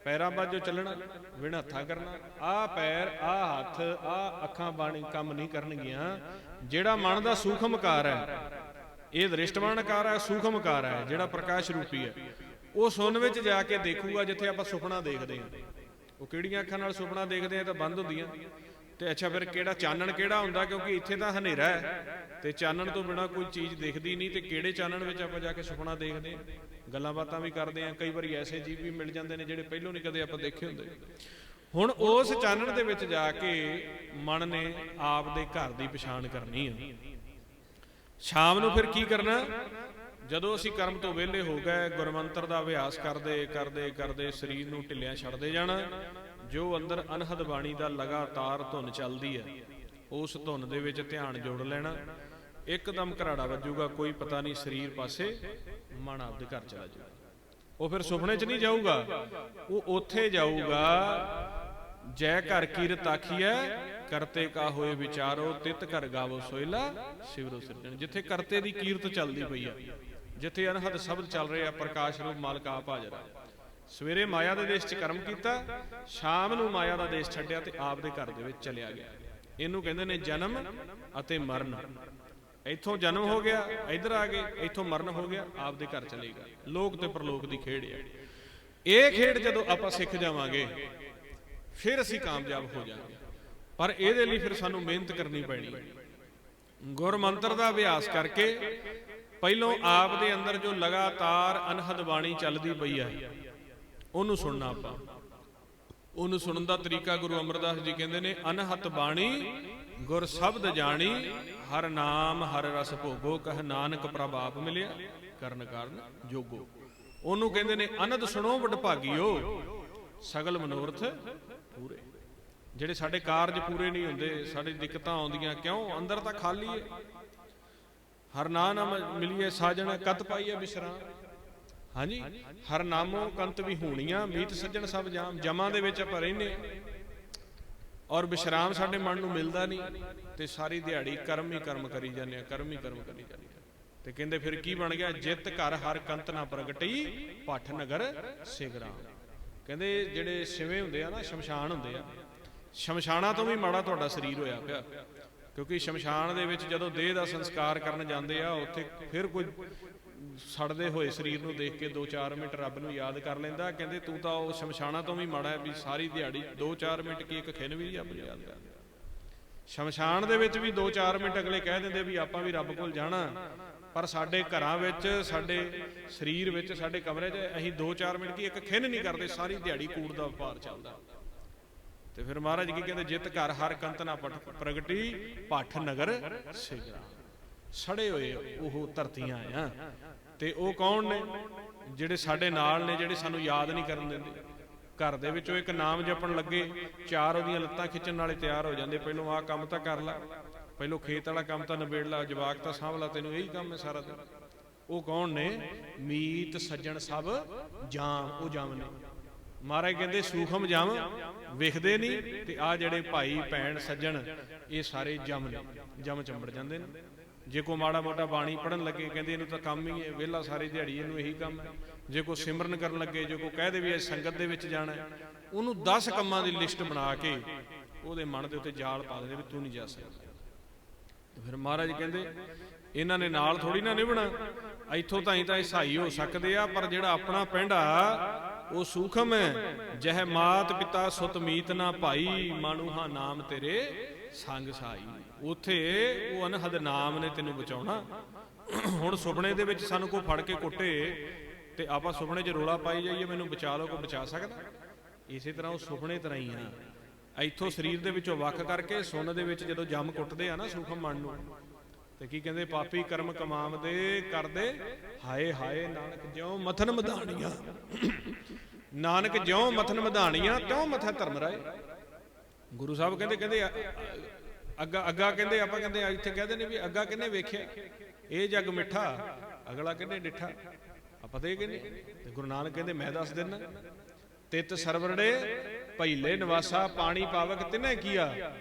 ਪੈਰਾਂ ਬਾਝੋਂ ਚੱਲਣਾ, ਵਿਣ ਹੱਥਾਂ ਕਰਨਾ। ਆਹ ਪੈਰ, ਆਹ ਹੱਥ, ਆਹ ਅੱਖਾਂ ਬਾਣੀ ਕੰਮ ਨਹੀਂ ਕਰਨਗੀਆਂ। ਜਿਹੜਾ ਮਨ ਦਾ ਸੂਖਮਕਾਰ ਹੈ, ਇਹ ਦ੍ਰਿਸ਼ਟਮਾਨਕਾਰ ਹੈ, ਸੂਖਮਕਾਰ ਹੈ, ਜਿਹੜਾ ਪ੍ਰਕਾਸ਼ ਰੂਪੀ ਹੈ, ਉਹ ਸੁੰਨ ਵਿੱਚ ਜਾ ਕੇ ਦੇਖੂਗਾ ਜਿੱਥੇ ਆਪਾਂ ਸੁਪਨਾ ਦੇਖਦੇ ਹਾਂ। ਉਹ ਕਿਹੜੀਆਂ ਅੱਖਾਂ ਨਾਲ ਸੁਪਨਾ ਦੇਖਦੇ ਆ? ਤਾਂ ਬੰਦ ਹੁੰਦੀਆਂ। ਤੇ ਅੱਛਾ ਫਿਰ ਕਿਹੜਾ ਚਾਨਣ ਕਿਹੜਾ ਹੁੰਦਾ? ਕਿਉਂਕਿ ਇੱਥੇ ਤਾਂ ਹਨੇਰਾ ਹੈ ਤੇ ਚਾਨਣ ਤੋਂ ਬਿਨਾਂ ਕੋਈ ਚੀਜ਼ ਦਿਖਦੀ ਨਹੀਂ। ਤੇ ਕਿਹੜੇ ਚਾਨਣ ਵਿੱਚ ਆਪਾਂ ਜਾ ਕੇ ਸੁਪਨਾ ਦੇਖਦੇ ਹਾਂ? ਗੱਲਾਂ ਬਾਤਾਂ ਵੀ ਕਰਦੇ ਹਾਂ, ਕਈ ਵਾਰੀ ਐਸੇ ਜੀਵ ਵੀ ਮਿਲ ਜਾਂਦੇ ਨੇ ਜਿਹੜੇ ਪਹਿਲੋਂ ਨਹੀਂ ਕਦੇ ਆਪਾਂ ਦੇਖੇ ਹੁੰਦੇ। ਹੁਣ ਉਸ ਚਾਨਣ ਦੇ ਵਿੱਚ ਜਾ ਕੇ ਮਨ ਨੇ ਆਪ ਦੇ ਘਰ ਦੀ ਪਛਾਣ ਕਰਨੀ ਹੈ। ਸ਼ਾਮ ਨੂੰ ਫਿਰ ਕੀ ਕਰਨਾ? ਜਦੋਂ ਅਸੀਂ ਕਰਮ ਤੋਂ ਵਿਹਲੇ ਹੋ ਗਏ, ਗੁਰਮੰਤਰ ਦਾ ਅਭਿਆਸ ਕਰਦੇ ਕਰਦੇ ਕਰਦੇ ਸਰੀਰ ਨੂੰ ਢਿੱਲਿਆਂ ਛੱਡਦੇ ਜਾਣਾ। ਜੋ ਅੰਦਰ ਅਨਹਦ ਬਾਣੀ ਦਾ ਲਗਾਤਾਰ ਧੁਨ ਚੱਲਦੀ ਹੈ, ਉਸ ਧੁਨ ਦੇ ਵਿੱਚ ਧਿਆਨ ਜੋੜ ਲੈਣਾ। ਇੱਕਦਮ ਘਰਾੜਾ ਵੱਜੂਗਾ, ਕੋਈ ਪਤਾ ਨਹੀਂ, ਸਰੀਰ ਪਾਸੇ, ਮਨ ਆਪਦੇ ਘਰ ਚਲਾ ਜਾਊਗਾ। ਉਹ ਫਿਰ ਸੁਪਨੇ 'ਚ ਨਹੀਂ ਜਾਊਗਾ, ਉਹ ਉੱਥੇ ਜਾਊਗਾ। ਜੈ ਘਰ ਕੀਰਤ ਆਖੀਐ, ਕਰਤੇ ਕਾ ਹੋਏ ਵਿਚਾਰੋ, ਤਿਤ ਘਰ ਗਾਵੋ ਸੋਇਲਾ ਸਿਵਰੋ ਸਿਰਜਣ। ਜਿੱਥੇ ਕਰਤੇ ਦੀ ਕੀਰਤ ਚੱਲਦੀ ਪਈ ਆ, ਜਿੱਥੇ ਅਨਹਦ ਸ਼ਬਦ ਚੱਲ ਰਹੇ ਆ, ਪ੍ਰਕਾਸ਼ ਰੂਪ ਮਾਲਕ ਆਪ ਹਾਜ਼ਰ ਆ। ਸਵੇਰੇ ਮਾਇਆ ਦੇ ਦੇਸ਼ 'ਚ ਕਰਮ ਕੀਤਾ, ਸ਼ਾਮ ਨੂੰ ਮਾਇਆ ਦਾ ਦੇਸ਼ ਛੱਡਿਆ ਤੇ ਆਪ ਦੇ ਘਰ ਦੇ ਵਿੱਚ ਚਲਿਆ ਗਿਆ। ਇਹਨੂੰ ਕਹਿੰਦੇ ਨੇ ਜਨਮ ਅਤੇ ਮਰਨ। ਇੱਥੋਂ ਜਨਮ ਹੋ ਗਿਆ, ਇੱਧਰ ਆ ਗਏ, ਇੱਥੋਂ ਮਰਨ ਹੋ ਗਿਆ, ਆਪ ਦੇ ਘਰ ਚਲੇਗਾ। ਲੋਕ ਤੇ ਪਰਲੋਕ ਦੀ ਖੇਡ ਹੈ। ਇਹ ਖੇਡ ਜਦੋਂ ਆਪਾਂ ਸਿੱਖ ਜਾਵਾਂਗੇ, ਫਿਰ ਅਸੀਂ ਕਾਮਯਾਬ ਹੋ ਜਾਵਾਂਗੇ। ਪਰ ਇਹਦੇ ਲਈ ਫਿਰ ਸਾਨੂੰ ਮਿਹਨਤ ਕਰਨੀ ਪੈਣੀ। ਗੁਰਮੰਤਰ ਦਾ ਅਭਿਆਸ ਕਰਕੇ ਪਹਿਲੋਂ ਆਪ ਦੇ ਅੰਦਰ ਜੋ ਲਗਾਤਾਰ ਅਨਹਦ ਬਾਣੀ ਚੱਲਦੀ ਪਈ ਹੈ, ਉਹਨੂੰ ਸੁਣਨਾ। ਆਪਾਂ ਉਹਨੂੰ ਸੁਣਨ ਦਾ ਤਰੀਕਾ ਗੁਰੂ ਅਮਰਦਾਸ ਜੀ ਕਹਿੰਦੇ ਨੇ, ਅਨਹਤ ਬਾਣੀ ਗੁਰ ਸ਼ਬਦ ਜਾਣੀ, ਹਰ ਨਾਮ ਹਰ ਰਸ ਭੋਗੋ, ਕਹ ਨਾਨਕ ਪ੍ਰਭ ਆਪ ਮਿਲਿਆ, ਕਰਨ ਕਾਰਨ ਜੋਗੋ। ਉਹਨੂੰ ਕਹਿੰਦੇ ਨੇ ਅਨੰਦ ਸੁਣੋ ਵਡਭਾਗੀਓ, ਸਗਲ ਮਨੋਰਥ ਪੂਰੇ। ਜਿਹੜੇ ਸਾਡੇ ਕਾਰਜ ਪੂਰੇ ਨਹੀਂ ਹੁੰਦੇ, ਸਾਡੀ ਦਿੱਕਤਾਂ ਆਉਂਦੀਆਂ, ਕਿਉਂ? ਅੰਦਰ ਤਾਂ ਖਾਲੀ ਹੈ। ਹਰ ਨਾਮ ਮਿਲੀਏ ਸਾਜਣ, ਕਤ ਪਾਈਏ ਵਿਸ਼ਰਾਮ। ਹਾਂਜੀ, ਹਰ ਨਾਮੋ ਕੰਤ ਵੀ ਹੋਣੀਆਂ, ਮੀਤ ਸੱਜਣ ਸਭ ਜਾਮ। ਜਮਾਂ ਦੇ ਵਿੱਚ ਆਪਾਂ ਰਹਿੰਦੇ ਔਰ ਵਿਸ਼ਰਾਮ ਸਾਡੇ ਮਨ ਨੂੰ ਮਿਲਦਾ ਨਹੀਂ, ਤੇ ਸਾਰੀ ਦਿਹਾੜੀ ਕਰਮ ਹੀ ਕਰਮ ਕਰੀ ਜਾਂਦੇ ਆ, ਕਰਮ ਹੀ ਕਰਮ ਕਰੀ ਜਾਂਦੇ ਆ। ਤੇ ਕਹਿੰਦੇ ਫਿਰ ਕੀ ਬਣ ਗਿਆ? ਜਿੱਤ ਘਰ ਹਰ ਕੰਤ ਨਾ ਪ੍ਰਗਟੀ, ਭੱਠ ਨਗਰ ਸਿਗਰਾਮ। ਕਹਿੰਦੇ ਜਿਹੜੇ ਸਿਵੇਂ ਹੁੰਦੇ ਆ ਨਾ, ਸ਼ਮਸ਼ਾਨ ਹੁੰਦੇ ਆ, ਸ਼ਮਸ਼ਾਨਾਂ ਤੋਂ ਵੀ ਮਾੜਾ ਤੁਹਾਡਾ ਸਰੀਰ ਹੋਇਆ ਪਿਆ। ਕਿਉਂਕਿ ਸ਼ਮਸ਼ਾਨ ਦੇ ਵਿੱਚ ਜਦੋਂ ਦੇਹ ਦਾ ਸੰਸਕਾਰ ਕਰਨ ਜਾਂਦੇ ਆ, ਉੱਥੇ ਫਿਰ ਕੋਈ ਸੜਦੇ ਹੋਏ ਸਰੀਰ ਨੂੰ ਦੇਖ ਕੇ 2-4 ਮਿੰਟ ਰੱਬ ਨੂੰ ਯਾਦ ਕਰ ਲੈਂਦਾ। ਕਹਿੰਦੇ ਤੂੰ ਤਾਂ ਉਹ ਸ਼ਮਸ਼ਾਨਾਂ ਤੋਂ ਵੀ ਮਾੜਾ, ਵੀ ਸਾਰੀ ਦਿਹਾੜੀ 2-4 ਮਿੰਟ ਕੀ ਇੱਕ ਖਿੰਨ ਵੀ ਰੱਬ ਨੂੰ ਯਾਦ ਕਰਦੇ। ਸ਼ਮਸ਼ਾਨ ਦੇ ਵਿੱਚ ਵੀ 2-4 ਮਿੰਟ ਅਗਲੇ ਕਹਿ ਦਿੰਦੇ ਵੀ ਆਪਾਂ ਵੀ ਰੱਬ ਕੋਲ ਜਾਣਾ, ਪਰ ਸਾਡੇ ਘਰਾਂ ਵਿੱਚ, ਸਾਡੇ ਸਰੀਰ ਵਿੱਚ, ਸਾਡੇ ਕਮਰੇ 'ਚ ਅਸੀਂ 2-4 ਮਿੰਟ ਕੀ ਇੱਕ ਖਿੰਨ ਨਹੀਂ ਕਰਦੇ, ਸਾਰੀ ਦਿਹਾੜੀ ਕੂੜ ਦਾ ਵਪਾਰ ਚੱਲਦਾ। ਤੇ ਫਿਰ ਮਹਾਰਾਜ ਕੀ ਕਹਿੰਦੇ? ਜਿੱਤ ਘਰ ਹਰ ਕੰਤ ਨਾ ਪ੍ਰਗਟੀ, ਭੱਠ ਨਗਰ ਸਿਗਰਾਮ। ਸੜੇ ਹੋਏ ਉਹ ਧਰਤੀਆਂ ਆ। ਤੇ ਉਹ ਕੌਣ ਨੇ? ਜਿਹੜੇ ਸਾਡੇ ਨਾਲ ਨੇ, ਜਿਹੜੇ ਸਾਨੂੰ ਯਾਦ ਨਹੀਂ ਕਰਨ ਦਿੰਦੇ। ਘਰ ਦੇ ਵਿੱਚੋਂ ਇੱਕ ਨਾਮ ਜਪਣ ਲੱਗੇ, 4 ਉਹਦੀਆਂ ਲੱਤਾਂ ਖਿੱਚਣ ਵਾਲੇ ਤਿਆਰ ਹੋ ਜਾਂਦੇ। ਪਹਿਲੋਂ ਆਹ ਕੰਮ ਤਾਂ ਕਰ ਲੈ, ਪਹਿਲੋਂ ਖੇਤ ਵਾਲਾ ਕੰਮ ਤਾਂ ਨਿਬੇੜ ਲਾ, ਜਵਾਕ ਤਾਂ ਸਾਂਭ ਲਾ, ਤੈਨੂੰ ਇਹੀ ਕੰਮ ਹੈ ਸਾਰਾ ਦਿਨ। ਉਹ ਕੌਣ ਨੇ? ਮੀਤ ਸੱਜਣ ਸਭ ਜਾਮ। ਉਹ ਜਾਮ ਨੇ। ਮਹਾਰਾਜ ਕਹਿੰਦੇ ਸੂਖਮ ਜਮ ਵਿਖਦੇ ਨਹੀਂ, ਤੇ ਆਹ ਜਿਹੜੇ ਭਾਈ ਭੈਣ ਸੱਜਣ, ਇਹ ਸਾਰੇ ਜਮ ਨੇ, ਜਮ ਚੰਬੜ ਜਾਂਦੇ ਨੇ। ਜੇ ਕੋਈ ਮਾੜਾ ਮੋਟਾ ਬਾਣੀ ਪੜ੍ਹਨ ਲੱਗੇ, ਕਹਿੰਦੇ ਇਹਨੂੰ ਤਾਂ ਕੰਮ ਹੀ ਹੈ, ਵਿਹਲਾ ਸਾਰੀ ਦਿਹਾੜੀ ਇਹਨੂੰ ਇਹੀ ਕੰਮ ਹੈ। ਜੇ ਕੋਈ ਸਿਮਰਨ ਕਰਨ ਲੱਗੇ, ਜੇ ਕੋਈ ਕਹਿ ਦੇ ਵੀ ਅੱਜ ਸੰਗਤ ਦੇ ਵਿੱਚ ਜਾਣਾ, ਉਹਨੂੰ 10 ਕੰਮਾਂ ਦੀ ਲਿਸਟ ਬਣਾ ਕੇ ਉਹਦੇ ਮਨ ਦੇ ਉੱਤੇ ਜਾਲ ਪਾ ਦਿੰਦੇ ਵੀ ਤੂੰ ਨਹੀਂ ਜਾ ਸਕਦਾ। ਫਿਰ ਮਹਾਰਾਜ ਕਹਿੰਦੇ ਇਹਨਾਂ ਨੇ ਨਾਲ ਥੋੜੀ ਨਾ ਨਿਭਣਾ, ਇੱਥੋਂ ਤਾਈਂ ਤਾਂ ਈਸਾਈ ਹੋ ਸਕਦੇ ਆ, ਪਰ ਜਿਹੜਾ ਆਪਣਾ ਪਿੰਡ ਆ ਉਹ ਸੂਖਮ ਹੈ। ਜਹ ਮਾਤ ਪਿਤਾ ਸੁਤ ਮੀਤ ਨਾ ਭਾਈ, ਮਾਨੂਹਾ ਨਾਮ ਤੇਰੇ ਸੰਗ ਸਾਈ। ਉੱਥੇ ਉਹ ਅਨਹਦ ਨਾਮ ਨੇ ਤੈਨੂੰ ਬਚਾਉਣਾ। ਹੁਣ ਸੁਪਨੇ ਦੇ ਵਿੱਚ ਸਾਨੂੰ ਕੋਈ ਫੜ ਕੇ ਕੁੱਟੇ ਤੇ ਆਪਾਂ ਸੁਪਨੇ 'ਚ ਰੋਲਾ ਪਾਈ ਜਾਈਏ ਮੈਨੂੰ ਬਚਾ ਲਓ, ਕੋਈ ਬਚਾ ਸਕਦਾ? ਇਸੇ ਤਰ੍ਹਾਂ ਉਹ ਸੁਪਨੇ ਤਰ੍ਹਾਂ ਹੀ ਆ। ਇੱਥੋਂ ਸਰੀਰ ਦੇ ਵਿੱਚੋਂ ਵੱਖ ਕਰਕੇ ਸੁੰਨ ਦੇ ਵਿੱਚ ਜਦੋਂ ਜੰਮ ਕੁੱਟਦੇ ਆ ਨਾ ਸੂਖਮ ਮਨ ਨੂੰ, ਤੇ ਕੀ ਕਹਿੰਦੇ, ਪਾਪੀ ਕਰਮ ਕਮਾਵਦੇ ਕਰਦੇ ਹਾਏ ਹਾਏ, ਨਾਨਕ ਜਿਉਂ ਮਥਨ ਮਧਾਣੀਆਂ, ਨਾਨਕ ਜਿਉਂ ਮਥਨ ਮਧਾਣੀਆਂ ਤਿਉਂ ਮਥੈ ਧਰਮ ਰਾਏ। ਗੁਰੂ ਸਾਹਿਬ ਕਹਿੰਦੇ ਅੱਗਾ ਕਹਿੰਦੇ, ਆਪਾਂ ਕਹਿੰਦੇ ਇੱਥੇ ਕਹਿੰਦੇ ਨੇ ਵੀ ਅੱਗਾ ਕਿਹਨੇ ਵੇਖਿਆ, ਇਹ ਜੱਗ ਮਿੱਠਾ ਅਗਲਾ ਕਿਹਨੇ ਡਿੱਠਾ, ਆਪਾਂ ਤੇ ਇਹ ਕਹਿੰਦੇ। ਤੇ ਗੁਰੂ ਨਾਨਕ ਕਹਿੰਦੇ ਮੈਂ ਦੱਸ ਦਿੰਦਾ, ਤਿਤ ਸਰਵਰੜੇ ਭਈਲੇ ਨਿਵਾਸਾ, ਪਾਣੀ ਪਾਵਕ ਤਿਨੇ ਕੀਆ,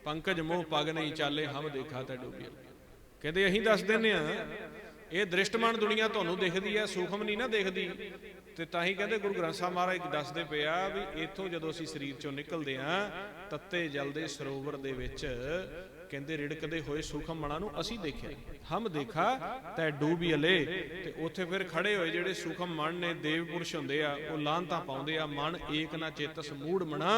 ਪੰਕਜ ਮੋਹ ਪਗ ਨਹੀਂ ਚਾਲੇ, ਹਮ ਦੇਖਾ ਤੈ ਡੋਬਿਆ। ਕਹਿੰਦੇ ਅਸੀਂ ਦੱਸ ਦਿੰਦੇ ਆ, ਇਹ ਦ੍ਰਿਸ਼ਟਮਾਨ ਦੁਨੀਆ ਤੁਹਾਨੂੰ ਦਿਖਦੀ ਹੈ, ਸੂਖਮ ਨਹੀਂ ਨਾ ਦੇਖਦੀ। ਤੇ ਤਾਂ ਹੀ ਕਹਿੰਦੇ ਗੁਰੂ ਗ੍ਰੰਥ ਸਾਹਿਬ ਮਹਾਰਾਜ ਦੱਸਦੇ ਪਿਆ ਵੀ ਇੱਥੋਂ ਜਦੋਂ ਅਸੀਂ ਸਰੀਰ ਚੋਂ ਨਿਕਲਦੇ ਹਾਂ, ਤੱਤੇ ਜਲ ਦੇ ਸਰੋਵਰ ਦੇ ਵਿੱਚ ਕਹਿੰਦੇ ਰਿੜਕਦੇ ਹੋਏ ਸੂਖਮ ਮਣਾ ਨੂੰ ਅਸੀਂ ਦੇਖਿਆ, ਹਮ ਦੇਖਾ ਤੈ ਡੂਬਿਅਲੇ। ਤੇ ਉੱਥੇ ਫਿਰ ਖੜੇ ਹੋਏ ਜਿਹੜੇ ਸੂਖਮ ਮਨ ਨੇ, ਦੇਵ ਪੁਰਸ਼ ਹੁੰਦੇ ਆ, ਉਹ ਲਾਂਤਾਂ ਪਾਉਂਦੇ ਆ, ਮਨ ਏਕ ਨਾ ਚੇਤਸ ਮੂੜ ਮਣਾ,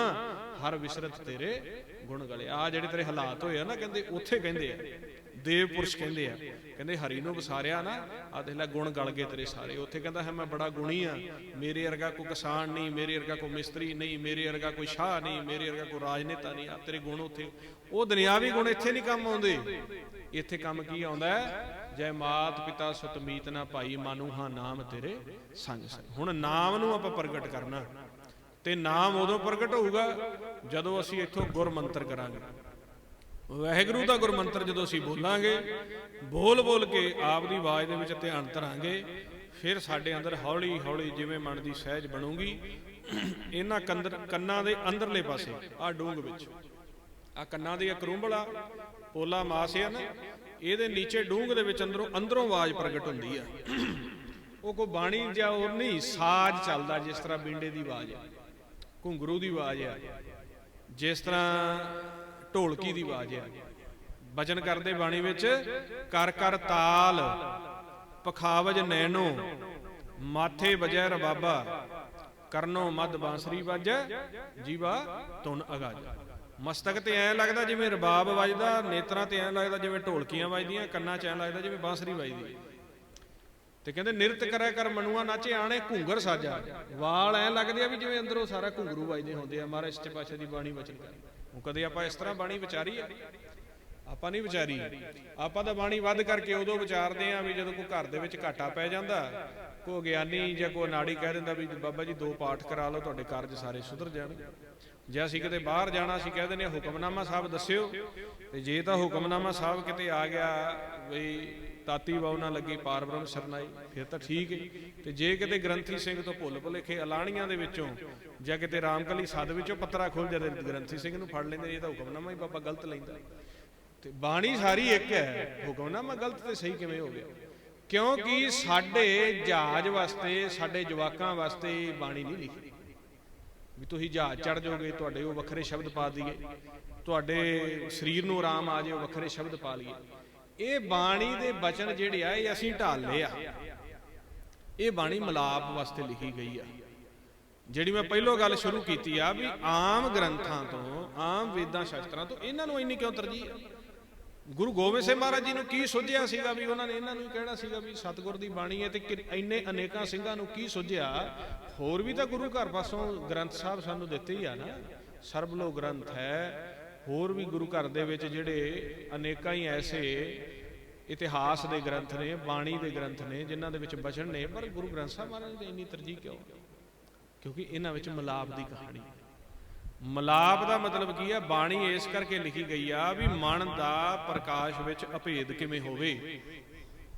ਹਰ ਵਿਸਰਤ ਤੇਰੇ ਗੁਣ ਗਲੇ। ਆ ਜਿਹੜੇ ਤੇਰੇ ਹਾਲਾਤ ਹੋਏ ਆ ਨਾ, ਕਹਿੰਦੇ ਉੱਥੇ ਕਹਿੰਦੇ ਆ ਦੇਵ ਪੁਰਸ਼ ਕਹਿੰਦੇ ਆ, ਕਹਿੰਦੇ ਹਰੀ ਨੂੰ ਵਿਸਾਰਿਆ ਨਾ, ਆ ਦੇਖ ਲੈ ਗੁਣ ਗਲ ਗਏ ਤੇਰੇ ਸਾਰੇ। ਉੱਥੇ ਕਹਿੰਦਾ ਹੈ ਮੈਂ ਬੜਾ ਗੁਣੀ ਆ, ਮੇਰੇ ਵਰਗਾ ਕੋਈ ਕਿਸਾਨ ਨਹੀਂ, ਮੇਰੇ ਵਰਗਾ ਕੋਈ ਮਿਸਤਰੀ ਨਹੀਂ, ਮੇਰੇ ਵਰਗਾ ਕੋਈ ਸ਼ਾਹ ਨਹੀਂ, ਮੇਰੇ ਵਰਗਾ ਕੋਈ ਰਾਜਨੇਤਾ ਨਹੀਂ। ਆ ਤੇਰੇ ਗੁਣ ਉੱਥੇ, ਉਹ ਦੁਨਿਆਵੀ ਗੁਣ ਇੱਥੇ ਨਹੀਂ ਕੰਮ ਆਉਂਦੇ। ਇੱਥੇ ਕੰਮ ਕੀ ਆਉਂਦਾ ਹੈ, ਜੈ ਮਾਤ ਪਿਤਾ ਸੁਤ ਮੀਤ ਨਾ ਭਾਈ, ਮਾਨੂ ਹਾਂ ਨਾਮ ਤੇਰੇ ਸੰਗ ਸੰਗ। ਹੁਣ ਨਾਮ ਨੂੰ ਆਪਾਂ ਪ੍ਰਗਟ ਕਰਨਾ, ਤੇ ਨਾਮ ਉਦੋਂ ਪ੍ਰਗਟ ਹੋਊਗਾ ਜਦੋਂ ਅਸੀਂ ਇੱਥੋਂ ਗੁਰ ਮੰਤਰ ਕਰਾਂਗੇ। ਵਾਹਿਗੁਰੂ ਦਾ ਗੁਰ ਮੰਤਰ ਜਦੋਂ ਅਸੀਂ ਬੋਲਾਂਗੇ, ਬੋਲ ਬੋਲ ਕੇ ਆਪ ਦੀ ਆਵਾਜ਼ ਦੇ ਵਿੱਚ ਧਿਆਨ ਧਰਾਂਗੇ, ਫਿਰ ਸਾਡੇ ਅੰਦਰ ਹੌਲੀ ਹੌਲੀ ਜਿਵੇਂ ਮਨ ਦੀ ਸਹਿਜ ਬਣੂਗੀ। ਇਹਨਾਂ ਕੰਨਾਂ ਦੇ ਅੰਦਰਲੇ ਪਾਸੇ ਆ ਡੂੰਘ ਵਿੱਚ, ਆ ਕੰਨਾਂ ਦੀ ਕਰੂੰਬਲ ਆ, ਪੋਲਾ ਮਾਸ ਆ ਨਾ, ਇਹਦੇ ਨੀਚੇ ਡੂੰਘ ਦੇ ਵਿੱਚ ਅੰਦਰੋਂ ਆਵਾਜ਼ ਪ੍ਰਗਟ ਹੁੰਦੀ ਆ। ਉਹ ਕੋਈ ਬਾਣੀ ਜਾਂ ਉਹ ਨਹੀਂ, ਸਾਜ਼ ਚੱਲਦਾ, ਜਿਸ ਤਰ੍ਹਾਂ ਬੀਂਡੇ ਦੀ ਆਵਾਜ਼ ਆ, ਘੁੰਗਰੂ ਦੀ ਆਵਾਜ਼ ਆ, ਜਿਸ ਤਰ੍ਹਾਂ ਢੋਲਕੀ ਦੀ ਆਵਾਜ਼ ਆ। ਬਚਨ ਕਰਦੇ ਬਾਣੀ ਵਿੱਚ, ਕਰ ਕਰ ਤਾਲ ਪਖਾਵਜ ਨੈਣੋ, ਮਾਥੇ ਵਜੈ ਰਬਾਬਾ, ਕਰਨੋ ਮਦ ਬਾਂਸਰੀ ਵਾਜੈ, ਜੀਵਾ ਧੁਨ ਅਗਾਜ। ਮਸਤਕ ਤੇ ਐਂ ਲੱਗਦਾ ਜਿਵੇਂ ਰਬਾਬ ਵੱਜਦਾ, ਨੇਤਰਾਂ ਤੇ ਐਂ ਲੱਗਦਾ ਜਿਵੇਂ ਢੋਲਕੀਆਂ ਵੱਜਦੀਆਂ, ਕੰਨਾਂ 'ਚ ਐਂ ਲੱਗਦਾ ਜਿਵੇਂ ਬਾਂਸਰੀ ਵੱਜਦੀ। ਤੇ ਕਹਿੰਦੇ ਨਿਰਤ ਕਰਿਆ ਕਰ ਮਨੂਆ ਨਾਚੇ ਆਣੇ ਘੂੰਗਰ ਸਾਜਾ, ਵਾਲ ਐਂ ਲੱਗਦੇ ਆ ਵੀ ਜਿਵੇਂ ਅੰਦਰੋਂ ਸਾਰਾ ਘੁੰਗਰੂ ਵੱਜਦੇ ਹੁੰਦੇ ਆ। ਮਹਾਰਾਜ ਸੱਚੇ ਪਾਤਸ਼ਾਹ ਦੀ ਬਾਣੀ ਵਚਨ ਕਰ, ਉਹ ਕਦੇ ਆਪਾਂ ਇਸ ਤਰ੍ਹਾਂ ਬਾਣੀ ਵਿਚਾਰੀ ਆ? ਆਪਾਂ ਨਹੀਂ ਵਿਚਾਰੀ। ਆਪਾਂ ਤਾਂ ਬਾਣੀ ਵੱਧ ਕਰਕੇ ਉਦੋਂ ਵਿਚਾਰਦੇ ਆ ਵੀ ਜਦੋਂ ਕੋਈ ਘਰ ਦੇ ਵਿੱਚ ਘਾਟਾ ਪੈ ਜਾਂਦਾ, ਕੋਈ ਗਿਆਨੀ ਜਾਂ ਕੋਈ ਨਾੜੀ ਕਹਿ ਦਿੰਦਾ ਵੀ ਬਾਬਾ ਜੀ 2 ਪਾਠ ਕਰਾ ਲਓ, ਤੁਹਾਡੇ ਕਾਰਜ ਸਾਰੇ ਸੁਧਰ ਜਾਣਗੇ। ਜੇ ਅਸੀਂ ਕਿਤੇ ਬਾਹਰ ਜਾਣਾ, ਅਸੀਂ ਕਹਿ ਦਿੰਦੇ ਹੁਕਮਨਾਮਾ ਸਾਹਿਬ ਦੱਸਿਓ। ਤੇ ਜੇ ਤਾਂ ਹੁਕਮਨਾਮਾ ਸਾਹਿਬ ਕਿਤੇ ਆ ਗਿਆ ਬਈ ਤਾਤੀ ਵਾਉ ਨਾ ਲੱਗੀ ਪਾਰ ਬ੍ਰਹਮ ਸਰਨਾਈ, ਫਿਰ ਤਾਂ ਠੀਕ ਹੈ। ਤੇ ਜੇ ਕਿਤੇ ਗ੍ਰੰਥੀ ਸਿੰਘ ਤੋਂ ਭੁੱਲ ਭੁਲੇਖੇ ਅਲਾਣੀਆਂ ਦੇ ਵਿੱਚੋਂ ਜਾਂ ਕਿਤੇ ਰਾਮਕਲੀ ਸੱਦ ਵਿੱਚੋਂ ਪੱਤਰਾ ਖੁੱਲ ਜਾਂਦੇ, ਗ੍ਰੰਥੀ ਸਿੰਘ ਨੂੰ ਫੜ ਲੈਂਦੇ, ਇਹ ਤਾਂ ਹੁਕਮਨਾਮਾ ਹੀ ਬਾਬਾ ਗਲਤ ਲੈਂਦਾ। ਤੇ ਬਾਣੀ ਸਾਰੀ ਇੱਕ ਹੈ, ਹੁਕਮਨਾਮਾ ਗਲਤ ਤੇ ਸਹੀ ਕਿਵੇਂ ਹੋ ਗਿਆ? ਕਿਉਂਕਿ ਸਾਡੇ ਜਹਾਜ਼ ਵਾਸਤੇ, ਸਾਡੇ ਜਵਾਕਾਂ ਵਾਸਤੇ ਬਾਣੀ ਨਹੀਂ ਲਿਖੀ ਵੀ ਤੁਸੀਂ ਜਹਾਜ਼ ਚੜ ਜਾਓਗੇ, ਤੁਹਾਡੇ ਉਹ ਵੱਖਰੇ ਸ਼ਬਦ ਪਾ ਦਈਏ, ਤੁਹਾਡੇ ਸਰੀਰ ਨੂੰ ਆਰਾਮ ਆ ਜਾਏ, ਉਹ ਵੱਖਰੇ ਸ਼ਬਦ ਪਾ ਲਈਏ। ਇਹ ਬਾਣੀ ਦੇ ਬਚਨ ਜਿਹੜੇ ਆ, ਇਹ ਅਸੀਂ ਢਾਲ ਲਏ ਆ। ਇਹ ਬਾਣੀ ਮਿਲਾਪ ਵਾਸਤੇ ਲਿਖੀ ਗਈ ਆ। ਜਿਹੜੀ ਮੈਂ ਪਹਿਲੋਂ ਗੱਲ ਸ਼ੁਰੂ ਕੀਤੀ ਆ ਵੀ ਆਮ ਗ੍ਰੰਥਾਂ ਤੋਂ, ਆਮ ਵੇਦਾਂ ਸ਼ਾਸਤਰਾਂ ਤੋਂ ਇਹਨਾਂ ਨੂੰ ਇੰਨੀ ਕਿਉਂ ਤਰਜੀਹ ਆ? ਗੁਰੂ ਗੋਬਿੰਦ ਸਿੰਘ ਮਹਾਰਾਜ ਜੀ ਨੂੰ ਕੀ ਸੁਝਿਆ ਸੀਗਾ ਵੀ ਉਹਨਾਂ ਨੇ ਇਹਨਾਂ ਨੂੰ ਕਹਿਣਾ ਸੀਗਾ ਵੀ ਸਤਿਗੁਰ ਦੀ ਬਾਣੀ ਹੈ? ਤੇ ਇੰਨੇ ਅਨੇਕਾਂ ਸਿੰਘਾਂ ਨੂੰ ਕੀ ਸੁਝਿਆ? ਹੋਰ ਵੀ ਤਾਂ ਗੁਰੂ ਘਰ ਪਾਸੋਂ ਗ੍ਰੰਥ ਸਾਹਿਬ ਸਾਨੂੰ ਦਿੱਤੇ ਹੀ ਆ ਨਾ, ਸਰਬਲੋ ਗ੍ਰੰਥ ਹੈ। ਹੋਰ ਵੀ ਗੁਰੂ ਘਰ ਦੇ ਵਿੱਚ ਜਿਹੜੇ ਅਨੇਕਾਂ ਹੀ ਐਸੇ ਇਤਿਹਾਸ ਦੇ ਗ੍ਰੰਥ ਨੇ, ਬਾਣੀ ਦੇ ਗ੍ਰੰਥ ਨੇ, ਜਿਨ੍ਹਾਂ ਦੇ ਵਿੱਚ ਬਚਨ ਨੇ, ਪਰ ਗੁਰੂ ਗ੍ਰੰਥ ਸਾਹਿਬ ਮਹਾਰਾਜ ਦੀ ਇੰਨੀ ਤਰਜੀਹ ਕਿਉਂ? ਕਿਉਂਕਿ ਇਹਨਾਂ ਵਿੱਚ ਮਿਲਾਪ ਦੀ ਕਹਾਣੀ। ਮਿਲਾਪ ਦਾ ਮਤਲਬ ਕੀ ਹੈ? ਬਾਣੀ ਇਸ ਕਰਕੇ ਲਿਖੀ ਗਈ ਆ ਵੀ ਮਨ ਦਾ ਪ੍ਰਕਾਸ਼ ਵਿੱਚ ਅਭੇਦ ਕਿਵੇਂ ਹੋਵੇ,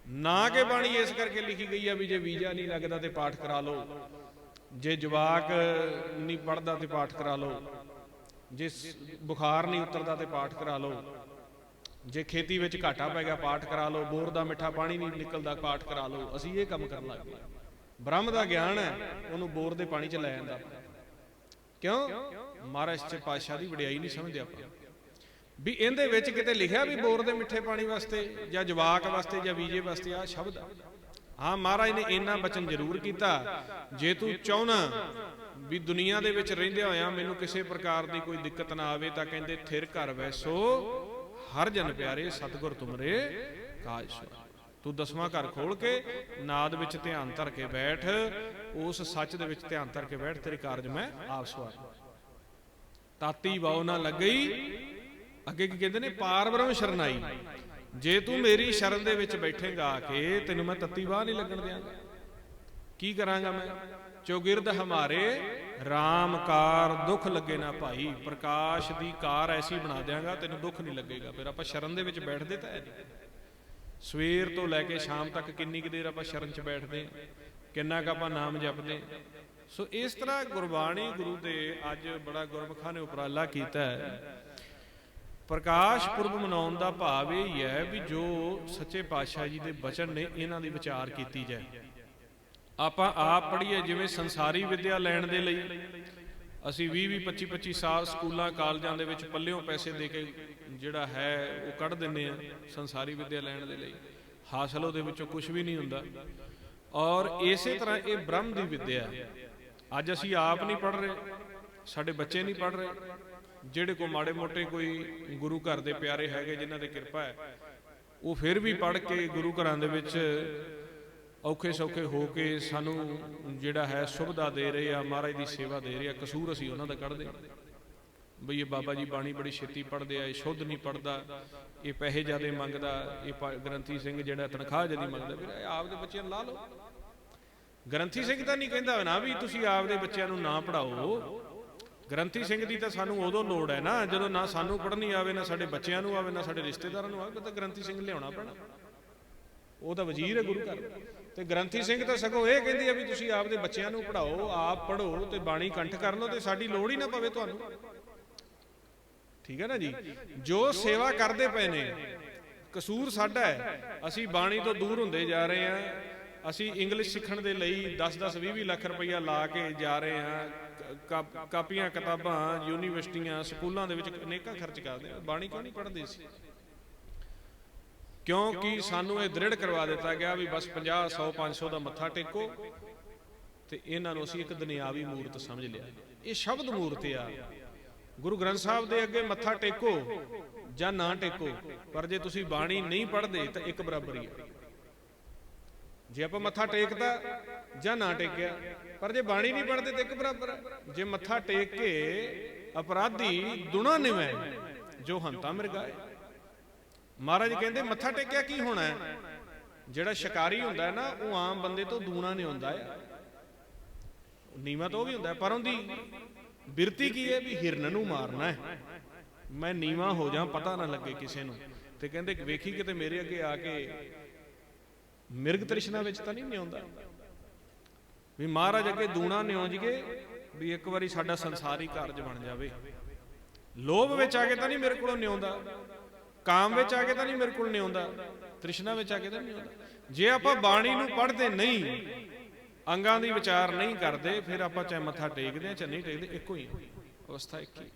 ਨਾ ਕਿ ਬਾਣੀ ਇਸ ਕਰਕੇ ਲਿਖੀ ਗਈ ਆ ਵੀ ਜੇ ਵੀਜ਼ਾ ਨਹੀਂ ਲੱਗਦਾ ਤੇ ਪਾਠ ਕਰਾ ਲਓ, ਜੇ ਜਵਾਕ ਨਹੀਂ ਪੜ੍ਹਦਾ ਤੇ ਪਾਠ ਕਰਾ ਲਓ, ਜੇ ਬੁਖਾਰ ਨਹੀਂ ਉਤਰਦਾ ਤੇ ਪਾਠ ਕਰਾ ਲਓ, ਜੇ ਖੇਤੀ ਵਿੱਚ ਘਾਟਾ ਪੈ ਗਿਆ ਪਾਠ ਕਰਾ ਲਓ, ਬੋਰ ਦਾ ਮਿੱਠਾ ਪਾਣੀ ਨਹੀਂ ਨਿਕਲਦਾ ਪਾਠ ਕਰਾ ਲਓ। ਅਸੀਂ ਇਹ ਕੰਮ ਕਰਨ ਲੱਗ ਪਏ। ਬ੍ਰਹਮ ਦਾ ਗਿਆਨ ਹੈ, ਉਹਨੂੰ ਬੋਰ ਦੇ ਪਾਣੀ 'ਚ ਲੈ ਜਾਂਦਾ। ਕਿਉਂ? ਮਹਾਰਾਜ ਸੱਚੇ ਪਾਤਸ਼ਾਹ ਦੀ ਵਡਿਆਈ ਨਹੀਂ ਸਮਝਦੇ ਆਪਾਂ ਵੀ ਇਹਦੇ ਵਿੱਚ ਕਿਤੇ ਲਿਖਿਆ ਵੀ ਬੋਰ ਦੇ ਮਿੱਠੇ ਪਾਣੀ ਵਾਸਤੇ ਜਾਂ ਜਵਾਕ ਵਾਸਤੇ ਜਾਂ ਵੀਜੇ ਵਾਸਤੇ ਆ ਸ਼ਬਦ ਆ। ਹਾਂ, ਮਹਾਰਾਜ ਨੇ ਇੰਨਾ ਬਚਨ ਜ਼ਰੂਰ ਕੀਤਾ, ਜੇ ਤੂੰ ਚਾਹੁੰਦਾ ਵੀ ਦੁਨੀਆ ਦੇ ਵਿੱਚ ਰਹਿੰਦੇ ਹੋਇਆਂ ਮੈਨੂੰ ਕਿਸੇ ਪ੍ਰਕਾਰ ਦੀ ਕੋਈ ਦਿੱਕਤ ਨਾ ਆਵੇ, ਤਾਂ ਕਹਿੰਦੇ ਥਿਰ ਘਰ ਵੈਸੋ ਹਰ ਜਨ ਪਿਆਰੇ, ਸਤਿਗੁਰ ਤੁਮਰੇ ਕਾਜ ਸਵਾਰ। ਤੂੰ 10ਵਾਂ ਘਰ ਖੋਲ ਕੇ ਨਾਦ ਵਿੱਚ ਧਿਆਨ ਧਰ ਕੇ ਬੈਠ, ਉਸ ਸੱਚ ਦੇ ਵਿੱਚ ਧਿਆਨ ਧਰ ਕੇ ਬੈਠ, ਤੇਰੇ ਕਾਰਜ ਮੈਂ ਆਪ ਸਵਾਰ। ਤਾਤੀ ਵਾਉ ਨਾ ਲੱਗਈ, ਅੱਗੇ ਕੀ ਕਹਿੰਦੇ ਨੇ? ਪਾਰ ਬ੍ਰਹਮ ਸ਼ਰਨਾਈ। ਜੇ ਤੂੰ ਮੇਰੀ ਸ਼ਰਨ ਦੇ ਵਿੱਚ ਬੈਠੇਗਾ ਆ ਕੇ, ਤੈਨੂੰ ਮੈਂ ਤੱਤੀ ਬਾਹ ਨਹੀਂ ਲੱਗਣ ਦਿਆਂਗਾ। ਕੀ ਕਰਾਂਗਾ ਮੈਂ? ਚੌਗਿਰਦ ਹਮਾਰੇ ਰਾਮ ਕਾਰ ਦੁੱਖ ਲੱਗੇ ਨਾ ਭਾਈ। ਪ੍ਰਕਾਸ਼ ਦੀ ਕਾਰ ਐਸੀ ਬਣਾ ਦਿਆਂਗਾ ਤੈਨੂੰ ਦੁੱਖ ਨਹੀਂ ਲੱਗੇਗਾ। ਫਿਰ ਆਪਾਂ ਸ਼ਰਨ ਦੇ ਵਿੱਚ ਬੈਠਦੇ ਤਾਂ ਹੈ ਨਹੀਂ। ਸਵੇਰ ਤੋਂ ਲੈ ਕੇ ਸ਼ਾਮ ਤੱਕ ਕਿੰਨੀ ਕੁ ਦੇਰ ਆਪਾਂ ਸ਼ਰਨ 'ਚ ਬੈਠਦੇ, ਕਿੰਨਾ ਕੁ ਆਪਾਂ ਨਾਮ ਜਪਦੇ। ਸੋ ਇਸ ਤਰ੍ਹਾਂ ਗੁਰਬਾਣੀ ਗੁਰੂ ਦੇ ਅੱਜ ਬੜਾ ਗੁਰਮੁਖਾਂ ਨੇ ਉਪਰਾਲਾ ਕੀਤਾ ਹੈ। ਪ੍ਰਕਾਸ਼ ਪੁਰਬ ਮਨਾਉਣ ਦਾ ਭਾਵ ਇਹ ਹੀ ਹੈ ਵੀ ਜੋ ਸੱਚੇ ਪਾਤਸ਼ਾਹ ਜੀ ਦੇ ਬਚਨ ਨੇ ਇਹਨਾਂ ਦੀ ਵਿਚਾਰ ਕੀਤੀ ਜਾਏ। ਆਪਾਂ ਆਪ ਪੜ੍ਹੀਏ, ਜਿਵੇਂ ਸੰਸਾਰੀ ਵਿੱਦਿਆ ਲੈਣ ਦੇ ਲਈ ਅਸੀਂ 20-25 ਸਾਲ ਸਕੂਲਾਂ ਕਾਲਜਾਂ ਦੇ ਵਿੱਚ ਪੱਲਿਓਂ ਪੈਸੇ ਦੇ ਕੇ ਜਿਹੜਾ ਹੈ ਉਹ ਕੱਢ ਦਿੰਦੇ ਆ ਸੰਸਾਰੀ ਵਿੱਦਿਆ ਲੈਣ ਦੇ ਲਈ। ਹਾਸਲ ਉਹਦੇ ਵਿੱਚੋਂ ਕੁਝ ਵੀ ਨਹੀਂ ਹੁੰਦਾ। ਔਰ ਇਸੇ ਤਰ੍ਹਾਂ ਇਹ ਬ੍ਰਹਮ ਦੀ ਵਿੱਦਿਆ ਅੱਜ ਅਸੀਂ ਆਪ ਨਹੀਂ ਪੜ੍ਹ ਰਹੇ, ਸਾਡੇ ਬੱਚੇ ਨਹੀਂ ਪੜ੍ਹ ਰਹੇ। ਜਿਹੜੇ ਕੋ ਮਾੜੇ ਮੋਟੇ ਕੋਈ ਗੁਰੂ ਘਰ ਦੇ ਪਿਆਰੇ ਹੈਗੇ ਜਿਨ੍ਹਾਂ ਦੀ ਕਿਰਪਾ ਹੈ, ਉਹ ਫਿਰ ਵੀ ਪੜ੍ਹ ਕੇ ਗੁਰੂ ਘਰਾਂ ਦੇ ਵਿੱਚ ਔਖੇ ਸੌਖੇ ਹੋ ਕੇ ਸਾਨੂੰ ਜਿਹੜਾ ਹੈ ਸੁਵਿਧਾ ਦੇ ਰਹੇ ਆ, ਮਹਾਰਾਜ ਦੀ ਸੇਵਾ ਦੇ ਰਹੇ ਆ। ਕਸੂਰ ਅਸੀਂ ਉਹਨਾਂ ਦਾ ਕੱਢਦੇ ਬਈ ਇਹ ਬਾਬਾ ਜੀ ਬਾਣੀ ਬੜੀ ਛੇਤੀ ਪੜ੍ਹਦੇ ਆ, ਇਹ ਸ਼ੁੱਧ ਨਹੀਂ ਪੜ੍ਹਦਾ, ਇਹ ਪੈਸੇ ਜ਼ਿਆਦਾ ਮੰਗਦਾ, ਇਹ ਗ੍ਰੰਥੀ ਸਿੰਘ ਜਿਹੜਾ ਤਨਖਾਹ ਜ਼ਿਆਦਾ ਮੰਗਦਾ। ਫਿਰ ਆਪਦੇ ਬੱਚਿਆਂ ਨੂੰ ਲਾ ਲਓ। ਗ੍ਰੰਥੀ ਸਿੰਘ ਤਾਂ ਨਹੀਂ ਕਹਿੰਦਾ ਨਾ ਵੀ ਤੁਸੀਂ ਆਪਦੇ ਬੱਚਿਆਂ ਨੂੰ ਨਾ ਪੜ੍ਹਾਓ। ਗ੍ਰੰਥੀ ਸਿੰਘ ਦੀ ਤਾਂ ਸਾਨੂੰ ਉਦੋਂ ਲੋੜ ਹੈ ਨਾ ਜਦੋਂ ਨਾ ਸਾਨੂੰ ਪੜ੍ਹਨੀ ਆਵੇ, ਨਾ ਸਾਡੇ ਬੱਚਿਆਂ ਨੂੰ ਆਵੇ, ਨਾ ਸਾਡੇ ਰਿਸ਼ਤੇਦਾਰਾਂ ਨੂੰ ਆਵੇ। ਤਾਂ ਗ੍ਰੰਥੀ ਸਿੰਘ ਲਿਆਉਣਾ ਪੈਣਾ, ਉਹ ਤਾਂ ਵਜ਼ੀਰ ਹੈ ਗੁਰੂ ਘਰ। ਤੇ ਗ੍ਰੰਥੀ ਸਿੰਘ ਤਾਂ ਸਗੋਂ ਇਹ ਕਹਿੰਦੇ ਆ ਵੀ ਤੁਸੀਂ ਆਪਦੇ ਬੱਚਿਆਂ ਨੂੰ ਪੜ੍ਹਾਓ, ਆਪ ਪੜ੍ਹੋ ਤੇ ਬਾਣੀ ਕੰਠ ਕਰ ਲਓ ਤੇ ਸਾਡੀ ਲੋੜ ਹੀ ਨਾ ਪਵੇ ਤੁਹਾਨੂੰ। ਠੀਕ ਹੈ ਨਾ ਜੀ। ਜੋ ਸੇਵਾ ਕਰਦੇ ਪਏ ਨੇ ਕਸੂਰ ਸਾਡਾ ਹੈ। ਅਸੀਂ ਬਾਣੀ ਤੋਂ ਦੂਰ ਹੁੰਦੇ ਜਾ ਰਹੇ ਹਾਂ। ਅਸੀਂ ਇੰਗਲਿਸ਼ ਸਿੱਖਣ ਦੇ ਲਈ 10-10, 20-20 ਲੱਖ ਰੁਪਈਆ ਲਾ ਕੇ ਜਾ ਰਹੇ ਹਾਂ। ਕਾਪੀਆਂ ਕਿਤਾਬਾਂ ਯੂਨੀਵਰਸਿਟੀਆਂ ਸਕੂਲਾਂ ਦੇ ਵਿੱਚ ਅਨੇਕਾਂ ਖਰਚ ਕਰਦੇ ਹਾਂ। ਬਾਣੀ ਕਿਉਂ ਨਹੀਂ ਪੜ੍ਹਦੇ ਸੀ? ਕਿਉਂਕਿ ਸਾਨੂੰ ਇਹ ਦ੍ਰਿੜ ਕਰਵਾ ਦਿੱਤਾ ਗਿਆ ਵੀ ਬਸ 50, 100, 500 ਦਾ ਮੱਥਾ ਟੇਕੋ ਤੇ ਇਹਨਾਂ ਨੂੰ ਅਸੀਂ ਇੱਕ ਦੁਨਿਆਵੀ ਮੂਰਤ ਸਮਝ ਲਿਆ। ਇਹ ਸ਼ਬਦ ਮੂਰਤ ਆ। ਗੁਰੂ ਗ੍ਰੰਥ ਸਾਹਿਬ ਦੇ ਅੱਗੇ ਮੱਥਾ ਟੇਕੋ ਜਾਂ ਨਾ ਟੇਕੋ, ਪਰ ਜੇ ਤੁਸੀਂ ਬਾਣੀ ਨਹੀਂ ਪੜ੍ਹਦੇ ਤਾਂ ਇੱਕ ਬਰਾਬਰ ਹੀ ਹੈ। ਜੇ ਆਪਾਂ ਮੱਥਾ ਟੇਕਦਾ ਜਾਂ ਨਾ ਟੇਕਿਆ, ਪਰ ਜੇ ਬਾਣੀ ਨਹੀਂ ਪੜ੍ਹਦੇ ਤਾਂ ਇੱਕ ਬਰਾਬਰ ਹੈ। ਜੇ ਮੱਥਾ ਟੇਕ ਕੇ ਅਪਰਾਧੀ ਦੁਣਾ ਨਿਵੈ ਜੋ ਹੰਤਾ ਮਿਰਗਾਏ। ਮਹਾਰਾਜ ਕਹਿੰਦੇ ਮੱਥਾ ਟੇਕਿਆ ਕੀ ਹੋਣਾ ਹੈ? ਜਿਹੜਾ ਸ਼ਿਕਾਰੀ ਹੁੰਦਾ ਹੈ ਨਾ ਉਹ ਆਮ ਬੰਦੇ ਤੋਂ ਦੂਣਾ ਨਹੀਂ ਹੁੰਦਾ ਹੈ। ਨੀਵਾਂ ਤਾਂ ਉਹ ਵੀ ਹੁੰਦਾ, ਪਰ ਉਹਦੀ ਬਿਰਤੀ ਕੀ ਹੈ ਵੀ ਹਿਰਨ ਨੂੰ ਮਾਰਨਾ ਹੈ। ਮੈਂ ਨੀਵਾਂ ਹੋ ਜਾ, ਪਤਾ ਨਾ ਲੱਗੇ ਕਿਸੇ ਨੂੰ। ਤੇ ਕਹਿੰਦੇ ਵੇਖੀ ਕਿਤੇ ਮੇਰੇ ਅੱਗੇ ਆ ਕੇ ਮਿਰਗ ਤ੍ਰਿਸ਼ਨਾ ਵਿੱਚ ਤਾਂ ਨਹੀਂ ਨਿਉਂਦਾ ਵੀ ਮਹਾਰਾਜ ਅੱਗੇ ਦੂਣਾ ਨਿਉਂ ਜੀਏ ਵੀ ਇੱਕ ਵਾਰੀ ਸਾਡਾ ਸੰਸਾਰੀ ਕਾਰਜ ਬਣ ਜਾਵੇ। ਲੋਭ ਵਿੱਚ ਆ ਕੇ ਤਾਂ ਨਹੀਂ ਮੇਰੇ ਕੋਲੋਂ ਨਿਉਂਦਾ, ਕਾਮ ਵਿੱਚ ਆ ਕੇ ਤਾਂ ਨਹੀਂ ਮੇਰੇ ਕੋਲ ਨਿਉਂਦਾ, ਤ੍ਰਿਸ਼ਨਾ ਵਿੱਚ ਆ ਕੇ ਤਾਂ ਨਹੀਂ ਨਿਉਂਦਾ। ਜੇ ਆਪਾਂ ਬਾਣੀ ਨੂੰ ਪੜ੍ਹਦੇ ਨਹੀਂ, ਅੰਗਾਂ ਦੀ ਵਿਚਾਰ ਨਹੀਂ ਕਰਦੇ, ਫਿਰ ਆਪਾਂ ਚਾਹੇ ਮੱਥਾ ਟੇਕਦੇ ਹਾਂ ਚਾਹੇ ਨਹੀਂ ਟੇਕਦੇ, ਇੱਕੋ ਹੀ ਅਵਸਥਾ ਇੱਕ ਹੀ।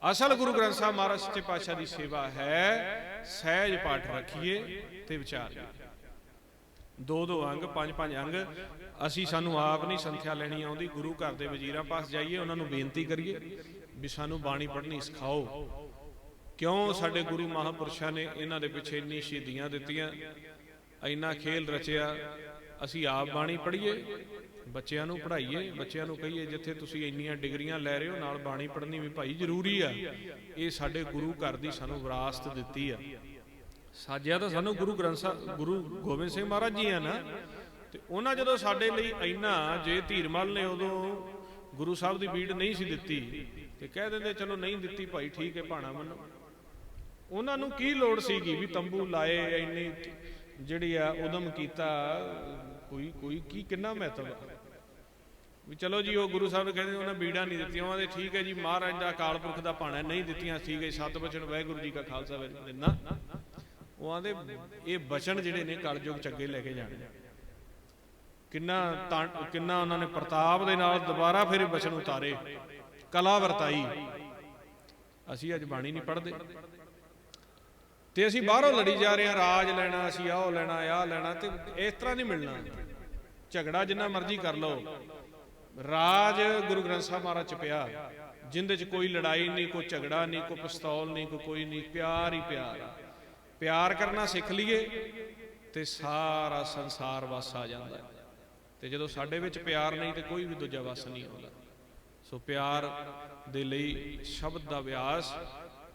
ਅਸਲ ਗੁਰੂ ਗ੍ਰੰਥ ਸਾਹਿਬ ਮਹਾਰਾਜ ਸੱਚੇ ਪਾਤਸ਼ਾਹ ਦੀ ਸੇਵਾ ਹੈ ਸਹਿਜ ਪਾਠ ਰੱਖੀਏ ਤੇ ਵਿਚਾਰੀਏ। 2-2 ਅੰਗ 5-5 ਅੰਗ ਅਸੀਂ ਸਾਨੂੰ ਆਪ ਨਹੀਂ ਸੰਥਿਆ ਲੈਣੀ ਆਉਂਦੀ। ਗੁਰੂ ਘਰ ਦੇ ਵਜ਼ੀਰਾਂ ਪਾਸ ਜਾਈਏ, ਉਹਨਾਂ ਨੂੰ ਬੇਨਤੀ ਕਰੀਏ ਵੀ ਸਾਨੂੰ ਬਾਣੀ ਪੜ੍ਹਨੀ ਸਿਖਾਓ। ਕਿਉਂ ਸਾਡੇ ਗੁਰੂ ਮਹਾਂਪੁਰਸ਼ਾਂ ਨੇ ਇਹਨਾਂ ਦੇ ਪਿੱਛੇ ਇੰਨੀ ਸ਼ਹੀਦੀਆਂ ਦਿੱਤੀਆਂ, ਇੰਨਾ ਖੇਲ ਰਚਿਆ। ਅਸੀਂ ਆਪ ਬਾਣੀ ਪੜ੍ਹੀਏ, ਬੱਚਿਆਂ ਨੂੰ ਪੜ੍ਹਾਈਏ, ਬੱਚਿਆਂ ਨੂੰ ਕਹੀਏ ਜਿੱਥੇ ਤੁਸੀਂ ਇੰਨੀਆਂ ਡਿਗਰੀਆਂ ਲੈ ਰਹੇ ਹੋ ਨਾਲ ਬਾਣੀ ਪੜ੍ਹਨੀ ਵੀ ਭਾਈ ਜ਼ਰੂਰੀ ਆ। ਇਹ ਸਾਡੇ ਗੁਰੂ ਘਰ ਦੀ ਸਾਨੂੰ ਵਿਰਾਸਤ ਦਿੱਤੀ ਆ। ਸਾਜਿਆ ਤਾਂ ਸਾਨੂੰ ਗੁਰੂ ਗ੍ਰੰਥ ਸਾਹਿਬ ਗੁਰੂ ਗੋਬਿੰਦ ਸਿੰਘ ਮਹਾਰਾਜ ਜੀ ਆ ਨਾ। ਤੇ ਉਹਨਾਂ ਜਦੋਂ ਸਾਡੇ ਲਈ ਇੰਨਾ, ਜੇ ਧੀਰਮਲ ਨੇ ਉਦੋਂ ਗੁਰੂ ਸਾਹਿਬ ਦੀ ਬੀੜ ਨਹੀਂ ਸੀ ਦਿੱਤੀ ਤੇ ਕਹਿ ਦਿੰਦੇ ਚਲੋ ਨਹੀਂ ਦਿੱਤੀ ਭਾਈ ਠੀਕ ਹੈ ਭਾਣਾ ਮੰਨੋ। ਉਹਨਾਂ ਨੂੰ ਕੀ ਲੋੜ ਸੀਗੀ ਵੀ ਤੰਬੂ ਲਾਏ, ਇੰਨੀ ਜਿਹੜੀ ਆ ਉਦਮ ਕੀਤਾ, ਕੋਈ ਕੀ ਕਿੰਨਾ ਮਹੱਤਵ ਵੀ ਚਲੋ ਜੀ ਉਹ ਗੁਰੂ ਸਾਹਿਬ ਕਹਿੰਦੇ ਉਹਨਾਂ ਬੀੜਾਂ ਨਹੀਂ ਦਿੱਤੀਆਂ, ਉਹਨਾਂ ਦੇ ਠੀਕ ਹੈ ਜੀ ਮਹਾਰਾਜ ਦਾ ਅਕਾਲ ਪੁਰਖ ਦਾ ਭਾਣਾ ਨਹੀਂ ਦਿੱਤੀਆਂ, ਠੀਕ ਹੈ ਸਤ ਬਚਨ ਵਾਹਿਗੁਰੂ ਜੀ ਕਾ ਖਾਲਸਾ ਵਾਹਿਗੁਰੂ ਜੀ ਨਾ। ਉਹ ਆਂਦੇ ਇਹ ਬਚਨ ਜਿਹੜੇ ਨੇ ਕਲਯੁਗ ਚ ਅੱਗੇ ਲੈ ਕੇ ਜਾਣੇ। ਕਿੰਨਾ ਉਹਨਾਂ ਨੇ ਪ੍ਰਤਾਪ ਦੇ ਨਾਲ ਦੁਬਾਰਾ ਫਿਰ ਬਚਨ ਉਤਾਰੇ, ਕਲਾ ਵਰਤਾਈ। ਅਸੀਂ ਅੱਜ ਬਾਣੀ ਨਹੀਂ ਪੜ੍ਹਦੇ ਤੇ ਅਸੀਂ ਬਾਹਰੋਂ ਲੜੀ ਜਾ ਰਹੇ ਹਾਂ, ਰਾਜ ਲੈਣਾ, ਅਸੀਂ ਆਹ ਲੈਣਾ, ਆਹ ਲੈਣਾ। ਤੇ ਇਸ ਤਰ੍ਹਾਂ ਨਹੀਂ ਮਿਲਣਾ। ਝਗੜਾ ਜਿੰਨਾ ਮਰਜ਼ੀ ਕਰ ਲਓ, ਰਾਜ ਗੁਰੂ ਗ੍ਰੰਥ ਸਾਹਿਬ ਮਹਾਰਾਜ ਚ ਪਿਆ, ਜਿੰਦੇ ਚ ਕੋਈ ਲੜਾਈ ਨਹੀਂ, ਕੋਈ ਝਗੜਾ ਨਹੀਂ, ਕੋਈ ਪਿਸਤੌਲ ਨਹੀਂ, ਕੋਈ ਨਹੀਂ, ਪਿਆਰ ਹੀ ਪਿਆਰ। ਪਿਆਰ ਕਰਨਾ ਸਿੱਖ ਲਈਏ ਤੇ ਸਾਰਾ ਸੰਸਾਰ ਵਸ ਆ ਜਾਂਦਾ। ਤੇ ਜਦੋਂ ਸਾਡੇ ਵਿੱਚ ਪਿਆਰ ਨਹੀਂ ਤੇ ਕੋਈ ਵੀ ਦੂਜਾ ਵਸ ਨਹੀਂ ਆਉਂਦਾ। ਸੋ ਪਿਆਰ ਦੇ ਲਈ ਸ਼ਬਦ ਦਾ ਅਭਿਆਸ,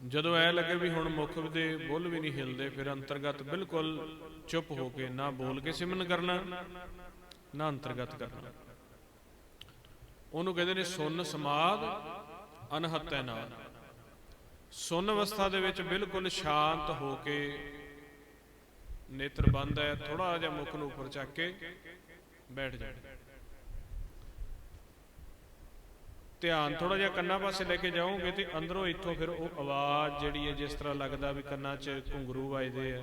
ਜਦੋਂ ਐ ਲੱਗੇ ਵੀ ਹੁਣ ਮੁਖ ਦੇ ਬੁੱਲ ਵੀ ਨਹੀਂ ਹਿਲਦੇ, ਫਿਰ ਅੰਤਰਗਤ ਬਿਲਕੁਲ ਚੁੱਪ ਹੋ ਕੇ ਨਾ ਬੋਲ ਕੇ ਸਿਮਰਨ ਕਰਨਾ ਨਾ ਅੰਤਰਗਤ ਕਰਨਾ। ਉਹਨੂੰ ਕਹਿੰਦੇ ਨੇ ਸੁੰਨ ਸਮਾਧ ਅਨਹਤੈ ਨਾਲ। ਸੁੰਨ ਅਵਸਥਾ ਦੇ ਵਿੱਚ ਬਿਲਕੁਲ ਸ਼ਾਂਤ ਹੋ ਕੇ ਨੇਤਰ ਬੰਦ ਹੈ, ਥੋੜਾ ਜਿਹਾ ਮੁਖ ਨੂੰ ਉੱਪਰ ਚੱਕ ਕੇ ਬੈਠ ਜਾਣਾ। ਧਿਆਨ ਥੋੜਾ ਜਿਹਾ ਕੰਨਾਂ ਪਾਸੇ ਲੈ ਕੇ ਜਾਓਗੇ ਤੇ ਅੰਦਰੋਂ ਇੱਥੋਂ ਫਿਰ ਉਹ ਆਵਾਜ਼ ਜਿਹੜੀ ਹੈ, ਜਿਸ ਤਰ੍ਹਾਂ ਲੱਗਦਾ ਵੀ ਕੰਨਾਂ 'ਚ ਘੁੰਗਰੂ ਵੱਜਦੇ ਆ,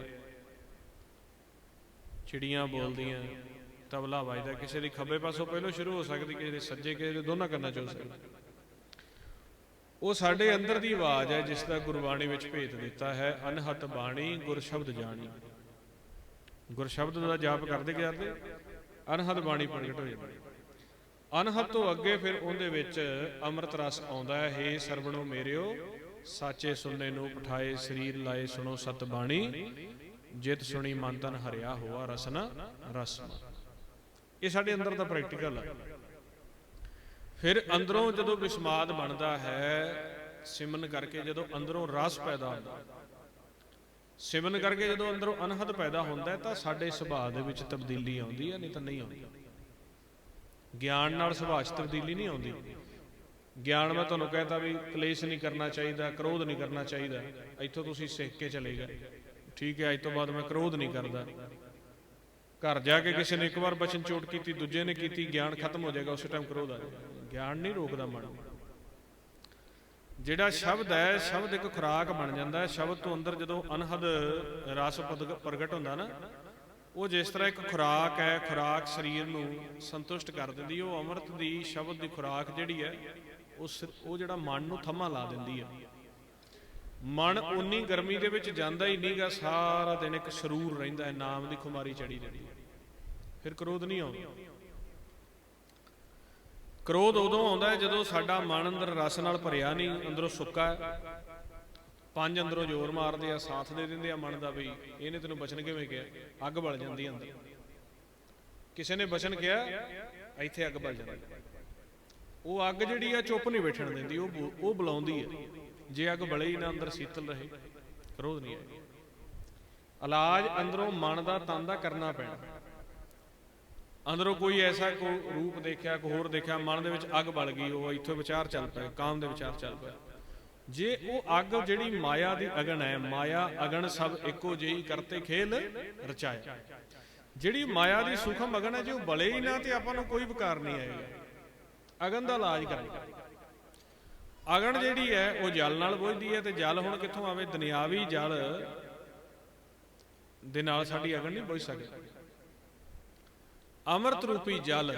ਚਿੜੀਆਂ ਬੋਲਦੀਆਂ, ਤਬਲਾ ਵੱਜਦਾ, ਕਿਸੇ ਦੀ ਖੱਬੇ ਪਾਸੋਂ ਪਹਿਲੋਂ ਸ਼ੁਰੂ ਹੋ ਸਕਦੀ, ਕਿਸੇ ਦੇ ਸੱਜੇ, ਕਿਸੇ ਦੇ ਦੋਨਾਂ ਕੰਨਾਂ 'ਚ ਹੋ ਸਕਦੀ। ਉਹ ਸਾਡੇ ਅੰਦਰ ਦੀ ਆਵਾਜ਼ ਹੈ, ਜਿਸ ਦਾ ਗੁਰਬਾਣੀ ਵਿੱਚ ਭੇਤ ਦਿੱਤਾ ਹੈ, ਅਨਹਤ ਬਾਣੀ ਗੁਰ ਸ਼ਬਦ ਜਾਣੀ। ਗੁਰ ਸ਼ਬਦ ਦਾ ਜਾਪ ਕਰਦੇ ਕਰਦੇ ਅਨਹਤ ਬਾਣੀ ਪ੍ਰਗਟ ਹੋ ਜਾਂਦੀ। ਅਨਹਤ ਤੋਂ ਅੱਗੇ ਫਿਰ ਉਹਦੇ ਵਿੱਚ ਅੰਮ੍ਰਿਤ ਰਸ ਆਉਂਦਾ ਹੈ। ਹੇ ਸਰਵਣੋ ਮੇਰਿਓ ਸਾਚੇ ਸੁਣਨੇ ਨੂੰ ਪਠਾਏ, ਸਰੀਰ ਲਾਏ ਸੁਣੋ ਸਤ ਬਾਣੀ, ਜਿਤ ਸੁਣੀ ਮਨ ਤਨ ਹਰਿਆ ਹੋਆ ਰਸਨਾ ਰਸਮ। ਇਹ ਸਾਡੇ ਅੰਦਰ ਦਾ ਪ੍ਰੈਕਟੀਕਲ ਹੈ। ਫਿਰ ਅੰਦਰੋਂ ਜਦੋਂ ਵਿਸਮਾਦ ਬਣਦਾ ਹੈ ਸਿਮਰਨ ਕਰਕੇ, ਜਦੋਂ ਅੰਦਰੋਂ ਰਸ ਪੈਦਾ ਹੁੰਦਾ, ਸਿਮਰਨ ਕਰਕੇ ਜਦੋਂ ਅੰਦਰੋਂ ਅਨਹਦ ਪੈਦਾ ਹੁੰਦਾ ਤਾਂ ਸਾਡੇ ਸੁਭਾਅ ਦੇ ਵਿੱਚ ਤਬਦੀਲੀ ਆਉਂਦੀ ਹੈ, ਨਹੀਂ ਤਾਂ ਨਹੀਂ ਆਉਂਦੀ। ਗਿਆਨ ਨਾਲ ਸੁਭਾਅ 'ਚ ਤਬਦੀਲੀ ਨਹੀਂ ਆਉਂਦੀ। ਗਿਆਨ ਮੈਂ ਤੁਹਾਨੂੰ ਕਹਿਤਾ ਵੀ ਕਲੇਸ਼ ਨਹੀਂ ਕਰਨਾ ਚਾਹੀਦਾ, ਕ੍ਰੋਧ ਨਹੀਂ ਕਰਨਾ ਚਾਹੀਦਾ, ਇੱਥੋਂ ਤੁਸੀਂ ਸਿੱਖ ਕੇ ਚਲੇ ਗਏ, ਠੀਕ ਹੈ ਅੱਜ ਤੋਂ ਬਾਅਦ ਮੈਂ ਕ੍ਰੋਧ ਨਹੀਂ ਕਰਦਾ। ਘਰ ਜਾ ਕੇ ਕਿਸੇ ਨੇ ਇੱਕ ਵਾਰ ਬਚਨ ਚੋਟ ਕੀਤੀ, ਦੂਜੇ ਨੇ ਕੀਤੀ, ਗਿਆਨ ਖਤਮ ਹੋ ਜਾਏਗਾ, ਉਸੇ ਟਾਈਮ ਕ੍ਰੋਧ ਆ ਜਾਏਗਾ। ਗਿਆਨ ਨਹੀਂ ਰੋਕਦਾ ਮਨ। ਜਿਹੜਾ ਸ਼ਬਦ ਹੈ, ਸ਼ਬਦ ਇੱਕ ਖੁਰਾਕ ਬਣ ਜਾਂਦਾ ਹੈ। ਸ਼ਬਦ ਤੋਂ ਅੰਦਰ ਜਦੋਂ ਅਨਹਦ ਰਸ ਪ੍ਰਗਟ ਹੁੰਦਾ ਨਾ, ਉਹ ਜਿਸ ਤਰ੍ਹਾਂ ਇੱਕ ਖੁਰਾਕ ਹੈ, ਖੁਰਾਕ ਸਰੀਰ ਨੂੰ ਸੰਤੁਸ਼ਟ ਕਰ ਦਿੰਦੀ। ਉਹ ਅੰਮ੍ਰਿਤ ਦੀ ਸ਼ਬਦ ਦੀ ਖੁਰਾਕ ਜਿਹੜੀ ਹੈ ਉਹ ਜਿਹੜਾ ਮਨ ਨੂੰ ਥੰਮਾ ਲਾ ਦਿੰਦੀ ਹੈ। ਮਨ ਉਨੀ ਗਰਮੀ ਦੇ ਵਿੱਚ ਜਾਂਦਾ ਹੀ ਨਹੀਂਗਾ, ਸਾਰਾ ਦਿਨ ਇੱਕ ਸਰੂਰ ਰਹਿੰਦਾ ਹੈ, ਨਾਮ ਦੀ ਖੁਮਾਰੀ ਚੜੀ ਰਹਿੰਦੀ ਹੈ। ਫਿਰ ਕ੍ਰੋਧ ਨਹੀਂ ਆਉਂਦਾ। ਕ੍ਰੋਧ ਉਦੋਂ ਆਉਂਦਾ ਹੈ ਜਦੋਂ ਸਾਡਾ ਮਨ ਅੰਦਰ ਰਸ ਨਾਲ ਭਰਿਆ ਨਹੀਂ, ਅੰਦਰੋਂ ਸੁੱਕਾ ਹੈ। ਪੰਜ ਅੰਦਰੋਂ ਜ਼ੋਰ ਮਾਰਦੇ ਆ, ਸਾਥ ਦੇ ਦਿੰਦੇ ਆ ਮਨ ਦਾ, ਵੀ ਇਹਨੇ ਤੈਨੂੰ ਬਚਨ ਕਿਵੇਂ ਕਿਹਾ, ਅੱਗ ਬਲ ਜਾਂਦੀ ਅੰਦਰ। ਕਿਸੇ ਨੇ ਬਚਨ ਕਿਹਾ, ਇੱਥੇ ਅੱਗ ਬਲ ਜਾਂਦੀ। ਉਹ ਅੱਗ ਜਿਹੜੀ ਆ ਚੁੱਪ ਨਹੀਂ ਬੈਠਣ ਦਿੰਦੀ, ਉਹ ਬੁਲਾਉਂਦੀ ਹੈ। ਜੇ ਅੱਗ ਬਲੇ ਹੀ ਨਾ, ਅੰਦਰ ਸੀਤਲ ਰਹੇ, ਕ੍ਰੋਧ ਨਹੀਂ ਆਏਗੀ। ਇਲਾਜ ਅੰਦਰੋਂ ਮਨ ਦਾ ਤਨ ਦਾ ਕਰਨਾ ਪੈਣਾ। ਅੰਦਰੋਂ ਕੋਈ ਐਸਾ ਕੋਈ ਰੂਪ ਦੇਖਿਆ, ਕੋਈ ਹੋਰ ਦੇਖਿਆ, ਮਨ ਦੇ ਵਿੱਚ ਅੱਗ ਬਲ ਗਈ, ਉਹ ਇੱਥੋਂ ਵਿਚਾਰ ਚੱਲ ਪਿਆ, ਕਾਮ ਦੇ ਵਿਚਾਰ ਚੱਲ ਪਿਆ। ਜੇ ਉਹ ਅੱਗ ਜਿਹੜੀ ਮਾਇਆ ਦੀ ਅਗਨ ਹੈ, ਮਾਇਆ ਅਗਨ ਸਭ ਇੱਕੋ ਜਿਹੀ ਕਰਤੇ ਖੇਲ ਰਚਾਇਆ, ਜਿਹੜੀ ਮਾਇਆ ਦੀ ਸੂਖਮ ਅਗਨ ਹੈ, ਜੇ ਉਹ ਬਲੇ ਹੀ ਨਾ ਤੇ ਆਪਾਂ ਨੂੰ ਕੋਈ ਵਿਕਾਰ ਨਹੀਂ ਆਏਗਾ। ਅਗਨ ਦਾ ਇਲਾਜ ਕਰਾਂਗੇ। ਅਗਨ ਜਿਹੜੀ ਹੈ ਉਹ ਜਲ ਨਾਲ ਬੁਝਦੀ ਹੈ, ਤੇ ਜਲ ਹੁਣ ਕਿੱਥੋਂ ਆਵੇ? ਦੁਨਿਆਵੀ ਜਲ ਦੇ ਨਾਲ ਸਾਡੀ ਅਗਨ ਨਹੀਂ ਬੁਝ ਸਕਦੀ। ਅੰਮ੍ਰਿਤ ਰੂਪੀ ਜਲ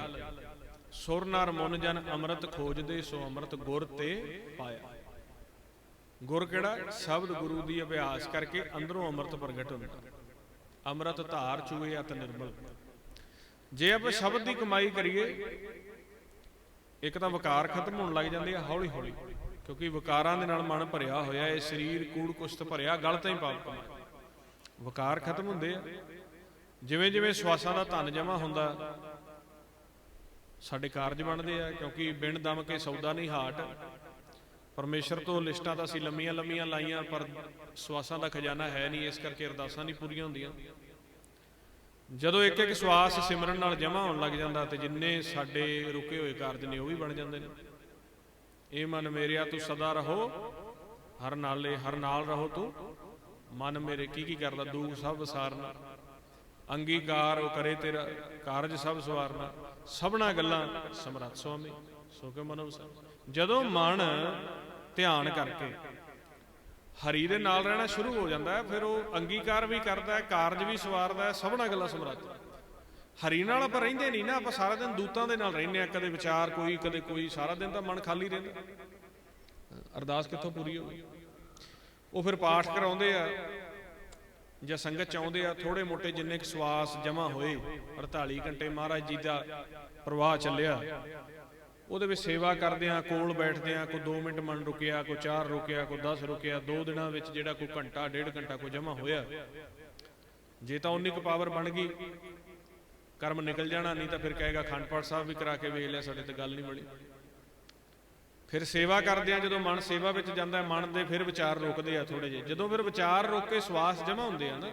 ਸੁਰ ਨਰ ਮੁਨ ਜਨ ਅੰਮ੍ਰਿਤ ਖੋਜਦੇ, ਸੋ ਅੰਮ੍ਰਿਤ ਗੁਰ ਤੇ ਪਾਇਆ। ਗੁਰ ਕਿਹੜਾ? ਸ਼ਬਦ ਗੁਰੂ ਦੀ ਅਭਿਆਸ ਕਰਕੇ ਅੰਦਰੋਂ ਅੰਮ੍ਰਿਤ ਪ੍ਰਗਟ ਹੁੰਦਾ। ਅੰਮ੍ਰਿਤ ਧਾਰ ਚੂਏ ਅਤ ਨਿਰਮਲ। ਜੇ ਆਪਾਂ ਸ਼ਬਦ ਦੀ ਕਮਾਈ ਕਰੀਏ, ਇੱਕ ਤਾਂ ਵਿਕਾਰ ਖਤਮ ਹੋਣ ਲੱਗ ਜਾਂਦੇ ਆ ਹੌਲੀ ਹੌਲੀ, ਕਿਉਂਕਿ ਵਿਕਾਰਾਂ ਦੇ ਨਾਲ ਮਨ ਭਰਿਆ ਹੋਇਆ, ਇਹ ਸਰੀਰ ਕੂੜ ਕੁਸ਼ਤ ਭਰਿਆ, ਗਲ ਤਾਂ ਹੀ ਪਾਪ ਕਮਾਇਆ। ਵਿਕਾਰ ਖਤਮ ਹੁੰਦੇ ਆ। ਜਿਵੇਂ ਜਿਵੇਂ ਸਵਾਸਾਂ ਦਾ ਧਨ ਜਮਾ ਹੁੰਦਾ, ਸਾਡੇ ਕਾਰਜ ਬਣਦੇ ਆ, ਕਿਉਂਕਿ ਬਿਨ ਦਮ ਕੇ ਸੌਦਾ ਨਹੀਂ ਹਾਟ। ਪਰਮੇਸ਼ਰ ਤੋਂ ਲਿਸਟਾਂ ਤਾਂ ਅਸੀਂ ਲੰਮੀਆਂ ਲੰਮੀਆਂ ਲਾਈਆਂ, ਪਰ ਸਵਾਸਾਂ ਦਾ ਖਜ਼ਾਨਾ ਹੈ ਨਹੀਂ, ਇਸ ਕਰਕੇ ਅਰਦਾਸਾਂ ਨਹੀਂ ਪੂਰੀਆਂ ਹੁੰਦੀਆਂ। ਜਦੋਂ ਇੱਕ ਇੱਕ ਸਵਾਸ ਸਿਮਰਨ ਨਾਲ ਜਮਾ ਹੋਣ ਲੱਗ ਜਾਂਦਾ, ਤੇ ਜਿੰਨੇ ਸਾਡੇ ਰੁਕੇ ਹੋਏ ਕਾਰਜ ਨੇ ਉਹ ਵੀ ਬਣ ਜਾਂਦੇ ਨੇ। ਇਹ ਮਨ ਮੇਰਿਆ ਤੂੰ ਸਦਾ ਰਹੋ ਹਰ ਨਾਲੇ, ਹਰ ਨਾਲ ਰਹੋ ਤੂੰ ਮਨ ਮੇਰੇ। ਕੀ ਕੀ ਕਰਦਾ? ਦੂਖ ਸਭ ਵਿਸਾਰਨਾ, ਅੰਗੀਕਾਰ ਉਹ ਕਰੇ ਤੇਰਾ, ਕਾਰਜ ਸਭ ਸਵਾਰਨਾ, ਸਭਨਾ ਗੱਲਾਂ ਸਮਰੱਥ ਸੁਆਮੀ, ਸੋ ਕੇ ਮਨੋ ਵਸਾਇਆ। ਜਦੋਂ ਮਨ ਧਿਆਨ ਕਰਕੇ ਹਰੀ ਦੇ ਨਾਲ ਰਹਿਣਾ ਸ਼ੁਰੂ ਹੋ ਜਾਂਦਾ ਹੈ, ਫਿਰ ਉਹ ਅੰਗੀਕਾਰ ਵੀ ਕਰਦਾ ਹੈ, ਕਾਰਜ ਵੀ ਸਵਾਰਦਾ ਹੈ, ਸਭਨਾ ਗੱਲਾਂ ਸਮਰੱਥ। ਹਰੀ ਨਾਲ ਆਪਾਂ ਰਹਿੰਦੇ ਨਹੀਂ ਨਾ, ਆਪਾਂ ਸਾਰਾ ਦਿਨ ਦੂਤਾਂ ਦੇ ਨਾਲ ਰਹਿੰਦੇ ਹਾਂ, ਕਦੇ ਵਿਚਾਰ ਕੋਈ, ਕਦੇ ਕੋਈ, ਸਾਰਾ ਦਿਨ ਤਾਂ ਮਨ ਖਾਲੀ ਰਹਿੰਦਾ। ਅਰਦਾਸ ਕਿੱਥੋਂ ਪੂਰੀ ਹੋਊਗੀ? ਉਹ ਫਿਰ ਪਾਠ ਕਰਾਉਂਦੇ ਆ ਜਾਂ ਸੰਗਤ ਚ ਆਉਂਦੇ ਆ, ਥੋੜੇ ਮੋਟੇ ਜਿੰਨੇ ਕੁ ਸਵਾਸ ਜਮਾ ਹੋਏ, 48 ਘੰਟੇ ਮਹਾਰਾਜ ਜੀ ਦਾ ਪ੍ਰਵਾਹ ਚੱਲਿਆ, ਉਹਦੇ ਵਿੱਚ ਸੇਵਾ ਕਰਦੇ ਆ, ਕੋਲ ਬੈਠਦੇ ਆ, ਕੋਈ 2 ਮਿੰਟ ਮਨ ਰੁਕਿਆ, ਕੋਈ 4 ਰੁਕਿਆ, ਕੋਈ 10 ਰੁਕਿਆ। 2 ਦਿਨਾਂ ਵਿੱਚ ਜਿਹੜਾ ਕੋਈ ਘੰਟਾ 1.5 ਘੰਟਾ ਕੋਈ ਜਮਾ ਹੋਇਆ, ਜੇ ਤਾਂ ਉਨੀ ਕੁ ਪਾਵਰ ਬਣ ਗਈ, ਕਰਮ ਨਿਕਲ ਜਾਣਾ, ਨਹੀਂ ਤਾਂ ਫਿਰ ਕਹੇਗਾ ਅਖੰਡ ਪਾਠ ਸਾਹਿਬ ਵੀ ਕਰਾ ਕੇ ਵੇਖ ਲਿਆ, ਸਾਡੇ ਤੇ ਗੱਲ ਨਹੀਂ ਬਣੀ। ਫਿਰ ਸੇਵਾ ਕਰਦੇ ਆ, ਜਦੋਂ ਮਨ ਸੇਵਾ ਵਿੱਚ ਜਾਂਦਾ ਮਨ ਦੇ ਫਿਰ ਵਿਚਾਰ ਰੁਕਦੇ ਆ ਥੋੜੇ ਜਿਹੇ। ਜਦੋਂ ਫਿਰ ਵਿਚਾਰ ਰੁਕ ਕੇ ਸਵਾਸ ਜਮਾ ਹੁੰਦੇ ਆ ਨਾ,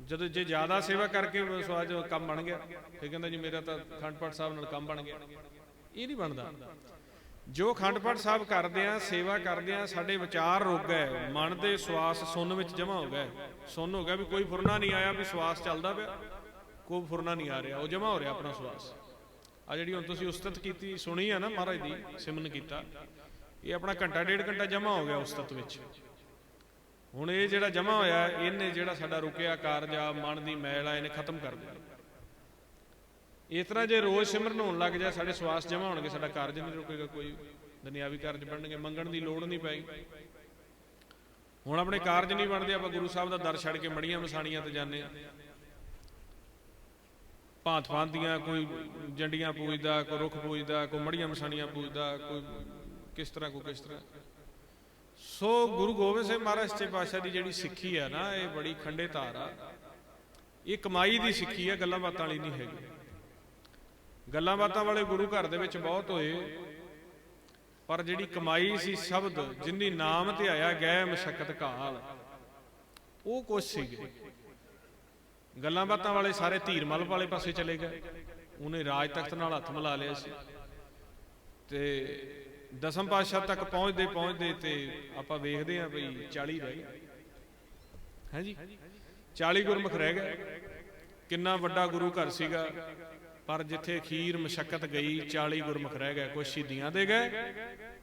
ਜਦੋਂ ਜੇ ਜ਼ਿਆਦਾ ਸੇਵਾ ਕਰਕੇ ਸਵਾਸ ਕੰਮ ਬਣ ਗਿਆ, ਫਿਰ ਕਹਿੰਦਾ ਜੀ ਮੇਰਾ ਤਾਂ ਅਖੰਡ ਪਾਠ ਸਾਹਿਬ ਨਾਲ ਕੰਮ ਬਣ ਗਿਆ। ਇਹ ਨਹੀਂ ਬਣਦਾ। ਜੋ ਅਖੰਡ ਪਾਠ ਸਾਹਿਬ ਕਰਦੇ ਆ, ਸੇਵਾ ਕਰਦੇ ਆ, ਸਾਡੇ ਵਿਚਾਰ ਰੁਕ ਗਏ, ਮਨ ਦੇ ਸਵਾਸ ਸੁੰਨ ਵਿੱਚ ਜਮਾ ਹੋ ਗਏ, ਸੁੰਨ ਹੋ ਗਿਆ ਵੀ ਕੋਈ ਫੁਰਨਾ ਨਹੀਂ ਆਇਆ, ਵੀ ਸਵਾਸ ਚੱਲਦਾ ਪਿਆ, ਕੋਈ ਫੁਰਨਾ ਨਹੀਂ ਆ ਰਿਹਾ, ਉਹ ਜਮਾ ਹੋ ਰਿਹਾ ਆਪਣਾ ਸਵਾਸ। ਆ ਜਿਹੜੀ ਹੁਣ ਤੁਸੀਂ ਉਸਤਤ ਕੀਤੀ ਸੁਣੀ ਆ ਨਾ ਮਹਾਰਾਜ ਦੀ, ਸਿਮਰਨ ਕੀਤਾ, ਇਹ ਆਪਣਾ ਘੰਟਾ ਡੇਢ ਘੰਟਾ ਜਮਾ ਹੋ ਗਿਆ ਉਸਤਤ ਵਿੱਚ। ਹੁਣ ਇਹ ਜਿਹੜਾ ਜਮਾ ਹੋਇਆ, ਇਹਨੇ ਜਿਹੜਾ ਸਾਡਾ ਰੁਕਿਆ ਕਾਰਜ ਆ, ਮਨ ਦੀ ਮੈਲ ਆ, ਇਹਨੇ ਖਤਮ ਕਰ ਦਿੱਤਾ। ਇਸ ਤਰ੍ਹਾਂ ਜੇ ਰੋਜ਼ ਸਿਮਰਨ ਹੋਣ ਲੱਗ ਜਾਏ, ਸਾਡੇ ਸਵਾਸ ਜਮਾ ਹੋਣਗੇ, ਸਾਡਾ ਕਾਰਜ ਨਹੀਂ ਰੁਕੇਗਾ, ਕੋਈ ਦੁਨਿਆਵੀ ਕਾਰਜ ਬਣਨਗੇ, ਮੰਗਣ ਦੀ ਲੋੜ ਨਹੀਂ ਪੈਗੀ। ਹੁਣ ਆਪਣੇ ਕਾਰਜ ਨਹੀਂ ਬਣਦੇ, ਆਪਾਂ ਗੁਰੂ ਸਾਹਿਬ ਦਾ ਦਰ ਛੱਡ ਕੇ ਮੜੀਆਂ ਮਸਾਣੀਆਂ ਤੇ ਜਾਂਦੇ ਆ, ਭਾਂਤ ਭਾਂਤ ਦੀਆਂ, ਕੋਈ ਜੰਡੀਆਂ ਪੂਜਦਾ, ਕੋਈ ਰੁੱਖ ਪੂਜਦਾ, ਕੋਈ ਮੜੀਆਂ ਮਸਾਣੀਆਂ ਪੂਜਦਾ, ਕੋਈ ਕਿਸ ਤਰ੍ਹਾਂ, ਕੋਈ ਕਿਸ ਤਰ੍ਹਾਂ। ਸੋ ਗੁਰੂ ਗੋਬਿੰਦ ਸਿੰਘ ਮਹਾਰਾਜ ਸੱਚੇ ਪਾਤਸ਼ਾਹ ਦੀ ਜਿਹੜੀ ਸਿੱਖੀ ਆ ਨਾ, ਇਹ ਬੜੀ ਖੰਡੇ ਧਾਰ ਆ। ਇਹ ਕਮਾਈ ਦੀ ਸਿੱਖੀ ਆ, ਗੱਲਾਂ ਬਾਤਾਂ ਵਾਲੀ ਨਹੀਂ ਹੈਗੀ। ਗੱਲਾਂ ਬਾਤਾਂ ਵਾਲੇ ਗੁਰੂ ਘਰ ਦੇ ਵਿੱਚ ਬਹੁਤ ਹੋਏ, ਪਰ ਜਿਹੜੀ ਕਮਾਈ ਸੀ ਸ਼ਬਦ, ਜਿੰਨੀ ਨਾਮ ਧਿਆਇਆ ਗਏ ਮਸ਼ੱਕਤ ਘਾਲ, ਉਹ ਕੁਛ ਸੀਗੇ। ਗੱਲਾਂ ਬਾਤਾਂ ਵਾਲੇ ਸਾਰੇ ਧੀਰ ਮੱਲ ਵਾਲੇ ਪਾਸੇ ਚਲੇ ਗਏ, ਉਹਨੇ ਰਾਜ ਤਖਤ ਨਾਲ ਹੱਥ ਮਿਲਾ ਲਿਆ ਸੀ। ਤੇ ਦਸਮ ਪਾਤਸ਼ਾਹ ਤੱਕ ਪਹੁੰਚਦੇ ਪਹੁੰਚਦੇ ਤੇ ਆਪਾਂ ਵੇਖਦੇ ਹਾਂ ਬਈ 40 ਰਹਿ ਗਏ ਹੈ ਜੀ, 40 ਗੁਰਮੁਖ ਰਹਿ ਗਏ। ਕਿੰਨਾ ਵੱਡਾ ਗੁਰੂ ਘਰ ਸੀਗਾ, ਪਰ ਜਿੱਥੇ ਅਖੀਰ ਮਸ਼ੱਕਤ ਗਈ 40 ਗੁਰਮੁਖ ਰਹਿ ਗਏ। ਕੁਛ ਸ਼ਹੀਦੀਆਂ ਦੇ ਗਏ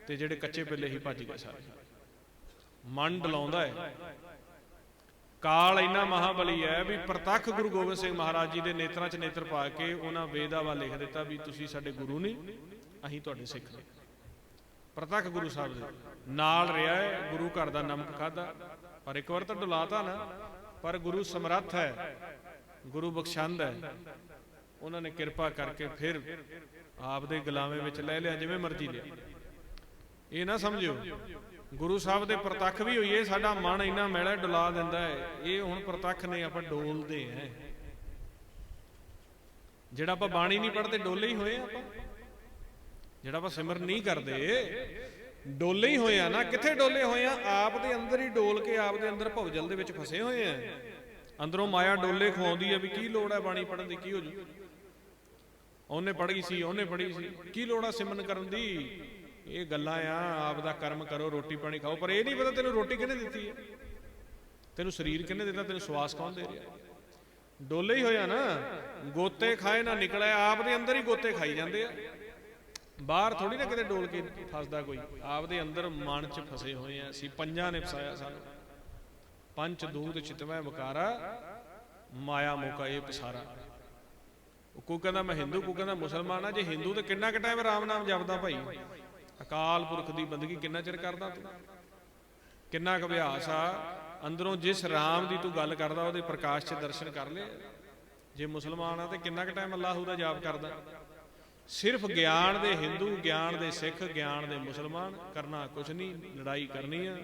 ਤੇ ਜਿਹੜੇ ਕੱਚੇ ਪਿੱਲੇ ਹੀ ਭੱਜ ਗਏ ਸਾਰੇ। ਮਨ ਡਲਾਉਂਦਾ ਹੈ, ਕਾਲ ਇੰਨਾ ਮਹਾਬਲੀ ਹੈ ਵੀ ਪ੍ਰਤੱਖ ਗੁਰੂ ਗੋਬਿੰਦ ਸਿੰਘ ਮਹਾਰਾਜ ਜੀ ਦੇ ਨੇਤਰਾਂ 'ਚ ਨੇਤਰ ਪਾ ਕੇ ਉਹਨਾਂ ਵੇਦਾਂ ਵੱਲ ਲਿਖ ਦਿੱਤਾ ਵੀ ਤੁਸੀਂ ਸਾਡੇ ਗੁਰੂ ਨਹੀਂ, ਅਸੀਂ ਤੁਹਾਡੇ ਸਿੱਖ ਨੇ। ਪ੍ਰਤੱਖ ਗੁਰੂ ਸਾਹਿਬ ਦੇ ਨਾਲ ਰਿਹਾ ਹੈ, ਗੁਰੂ ਘਰ ਦਾ ਨਮਕ ਖਾਧਾ, ਪਰ ਇੱਕ ਵਾਰ ਤਾਂ ਡੁਲਾਤਾ ਨਾ। ਪਰ ਗੁਰੂ ਸਮਰੱਥ ਹੈ, ਗੁਰੂ ਬਖਸ਼ੰਦ ਹੈ, ਉਹਨਾਂ ਨੇ ਕਿਰਪਾ ਕਰਕੇ ਫਿਰ ਆਪ ਦੇ ਗੁਲਾਮੇ ਵਿੱਚ ਲੈ ਲਿਆ, ਜਿਵੇਂ ਮਰਜ਼ੀ ਲਿਆ। ਇਹ ਨਾ ਸਮਝਿਓ ਗੁਰੂ ਸਾਹਿਬ ਦੇ ਪ੍ਰਤੱਖ ਵੀ ਹੋਈਏ, ਸਾਡਾ ਮਨ ਇੰਨਾ ਮੈਲਾ ਡੁਲਾ ਦਿੰਦਾ ਹੈ। ਇਹ ਹੁਣ ਪ੍ਰਤੱਖ ਨੇ, ਆਪਾਂ ਡੋਲਦੇ ਹਾਂ। ਜਿਹੜਾ ਆਪਾਂ ਬਾਣੀ ਨਹੀਂ ਪੜ੍ਹਦੇ ਡੋਲੇ ਹੀ ਹੋਏ ਆਪਾਂ, ਜਿਹੜਾ ਆਪਾਂ ਸਿਮਰਨ ਨਹੀਂ ਕਰਦੇ ਡੋਲੇ ਹੀ ਹੋਏ ਆ ਨਾ। ਕਿੱਥੇ ਡੋਲੇ ਹੋਏ ਆ? ਆਪ ਦੇ ਅੰਦਰ ਹੀ ਡੋਲ ਕੇ, ਆਪ ਦੇ ਅੰਦਰ ਭਵਜਲ ਦੇ ਵਿੱਚ ਫਸੇ ਹੋਏ ਆ। ਅੰਦਰੋਂ ਮਾਇਆ ਡੋਲੇ ਖਵਾਉਂਦੀ ਹੈ ਵੀ ਕੀ ਲੋੜ ਹੈ ਬਾਣੀ ਪੜ੍ਹਨ ਦੀ, ਕੀ ਹੋ ਜੂ, ਉਹਨੇ ਪੜ੍ਹੀ ਸੀ, ਉਹਨੇ ਪੜ੍ਹੀ ਸੀ, ਕੀ ਲੋੜ ਆ ਸਿਮਰਨ ਕਰਨ ਦੀ। ਇਹ ਗੱਲਾਂ ਆ, ਆਪ ਦਾ ਕਰਮ ਕਰੋ, ਰੋਟੀ ਪਾਣੀ ਖਾਓ। ਪਰ ਇਹ ਨਹੀਂ ਪਤਾ ਤੈਨੂੰ ਰੋਟੀ ਕਿਹਨੇ ਦਿੱਤੀ ਹੈ, ਤੈਨੂੰ ਸਰੀਰ ਕਿਹਨੇ ਦਿੱਤਾ, ਤੈਨੂੰ ਸਵਾਸ ਕੌਣ ਦੇ ਰਿਹਾ। ਡੋਲੇ ਹੀ ਹੋਇਆ ਨਾ, ਗੋਤੇ ਖਾਏ ਨਾ ਨਿਕਲਿਆ, ਆਪ ਦੇ ਅੰਦਰ ਹੀ ਗੋਤੇ ਖਾਈ ਜਾਂਦੇ ਆ, ਬਾਹਰ ਥੋੜੀ ਨਾ ਕਿਤੇ ਡੋਲ ਕੇ ਫਸਦਾ ਕੋਈ। ਆਪ ਦੇ ਅੰਦਰ ਮਨ 'ਚ ਫਸੇ ਹੋਏ ਆ ਅਸੀਂ। ਪੰਜਾਂ ਨੇ ਫਸਾਇਆ ਸਾਨੂੰ, ਪੰਚ ਦੂਤ ਚਿਤਵੈ ਵਿਕਾਰਾ, ਮਾਇਆ ਮੋਕਾ ਇਹ ਪਸਾਰਾ। ਕੋਈ ਕਹਿੰਦਾ ਮੈਂ ਹਿੰਦੂ, ਕੋਈ ਕਹਿੰਦਾ ਮੁਸਲਮਾਨ ਆ। ਜੇ ਹਿੰਦੂ ਤੇ ਕਿੰਨਾ ਕੁ ਟਾਈਮ ਰਾਮ ਨਾਮ ਜਪਦਾ ਭਾਈ, ਅਕਾਲ ਪੁਰਖ ਦੀ ਬੰਦਗੀ ਕਿੰਨਾ ਚਿਰ ਕਰਦਾ ਤੂੰ, ਕਿੰਨਾ ਕੁ ਅਭਿਆਸ ਆ ਅੰਦਰੋਂ। ਜਿਸ ਰਾਮ ਦੀ ਤੂੰ ਗੱਲ ਕਰਦਾ ਉਹਦੇ ਪ੍ਰਕਾਸ਼ 'ਚ ਦਰਸ਼ਨ ਕਰ ਲਏ। ਜੇ ਮੁਸਲਮਾਨ ਆ ਤੇ ਕਿੰਨਾ ਕੁ ਟਾਈਮ ਅੱਲਾਹੂ ਦਾ ਜਾਪ ਕਰਦਾ। ਸਿਰਫ ਗਿਆਨ ਦੇ ਹਿੰਦੂ, ਗਿਆਨ ਦੇ ਸਿੱਖ, ਗਿਆਨ ਦੇ ਮੁਸਲਮਾਨ, ਕਰਨਾ ਕੁਛ ਨਹੀਂ। ਲੜਾਈ ਕਰਨੀ ਆ,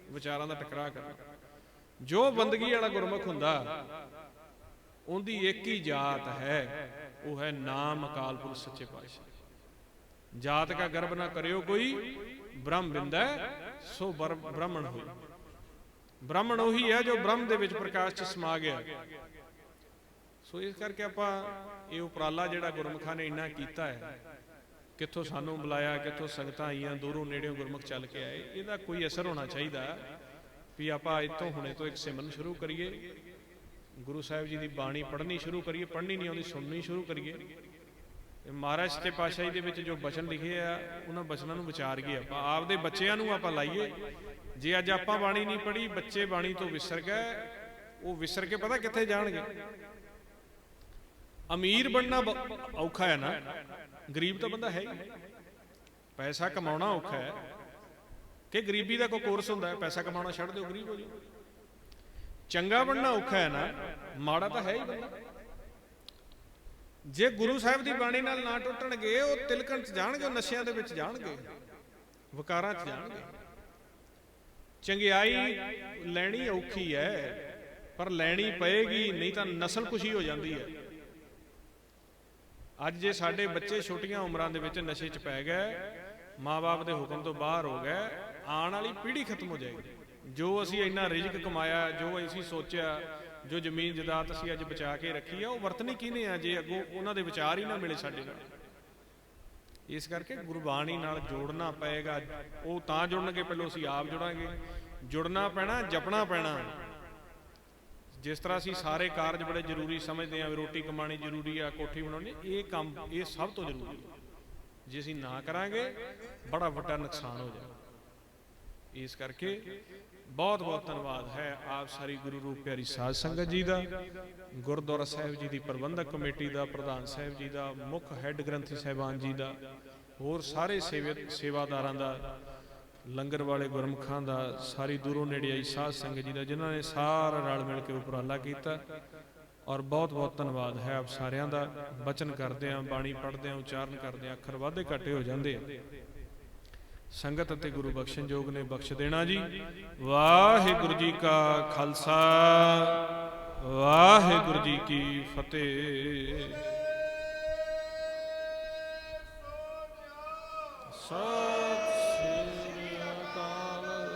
ਵਿਚਾਰਾਂ ਦਾ ਟਕਰਾਅ ਕਰਨਾ। ਜੋ ਬੰਦਗੀ ਵਾਲਾ ਗੁਰਮੁਖ ਹੁੰਦਾ ਉਹਦੀ ਇੱਕ ਹੀ ਜਾਤ ਹੈ, ਉਹ ਹੈ ਨਾਮ ਅਕਾਲ ਪੁਰਖ ਸੱਚੇ ਪਾਤਸ਼ਾਹ। ਜਾਤ ਕਾ ਗਰਭ ਨਾ ਕਰਿਓ ਕੋਈ, ਬ੍ਰਹਮ ਬਿੰਦੈ ਸੋ ਬ੍ਰਾਹਮਣ ਹੋਈ। ਬ੍ਰਾਹਮਣ ਉਹੀ ਹੈ ਜੋ ਬ੍ਰਹਮ ਦੇ ਵਿੱਚ ਪ੍ਰਕਾਸ਼ 'ਚ ਸਮਾ ਗਿਆ। ਸੋ ਇਸ ਕਰਕੇ ਆਪਾਂ ਇਹ ਉਪਰਾਲਾ ਜਿਹੜਾ ਗੁਰਮੁਖਾਂ ਨੇ ਇੰਨਾ ਕੀਤਾ ਹੈ, ਕਿੱਥੋਂ ਸਾਨੂੰ ਬੁਲਾਇਆ, ਕਿੱਥੋਂ ਸੰਗਤਾਂ ਆਈਆਂ, ਦੂਰੋਂ ਨੇੜਿਓਂ ਗੁਰਮੁਖ ਚੱਲ ਕੇ ਆਏ, ਇਹਦਾ ਕੋਈ ਅਸਰ ਹੋਣਾ ਚਾਹੀਦਾ ਵੀ ਆਪਾਂ ਇੱਥੋਂ ਹੁਣੇ ਤੋਂ ਇੱਕ ਸਿਮਰਨ ਸ਼ੁਰੂ ਕਰੀਏ, ਗੁਰੂ ਸਾਹਿਬ ਜੀ ਦੀ ਬਾਣੀ ਪੜ੍ਹਨੀ ਸ਼ੁਰੂ ਕਰੀਏ। ਪੜ੍ਹਨੀ ਨਹੀਂ ਆਉਂਦੀ, ਸੁਣਨੀ ਸ਼ੁਰੂ ਕਰੀਏ। ਮਹਾਰਾਜ ਸੱਚੇ ਪਾਤਸ਼ਾਹੀ ਦੇ ਵਿੱਚ ਜੋ ਬਚਨ ਲਿਖੇ ਆ, ਉਹਨਾਂ ਬਚਨਾਂ ਨੂੰ ਵਿਚਾਰੀਏ। ਆਪਾਂ ਆਪਦੇ ਬੱਚਿਆਂ ਨੂੰ ਆਪਾਂ ਲਾਈਏ। ਜੇ ਅੱਜ ਆਪਾਂ ਬਾਣੀ ਨਹੀਂ ਪੜ੍ਹੀ, ਬੱਚੇ ਬਾਣੀ ਤੋਂ ਵਿਸਰ ਗਏ, ਉਹ ਵਿਸਰ ਕੇ ਪਤਾ ਕਿੱਥੇ ਜਾਣਗੇ। ਅਮੀਰ ਬਣਨਾ ਔਖਾ ਹੈ ਨਾ, ਗਰੀਬ ਤਾਂ ਬੰਦਾ ਹੈ ਹੀ। ਪੈਸਾ ਕਮਾਉਣਾ ਔਖਾ ਹੈ ਕਿ ਗਰੀਬੀ ਦਾ ਕੋਈ ਕੋਰਸ ਹੁੰਦਾ ਹੈ? ਪੈਸਾ ਕਮਾਉਣਾ ਛੱਡ ਦਿਓ, ਗਰੀਬ ਹੋ ਜਾਓ। ਚੰਗਾ ਬਣਨਾ ਔਖਾ ਹੈ ਨਾ, ਮਾੜਾ ਤਾਂ ਹੈ ਹੀ ਬੰਦਾ। ਜੇ ਗੁਰੂ ਸਾਹਿਬ ਦੀ ਬਾਣੀ ਨਾਲ ਨਾ ਟੁੱਟਣਗੇ, ਉਹ ਤਿਲਕਣ 'ਚ ਜਾਣਗੇ, ਉਹ ਨਸ਼ਿਆਂ ਦੇ ਵਿੱਚ ਜਾਣਗੇ, ਵਿਕਾਰਾਂ 'ਚ ਜਾਣਗੇ। ਚੰਗਿਆਈ ਲੈਣੀ ਔਖੀ ਹੈ, ਪਰ ਲੈਣੀ ਪਏਗੀ, ਨਹੀਂ ਤਾਂ ਨਸਲ ਕੁਸ਼ੀ ਹੋ ਜਾਂਦੀ ਹੈ। ਅੱਜ ਜੇ ਸਾਡੇ ਬੱਚੇ ਛੋਟੀਆਂ ਉਮਰਾਂ ਦੇ ਵਿੱਚ ਨਸ਼ੇ 'ਚ ਪੈ ਗਏ, माँ बाप के हुक्म तो बाहर हो गए, आने वाली पीढ़ी खत्म हो जाएगी। जो असी इन्ना रिजक कमाया, जो असी सोचा, जो जमीन जायदाद असी अज बचा के रखी है, वो वरतनी किने आ जे अगों उन्होंने विचार ही ना मिले साडे नाल। इस करके गुरबाणी नाल जोड़ना पएगा। वो तां जुड़नगे, पहलों असी आप जुड़ांगे, जुड़ना पैना, जपना पैना। जिस तरह असी सारे कारज बड़े जरूरी समझते हैं, रोटी कमानी जरूरी है, कोठी बनानी, ये काम ये सब तो जरूरी है। जे असी ना करांगे बड़ा वड्डा नुकसान हो जाए। इस करके बहुत बहुत धन्यवाद है आप सारी गुरु रूप प्यारी साध संगत जी का, गुरुद्वारा साहिब जी की प्रबंधक कमेटी का, प्रधान साहिब जी का, मुख हैड ग्रंथी साहिबान जी का, होर सारे सेवादारां दा, लंगर वाले गुरमुखां दा, सारी दूरों नेड़े आई साध संगत जी का, जिन्होंने सारा रल मिल के उपराला किया। और बहुत बहुत धन्यवाद है आप सारिਆਂ ਦਾ। बचन करते हैं, बाणी पढ़ते हैं, उच्चारण करते हैं, अखर वाधे घाटे हो जाते हैं। संगत अते गुरु बख्शन जोग ने बख्श देना जी। वाहिगुरु जी का खालसा, वाहिगुरु जी की फतेह।